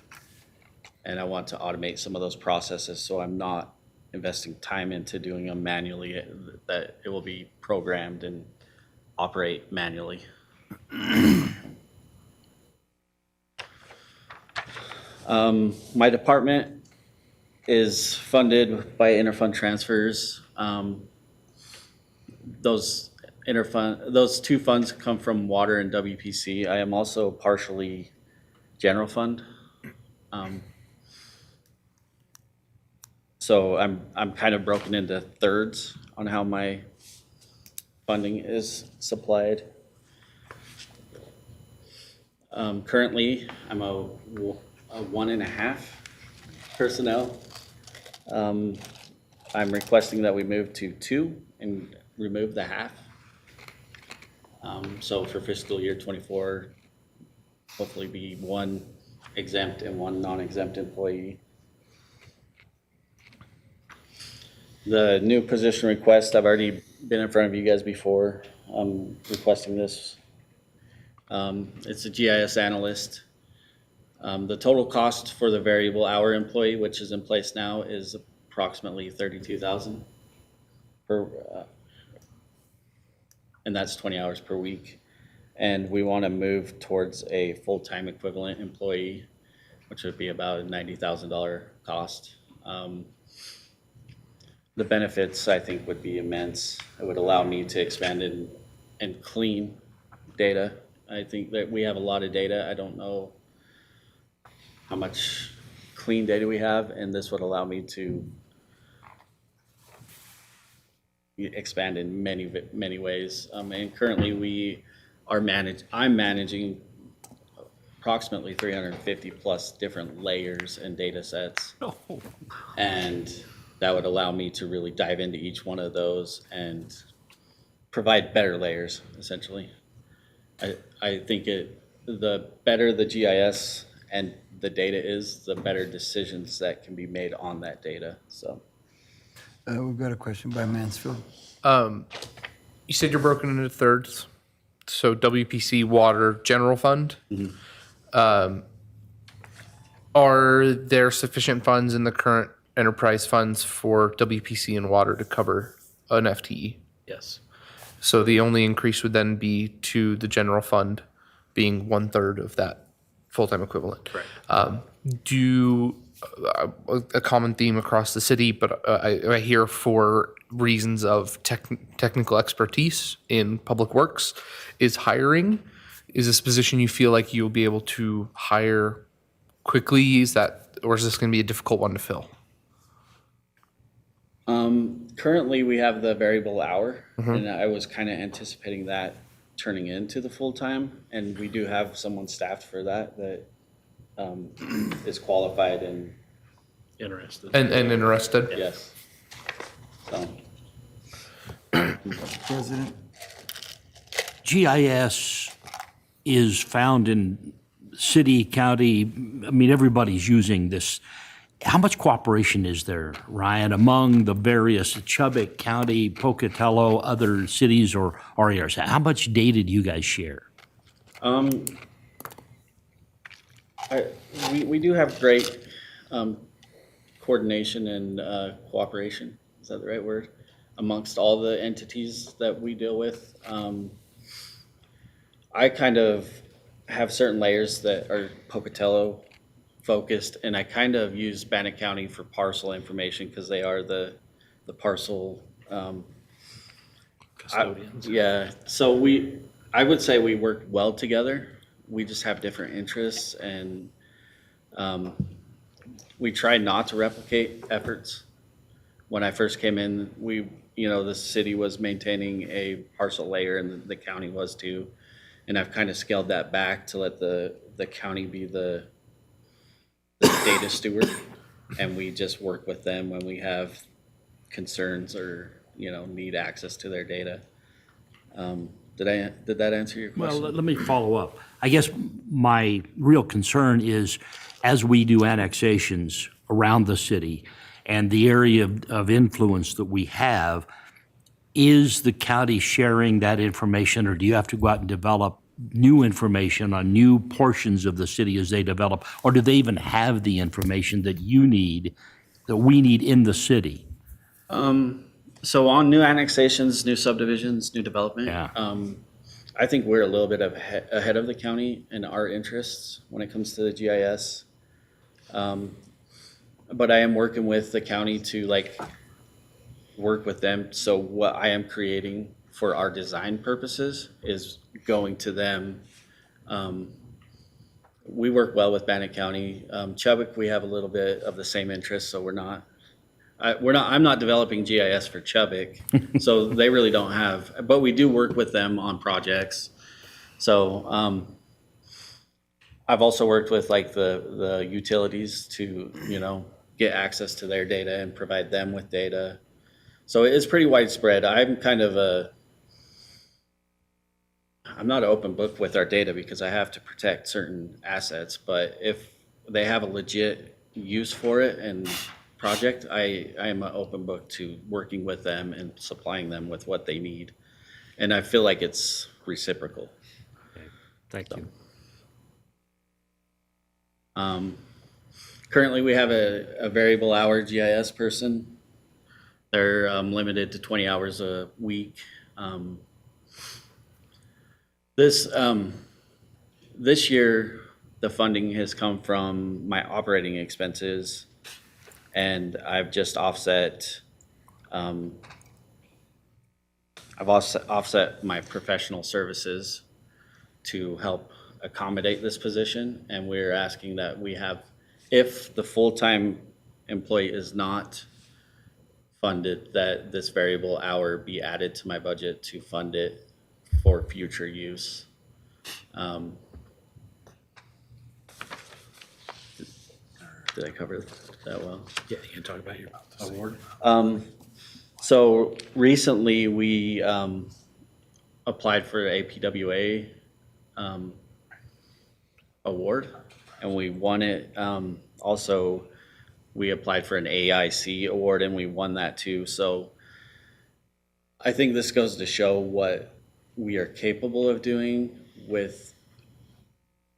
And I want to automate some of those processes so I'm not investing time into doing them manually, that it will be programmed and operate manually. My department is funded by interfund transfers. Those two funds come from water and WPC. I am also partially general fund. So I'm kind of broken into thirds on how my funding is supplied. Currently, I'm a 1.5 personnel. I'm requesting that we move to 2 and remove the half. So for fiscal year 24, hopefully be 1 exempt and 1 non-exempt employee. The new position request, I've already been in front of you guys before. I'm requesting this. It's a GIS analyst. The total cost for the variable hour employee, which is in place now, is approximately $32,000 per, and that's 20 hours per week. And we want to move towards a full-time equivalent employee, which would be about a $90,000 cost. The benefits, I think, would be immense. It would allow me to expand and clean data. I think that we have a lot of data. I don't know how much clean data we have, and this would allow me to expand in many ways. And currently I'm managing approximately 350 plus different layers and data sets. Oh. And that would allow me to really dive into each one of those and provide better layers, essentially. I think the better the GIS and the data is, the better decisions that can be made on that data. So We've got a question by Mansfield. You said you're broken into thirds. So WPC, water, general fund. Are there sufficient funds in the current enterprise funds for WPC and water to cover an FTE? yes. So the only increase would then be to the general fund being 1/3 of that full-time equivalent. Correct. A common theme across the city, but I hear for reasons of technical expertise in public works is hiring. Is this position you feel like you'll be able to hire quickly? Or is this going to be a difficult one to fill? Currently, we have the variable hour, and I was kind of anticipating that turning into the full-time, and we do have someone staffed for that is qualified and Interested. And interested? yes. So, President? GIS is found in city, county, I mean, everybody's using this. How much cooperation is there, Ryan, among the various Chubbuck County, Pocatello, other cities or areas? How much data do you guys share? we do have great coordination and cooperation. Is that the right word? Amongst all the entities that we deal with. I kind of have certain layers that are Pocatello focused, and I kind of use Bannock County for parcel information because they are the parcel Custodians. yeah. So I would say we work well together. We just have different interests, and we try not to replicate efforts. when I first came in, the city was maintaining a parcel layer and the county was too. And I've kind of scaled that back to let the county be the data steward. And we just work with them when we have concerns or, need access to their data. Did that answer your Well, question? let me follow up. I guess my real concern is, as we do annexations around the city and the area of influence that we have, is the county sharing that information, or do you have to go out and develop new information on new portions of the city as they develop? Or do they even have the information that you need, that we need in the city? So on new annexations, new subdivisions, new development, Yeah. I think we're a little bit ahead of the county in our interests when it comes to the GIS. But I am working with the county to work with them. So what I am creating for our design purposes is going to them. We work well with Bannock County. Chubbuck, we have a little bit of the same interests, so I'm not developing GIS for Chubbuck, so they really don't have, but we do work with them on projects. So I've also worked with the utilities to, get access to their data and provide them with data. So it's pretty widespread. I'm not an open book with our data because I have to protect certain assets, but if they have a legit use for it and project, I am an open book to working with them and supplying them with what they need. And I feel like it's reciprocal. Thank you. Currently, we have a variable hour GIS person. They're limited to 20 hours a week. This year, the funding has come from my operating expenses, and I've just offset. I've offset my professional services to help accommodate this position, and we're asking that we have, if the full-time employee is not funded, that this variable hour be added to my budget to fund it for future use. Did I cover that well? Yeah, you can talk about your award. So recently we applied for a PWA award, and we won it. Also, we applied for an AIC award, and we won that too. So I think this goes to show what we are capable of doing with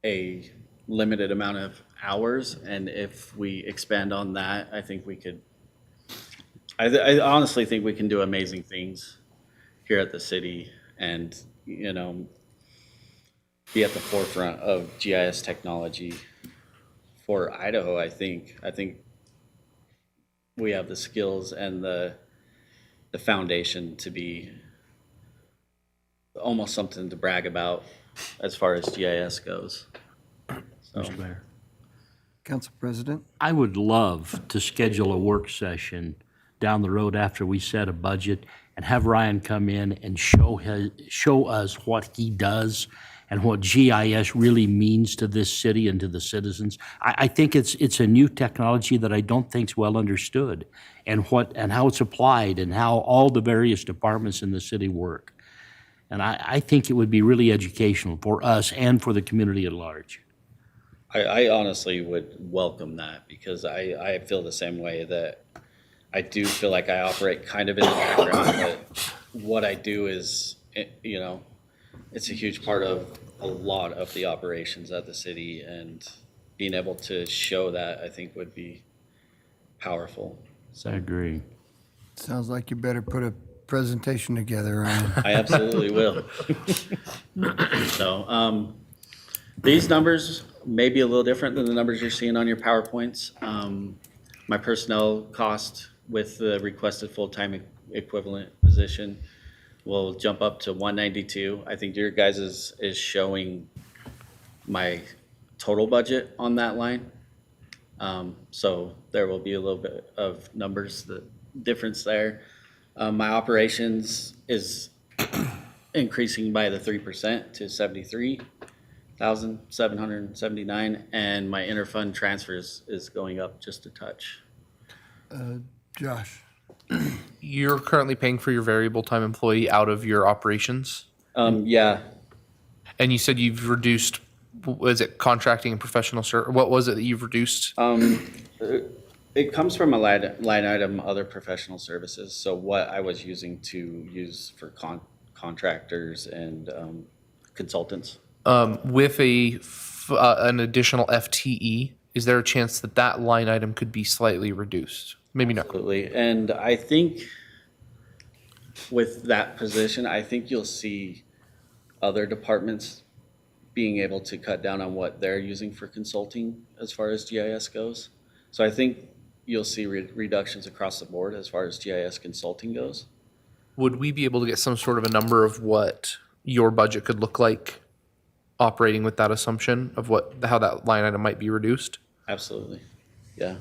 a limited amount of hours, and if we expand on that, I think we could. I honestly think we can do amazing things here at the city, and be at the forefront of GIS technology for Idaho. I think we have the skills and the foundation to be almost something to brag about as far as GIS goes. So. Mr. Mayor. Council President? I would love to schedule a work session down the road after we set a budget and have Ryan come in and show us what he does and what GIS really means to this city and to the citizens. I think it's a new technology that I don't think is well understood, and how it's applied and how all the various departments in the city work. And I think it would be really educational for us and for the community at large. I honestly would welcome that, because I feel the same way, that I do feel like I operate kind of in the background, but what I do is, it's a huge part of a lot of the operations at the city, and being able to show that, I think, would be powerful. I agree. Sounds like you better put a presentation together, Ryan. I absolutely will. So, these numbers may be a little different than the numbers you're seeing on your PowerPoints. My personnel cost with the requested full-time equivalent position will jump up to 192. I think your guys is showing my total budget on that line. So there will be a little bit of numbers that difference there. My operations is increasing by the 3% to 73,779, and my interfund transfers is going up just a touch. Josh? You're currently paying for your variable time employee out of your operations, Yeah, and you said you've reduced, was it contracting and professional what was it that you've reduced? it comes from a line item, other professional services. So what I was using to use for contractors and consultants. With an additional FTE, is there a chance that that line item could be slightly reduced? Maybe not. Absolutely. And I think with that position, I think you'll see other departments being able to cut down on what they're using for consulting as far as GIS goes. So I think you'll see reductions across the board as far as GIS consulting goes. Would we be able to get some sort of a number of what your budget could look like operating with that assumption of how that line item might be reduced? Absolutely. Yeah.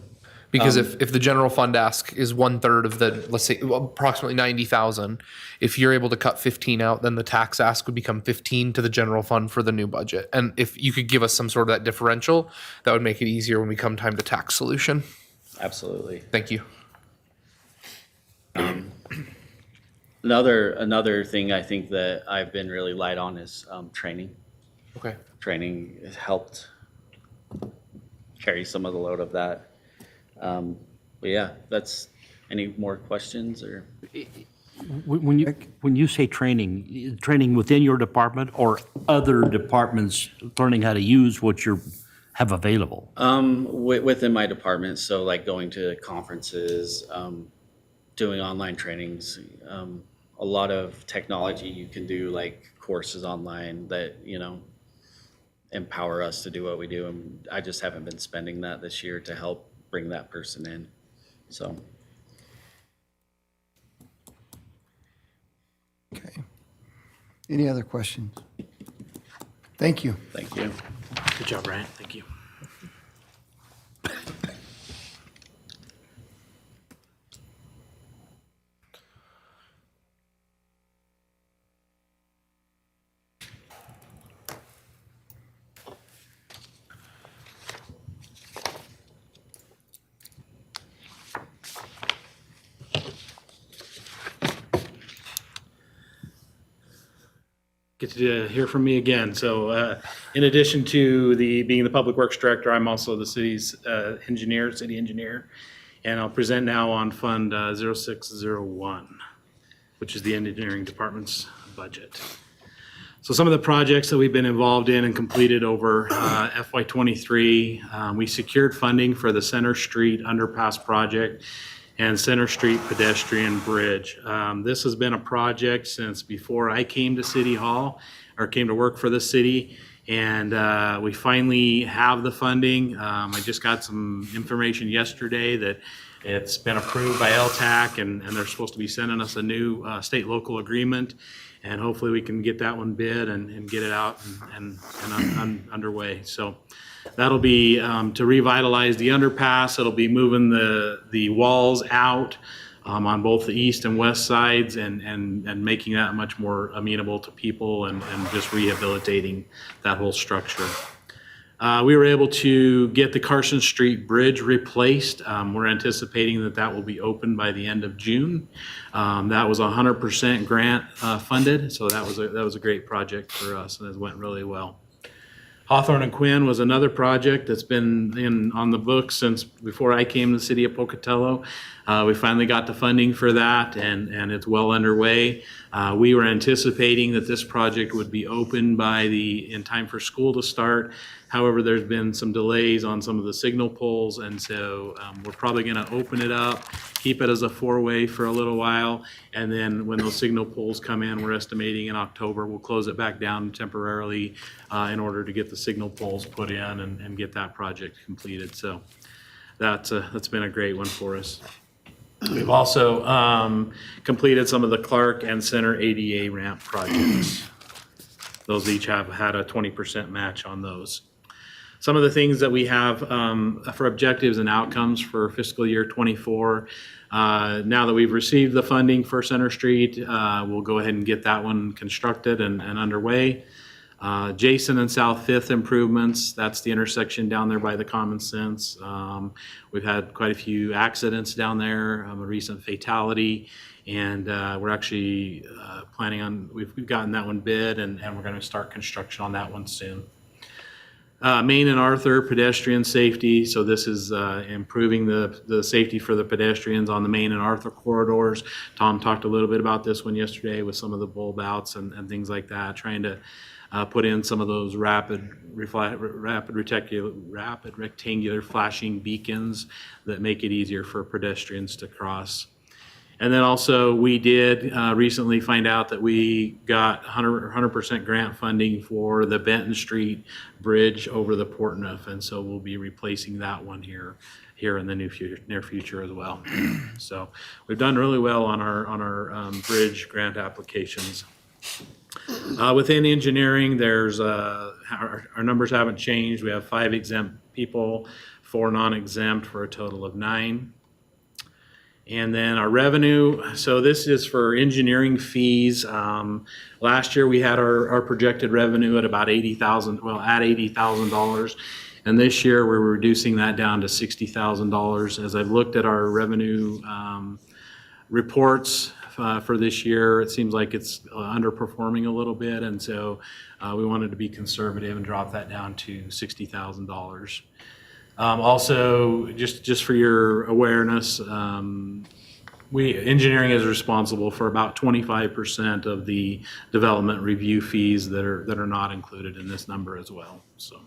Because if the general fund ask is 1/3 of the, let's say approximately 90,000, if you're able to cut 15 out, then the tax ask would become 15 to the general fund for the new budget. And if you could give us some sort of that differential, that would make it easier when we come time to tax solution. Absolutely. Thank you. Another thing I think that I've been really light on is training. Okay. Training has helped carry some of the load of that. But yeah, that's, any more questions or? When you say training within your department or other departments learning how to use what you have available? Within my department, so like going to conferences, doing online trainings, a lot of technology you can do, like courses online that, empower us to do what we do. And I just haven't been spending that this year to help bring that person in, so. Okay. Any other questions? Thank you. Thank you. Good job, Ryan. Thank you. Get to hear from me again. So in addition to being the Public Works Director, I'm also the city's city engineer. And I'll present now on Fund 0601, which is the engineering department's budget. So some of the projects that we've been involved in and completed over FY23, we secured funding for the Center Street Underpass project and Center Street pedestrian bridge. This has been a project since before I came to City Hall or came to work for the city. And we finally have the funding. I just got some information yesterday that it's been approved by LTAC and they're supposed to be sending us a new state-local agreement. And hopefully we can get that one bid and get it out and underway. So that'll be to revitalize the underpass. It'll be moving the walls out on both the east and west sides and making that much more amenable to people and just rehabilitating that whole structure. We were able to get the Carson Street Bridge replaced. We're anticipating that will be open by the end of June. That was 100% grant funded, so that was a great project for us, and it went really well. Hawthorne and Quinn was another project that's been on the books since before I came to the city of Pocatello. We finally got the funding for that, and it's well underway. We were anticipating that this project would be open in time for school to start. However, there's been some delays on some of the signal poles, and so we're probably going to open it up, keep it as a four-way for a little while, and then when those signal poles come in, we're estimating in October, we'll close it back down temporarily in order to get the signal poles put in and get that project completed. So that's been a great one for us. We've also completed some of the Clark and Center ADA ramp projects. Those each have had a 20% match on those. Some of the things that we have for objectives and outcomes for fiscal year '24. Now that we've received the funding for Center Street, we'll go ahead and get that one constructed and underway. Jason and South Fifth improvements, that's the intersection down there by the Common Sense. We've had quite a few accidents down there, a recent fatality, and we're actually planning on, we've gotten that one bid, and we're going to start construction on that one soon. Main and Arthur pedestrian safety, so this is improving the safety for the pedestrians on the Main and Arthur corridors. Tom talked a little bit about this one yesterday with some of the bulb outs and things like that, trying to put in some of those rapid rectangular flashing beacons that make it easier for pedestrians to cross. And then also we did recently find out that we got 100% grant funding for the Benton Street Bridge over the Portneuf, and so we'll be replacing that one here in the near future as well. So we've done really well on our bridge grant applications. Within engineering, there's our numbers haven't changed. We have 5 exempt people, 4 non-exempt, for a total of 9. And then our revenue, so this is for engineering fees. Last year we had our projected revenue at about $80,000. And this year we're reducing that down to $60,000. As I've looked at our revenue reports for this year, it seems like it's underperforming a little bit. And so we wanted to be conservative and drop that down to $60,000. Also, just for your awareness, engineering is responsible for about 25% of the development review fees that are not included in this number as well. So,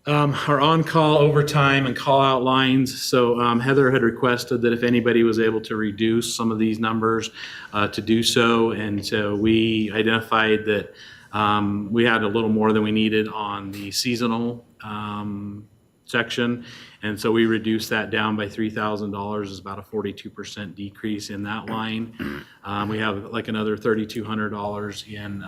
our on-call overtime and call-out lines. So Heather had requested that if anybody was able to reduce some of these numbers, to do so, and so we identified that we had a little more than we needed on the seasonal section, and so we reduced that down by $3,000. Is about a 42% decrease in that line. We have like another $3,200 in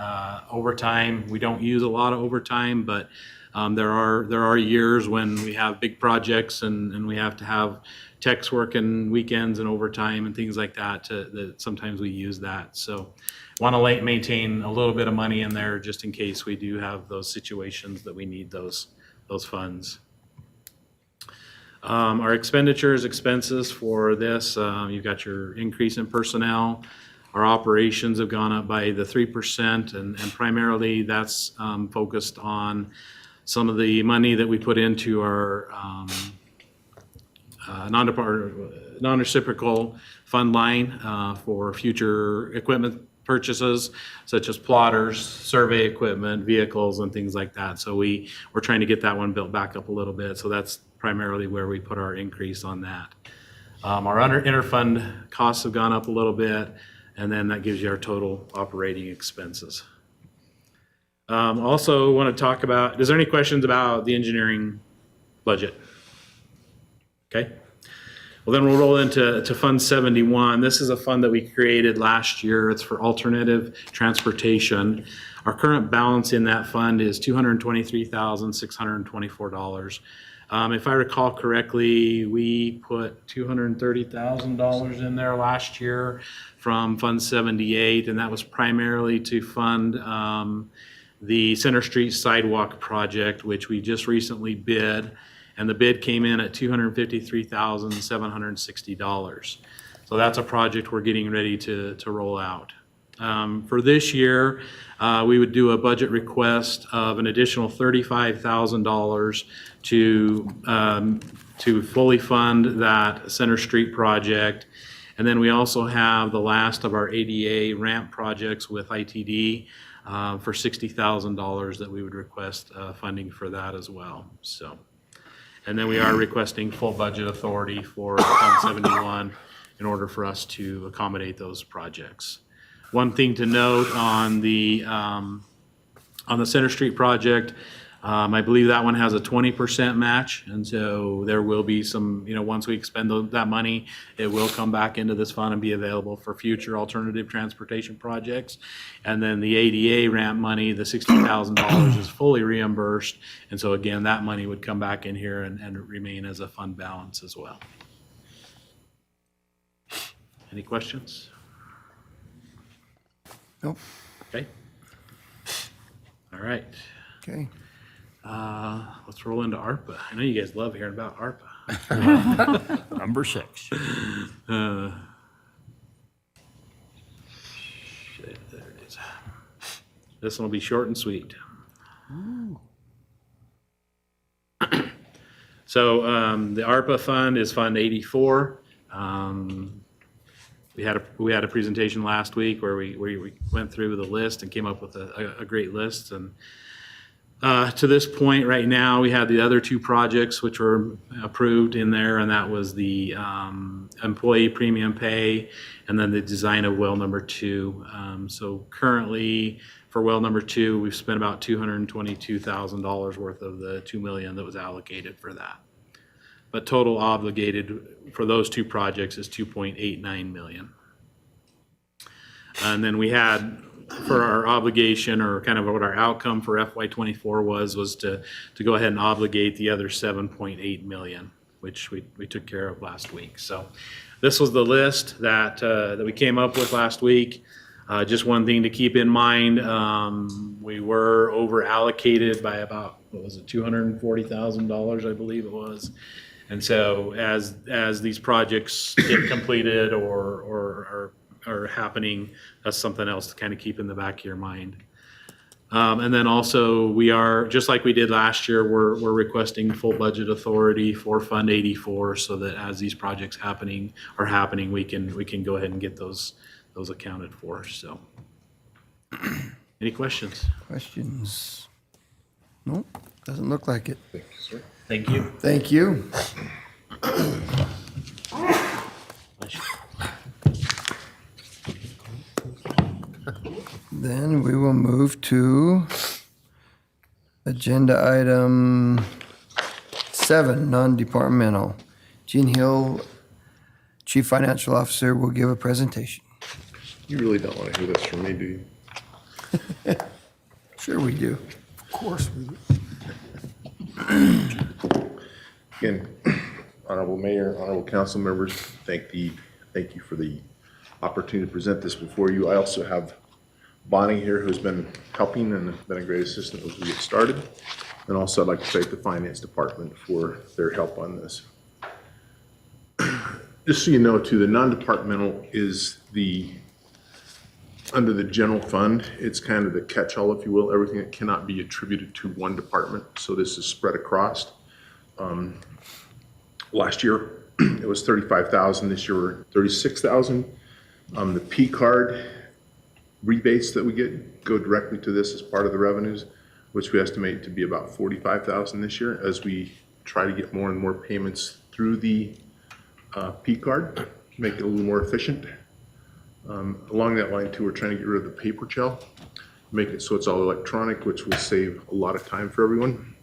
overtime. We don't use a lot of overtime, but there are years when we have big projects and we have to have techs working weekends and overtime and things like that. That sometimes we use that. So want to maintain a little bit of money in there just in case we do have those situations that we need those funds. Our expenses for this, you've got your increase in personnel. Our operations have gone up by the 3%, and primarily that's focused on some of the money that we put into our non-reciprocal fund line for future equipment purchases, such as plotters, survey equipment, vehicles, and things like that. So we're trying to get that one built back up a little bit. So that's primarily where we put our increase on that. Our interfund costs have gone up a little bit, and then that gives you our total operating expenses. Also want to talk about, is there any questions about the engineering budget? Okay. Well, then we'll roll into Fund 71. This is a fund that we created last year. It's for alternative transportation. Our current balance in that fund is $223,624. If I recall correctly, we put $230,000 in there last year from Fund 78, and that was primarily to fund the Center Street Sidewalk project, which we just recently bid, and the bid came in at $253,760. So that's a project we're getting ready to roll out. For this year, we would do a budget request of an additional $35,000 to fully fund that Center Street project. And then we also have the last of our ADA ramp projects with ITD for $60,000 that we would request funding for that as well. So, and then we are requesting full budget authority for Fund 71 in order for us to accommodate those projects. One thing to note on the Center Street project, I believe that one has a 20% match, and so there will be some, once we expend that money, it will come back into this fund and be available for future alternative transportation projects. And then the ADA ramp money, the $60,000 is fully reimbursed, and so again, that money would come back in here and remain as a fund balance as well. Any questions? Nope. Okay. All right. Okay. Let's roll into ARPA. I know you guys love hearing about ARPA. Number 6. Shit, there it is. This one will be short and sweet. So the ARPA fund is Fund 84. We had a presentation last week where we went through the list and came up with a great list. And to this point right now, we had the other 2 projects which were approved in there, and that was the employee premium pay and then the design of well number 2. So currently for well number 2, we've spent about $222,000 worth of the $2 million that was allocated for that. But total obligated for those 2 projects is $2.89 million. And then we had, for our obligation, or kind of what our outcome for FY24 was to go ahead and obligate the other $7.8 million, which we took care of last week. So this was the list that we came up with last week. Just one thing to keep in mind, we were over allocated by about, what was it, $240,000, I believe it was. And so as these projects get completed or are happening, that's something else to kind of keep in the back of your mind. And then also we are, just like we did last year, we're requesting full budget authority for Fund 84 so that as these projects are happening, we can go ahead and get those accounted for. So any questions? Questions? Nope, doesn't look like it. Thank you, sir. Thank you. Thank you. Then we will move to agenda item 7, non-departmental. Gene Hill, Chief Financial Officer, will give a presentation. You really don't want to hear this from me, do you? Sure we do. Of course we do. Again, Honorable Mayor, Honorable Council members, thank you for the opportunity to present this before you. I also have Bonnie here, who's been helping and been a great assistant as we get started. And also I'd like to thank the Finance Department for their help on this. Just so you know too, the non-departmental is under the general fund. It's kind of the catch-all, if you will, everything that cannot be attributed to one department. So this is spread across. Last year it was $35,000. This year we're $36,000. The P card rebates that we get go directly to this as part of the revenues, which we estimate to be about $45,000 this year as we try to get more and more payments through the P card, make it a little more efficient. Along that line too, we're trying to get rid of the paper trail, make it so it's all electronic, which will save a lot of time for everyone.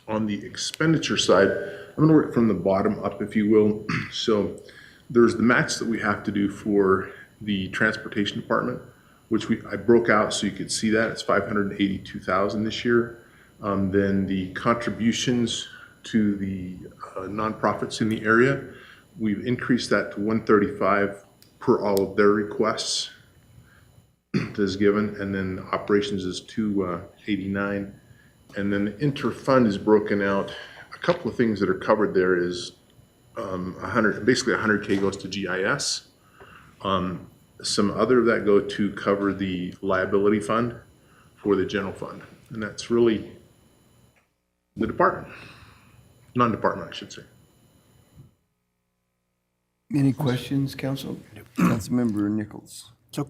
On the expenditure side, I'm gonna work from the bottom up, if you will. So there's the match that we have to do for the transportation department, which I broke out so you could see that. It's $582,000 this year. Then the contributions to the nonprofits in the area, we've increased that to $135 per all of their requests that is given, and then operations is $289, and then the interfund is broken out. A couple of things that are covered there is basically 100K goes to GIS. Some other that go to cover the liability fund for the general fund, and that's really the department, non-department, I should say. Any questions, Council? Councilmember Nichols. So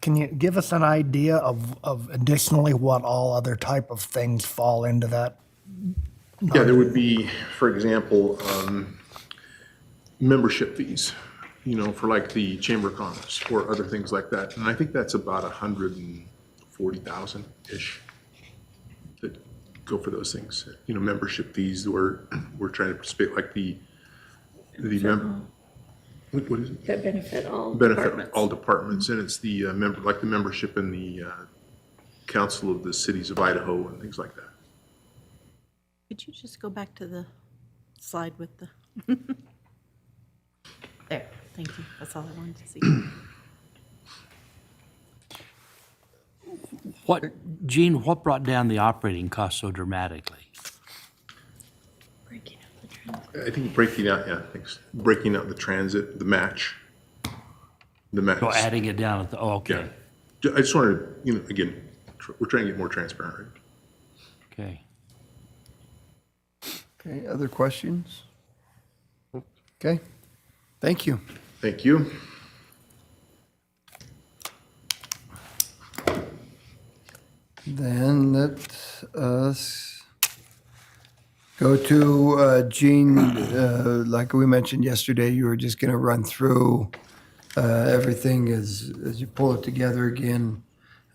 can you give us an idea of additionally what all other type of things fall into that? Yeah, there would be, for example, membership fees, for like the Chamber of Commerce or other things like that. And I think that's about 140,000-ish that go for those things. You know, membership fees, we're trying to participate, like the what is it? That benefit all Benefit departments. all departments, and it's the like the membership in the Council of the Cities of Idaho and things like that. Could you just go back to the slide with the, there, thank you, that's all I wanted to see. Gene, what brought down the operating cost so dramatically? I think breaking out, yeah, thanks. Breaking out the transit, the match. So adding it down at the, oh, okay. Yeah. I just wanted to, you know, again, we're trying to get more transparent, right? Okay. Okay, other questions? Okay, thank you. Thank you. Then let us go to Gene. Like we mentioned yesterday, you were just going to run through everything as you pull it together again.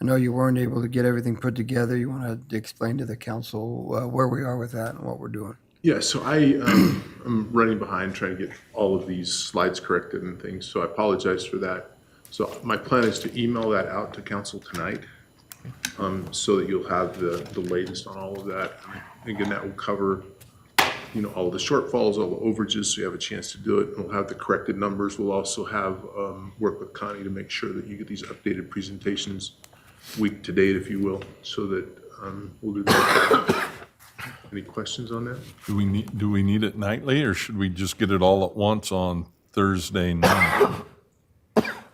I know you weren't able to get everything put together. You want to explain to the council where we are with that and what we're doing. Yeah, so I'm running behind trying to get all of these slides corrected and things, so I apologize for that. So my plan is to email that out to council tonight, so that you'll have the latest on all of that. And again, that will cover, you know, all the shortfalls, all the overages, so you have a chance to do it. We'll have the corrected numbers. We'll also have work with Connie to make sure that you get these updated presentations week to date, if you will, so that we'll do that. Any questions on that? Do we need it nightly, or should we just get it all at once on Thursday night?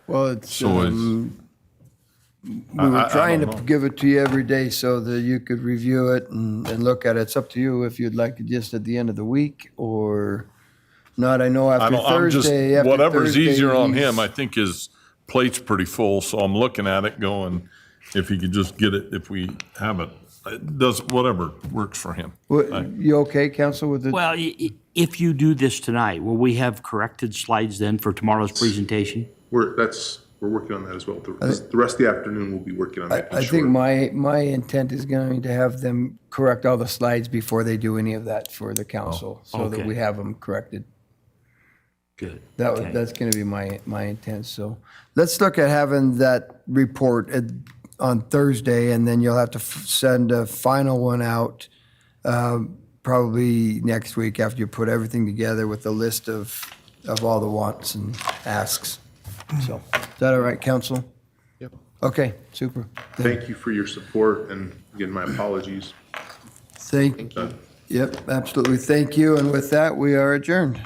Well, it's, So we were trying to give it to you every day so that you could review it and look at it. It's up to you if you'd like it just at the end of the week or not. I know after Thursday. After whatever's Thursday, easier on he's- him. I think his plate's pretty full, so I'm looking at it going, if he could just get it, if we have it. It does, whatever works for him. You okay, Council, with it? Well, if you do this tonight, will we have corrected slides then for tomorrow's presentation? We're working on that as well. The rest of the afternoon, we'll be working on making sure. I think my intent is going to have them correct all the slides before they do any of that for the council, so that okay. we have them corrected. Good. That's going to be my intent. So let's look at having that report on Thursday, and then you'll have to send a final one out probably next week after you put everything together with the list of all the wants and asks. So is that all right, council? Yep. Okay, super. Thank you for your support, and again, my apologies. Thank you. Yep, absolutely. Thank you. And with that, we are adjourned.